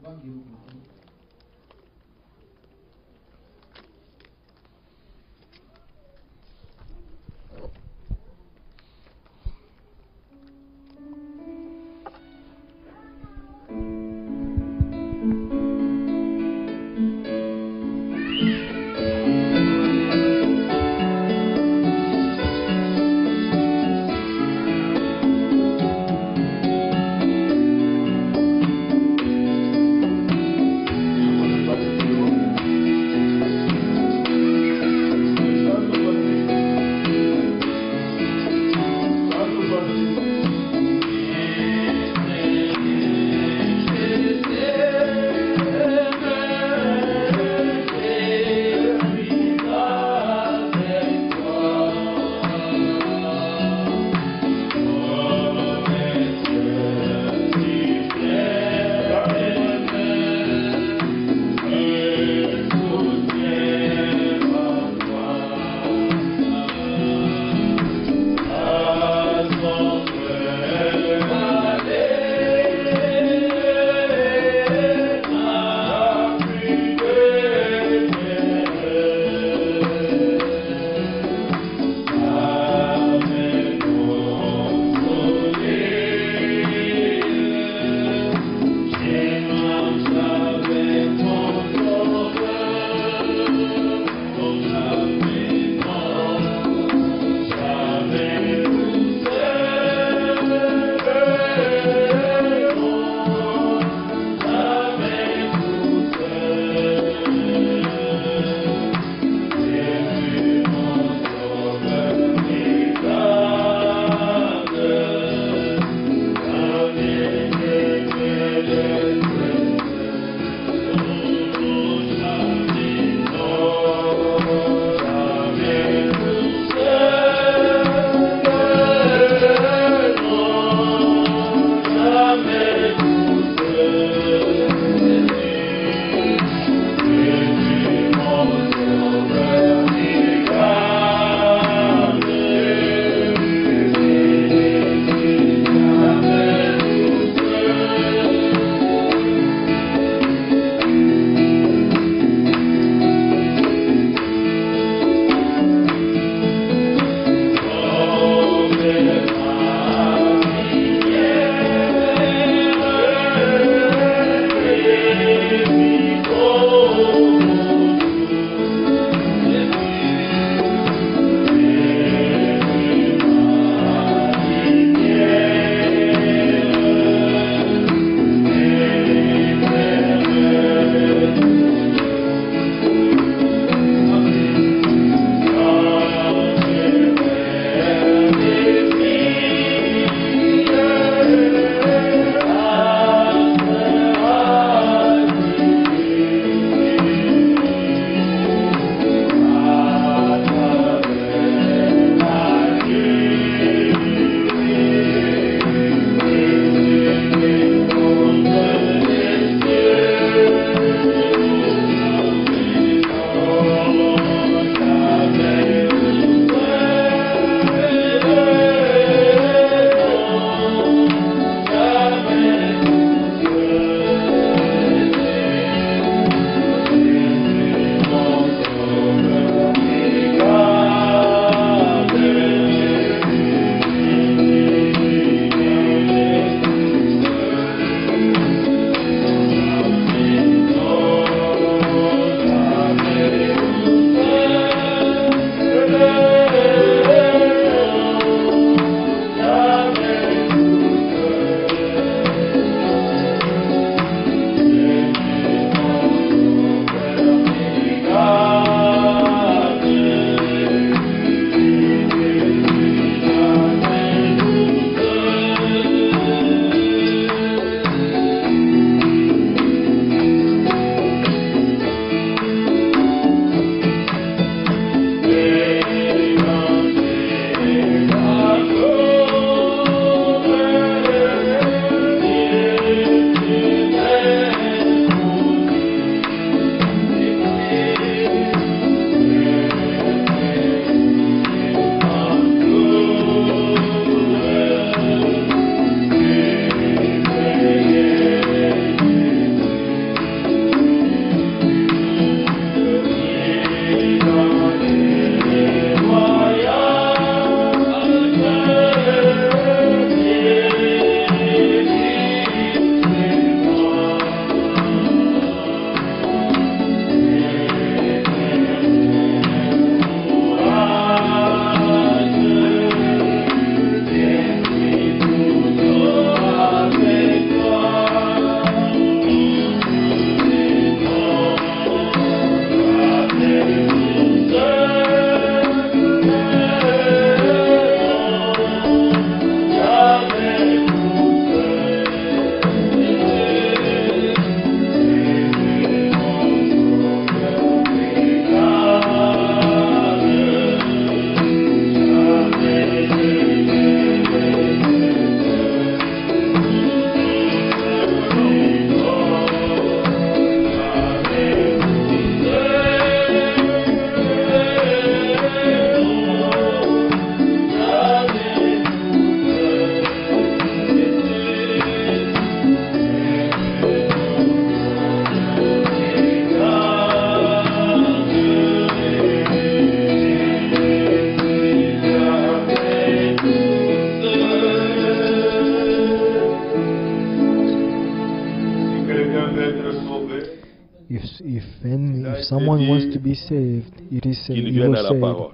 someone wants to dit be saved, it is said, qu'il it vienne was à la said, parole.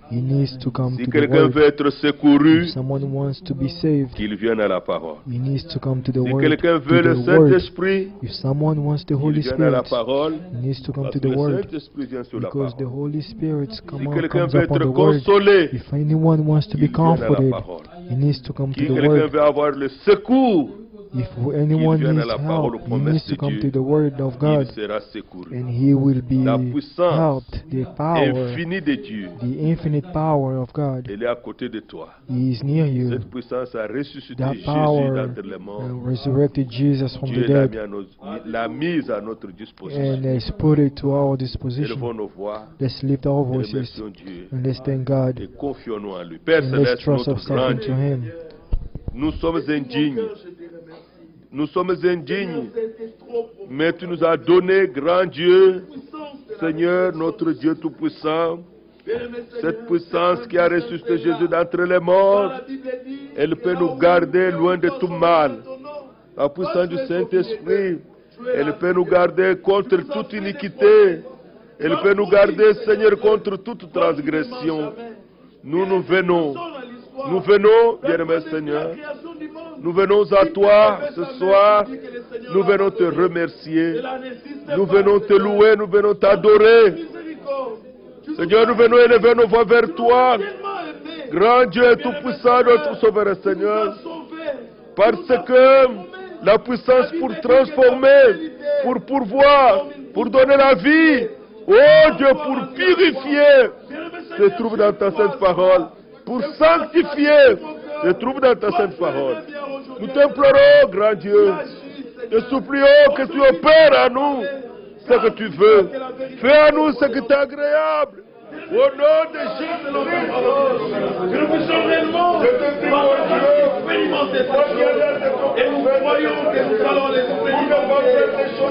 he needs to come Si to the quelqu'un word. veut être secouru, If someone wants to be saved, qu'il vienne à la parole. he needs to come to the Si word. quelqu'un To veut le the word. Saint-Esprit, If someone wants the qu'il Holy vienne à la Spirit, parole, he needs to come parce to que the le word. Saint-Esprit vient sur la Because the parole. Holy Spirit Si comes quelqu'un up veut on être the word. consolé, If anyone wants to be qu'il vienne à la comforted, parole. he needs to come to Si the quelqu'un word. veut avoir le secours, If anyone vienne à needs la parole help, aux he promesses needs to de come Dieu, to the word of God, il sera secouru. and he will be La puissance helped. The power, infinie de Dieu, the infinite power of God, elle est à côté de toi. he is near you. Cette puissance a ressuscité That Jésus power d'entre les morts. resurrected Jesus from the Dieu l'a dead mise à notre disposition. and has put it to our disposition. Élevons nos voix Let's lift our et voices remercions Dieu and let's thank God et confions-nous en lui. Père and let's Céleste, trust notre grand ourselves into Dieu, Him. nous sommes indignes. Nous sommes indignes, mais tu nous as donné, grand Dieu, Seigneur, notre Dieu Tout-Puissant, cette puissance qui a ressuscité Jésus d'entre les morts. Elle peut nous garder loin de tout mal. La puissance du Saint-Esprit, elle peut nous garder contre toute iniquité. Elle peut nous garder, Seigneur, contre toute transgression. Nous venons, bien-aimé Seigneur. Nous venons à toi ce soir. Nous venons te remercier. Nous venons te louer. Nous venons t'adorer. Seigneur, nous venons élever nos voix vers toi. Grand Dieu et tout-puissant, notre Sauveur et Seigneur. Parce que la puissance pour transformer, pour pourvoir, pour donner la vie, oh Dieu, pour purifier, se trouve dans ta sainte parole. Pour sanctifier, se trouve dans ta sainte parole. Nous t'implorons, grand Dieu, te supplions que tu opères à nous ce que tu veux. Fais à nous ce qui est agréable. Au nom de Jésus, que nous puissions réellement expérimenter cette chose. Et nous croyons que nous allons l'expérimenter.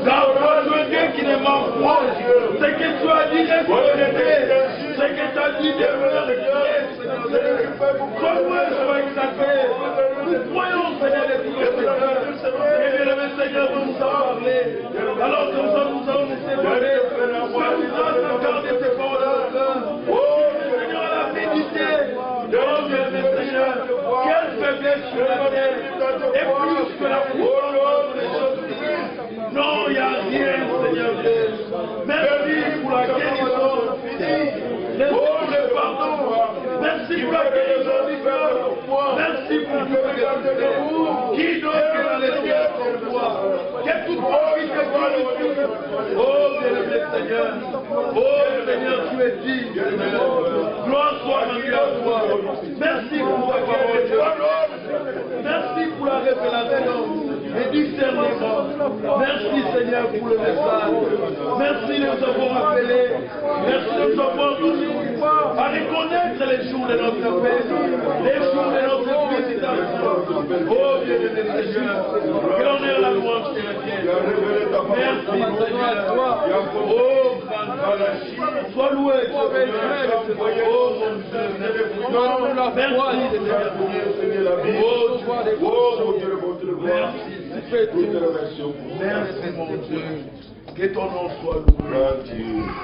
Car toi, tu es Dieu qui ne ment pas. Ce que tu as dit est vérité. Ce que tu as dit est vérité. Sois loué, sois exalté. Nous croyons, Seigneur, et tout le Seigneur. Et le Seigneur nous a parlé. Alors que nous allons nous séparer. Sois nous grâce de garder tes paroles. Oh, Seigneur, la médité. Oh, bien, Seigneur, quelle faiblesse sur la terre. Et plus que la puissance des choses. Non, il n'y a rien, Seigneur Dieu. Merci pour la guérison. Merci pour le pardon. Merci pour la guérison du cœur. Merci pour le pardon. Qui d'autre que dans les cieux pour toi? Que toute vie te glorifie. Oh, bien-aimé Seigneur. Oh, Seigneur, tu es digne. Gloire soit rendue à toi. Merci pour ta parole. Merci pour la révélation et discernement. Merci Seigneur pour le message. Merci de nous avoir appelés. Merci de nous avoir donné à reconnaître les jours de notre paix, les jours de notre visitation. Oh bien-aimé Seigneur, que l'honneur et la louange te reviennent. Merci Seigneur. Oh grand Dieu, sois loué, sois béni. Oh mon Dieu, donne-nous la foi, Seigneur. Oh mon Dieu, merci. Merci mon Dieu. Que ton nom soit loué.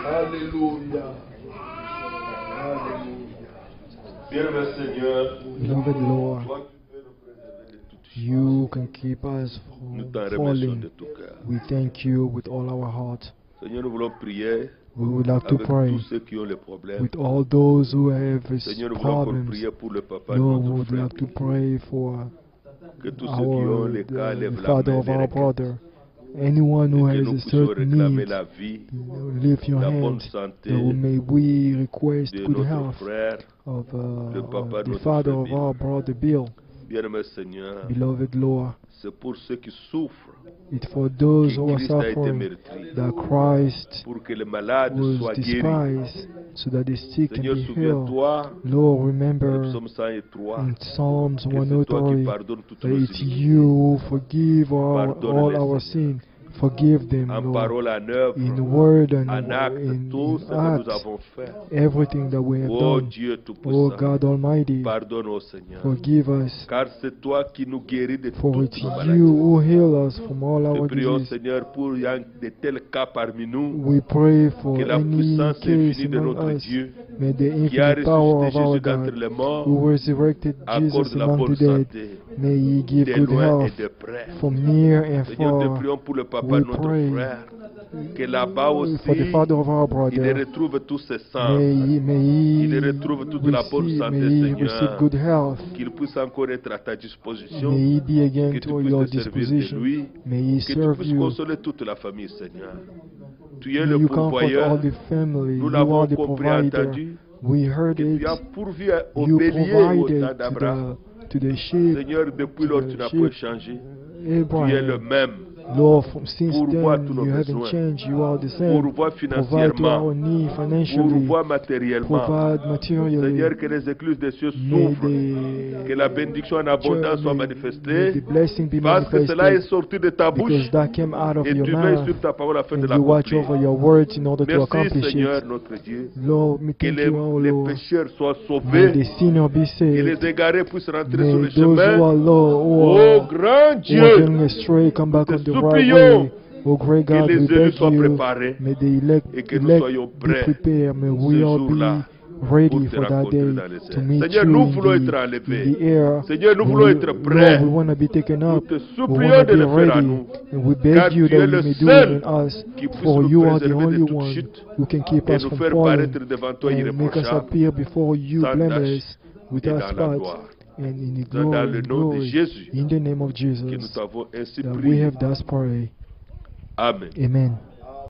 Alléluia. Bien-aimé Seigneur, Beloved Lord, you can keep us nous from t'en remercions falling. de tout cœur. We thank you with all our heart. Seigneur, nous voulons prier We would like to avec pray tous ceux qui ont les problèmes. with all those who have Seigneur, nous voulons encore problems. prier pour le papa de Lord, we notre would frère. like to pray for Que tous ceux qui ont les cas the lèvent la father main, of les our requêtes. brother. Anyone who Et que has nous a puissions certain réclamer need, la vie, lift your la bonne hands. santé May we request de good notre health frère. of le papa de the notre father frère of Bill. our brother Bill. Bien-aimé Seigneur, Beloved Lord, c'est pour ceux qui souffrent it's for those who que are Christ a été suffering meurtri, that Christ pour que les malades was soient guéris. despised so that the sick can Seigneur, be healed. souviens-toi, Lord, remember Psaume 103, in Psalms que c'est toi qui 103 pardonnes toutes that nos it's iniquités. you who forgive all Pardonne-les, our Seigneur. sin. Forgive them, en Lord, parole, en œuvre, in word and en acte, in tout ce que act, nous avons fait. everything that we have Oh done. Dieu Oh Tout-Puissant, God Almighty, pardonne au Seigneur. forgive us, Car c'est toi qui nous guéris de for toutes it's nos you maladies. who heal us from all Te our prions, diseases. Seigneur, pour il y a de tels cas parmi nous, We pray for que la any puissance case infinie de among notre us. Dieu, May the qui a infinite power ressuscité of our Jésus d'entre God, les morts, who resurrected Jesus accorde la among bonne the dead, santé, may He give de good loin et health de près. from near and Seigneur, te far. prions pour le papa We de notre pray frère, que là-bas aussi, for the father of our il brother. retrouve tous ses sens, May il he retrouve toute la bonne santé, receive Seigneur, good health. qu'il puisse encore être à ta disposition, May he be again que tu to puisses your te servir de disposition. lui, May he que tu serve puisses you. consoler toute la famille, Seigneur. Tu es May le you comfort pourvoyeur, all the family. nous You l'avons are the compris et provider. entendu, We heard que it. tu as pourvu au You bélier au temps provided d'Abraham. to the sheep. Seigneur, depuis lors, tu n'as pas changé. Tu es le Abraham. même. Lord, since Pourvois then tous nos you haven't besoins. changed. You are the same. Pourvois Provide to financièrement. our need financially. Pourvois matériellement. Provide materially. Seigneur, que les écluses des cieux May s'ouvrent. Que la bénédiction en abondance soit may manifestée. the blessing be Parce que cela est manifested, sorti de ta bouche. because that came out of Et your tu veilles mouth, sur ta parole afin de and you watch l'accomplir. over your words in order to Merci accomplish Seigneur it. notre Dieu. Lord, we Que thank you, oh les Lord. pécheurs soient May sauvés. the sinner be Que saved. les égarés puissent rentrer sur May le those who are chemin. low, Oh grand who are Dieu, going astray, come back te on the right supplions way. Oh great que God, les we élus beg soient you. préparés May the elect et que nous soyons be prêts prepared. May ce we all jour-là be ready pour te for that rencontrer day dans les to airs. meet Seigneur, you nous in voulons être the enlevés. air. Seigneur, nous voulons être prêts. Lord, we want to be taken Nous up. te We supplions want to de be le faire à ready. nous. And we Car beg you tu es that le you may do seul it in us. qui puisse For nous you are the préserver de only toute one chute who can keep et us nous from faire falling paraître devant toi and make us irréprochables appear before you sans blameless, tache without et dans la spot, gloire. and in the C'est dans glory, le nom de Jésus in the name of que nous Jesus, t'avons ainsi that we prié. have thus prayed. Amen. Amen.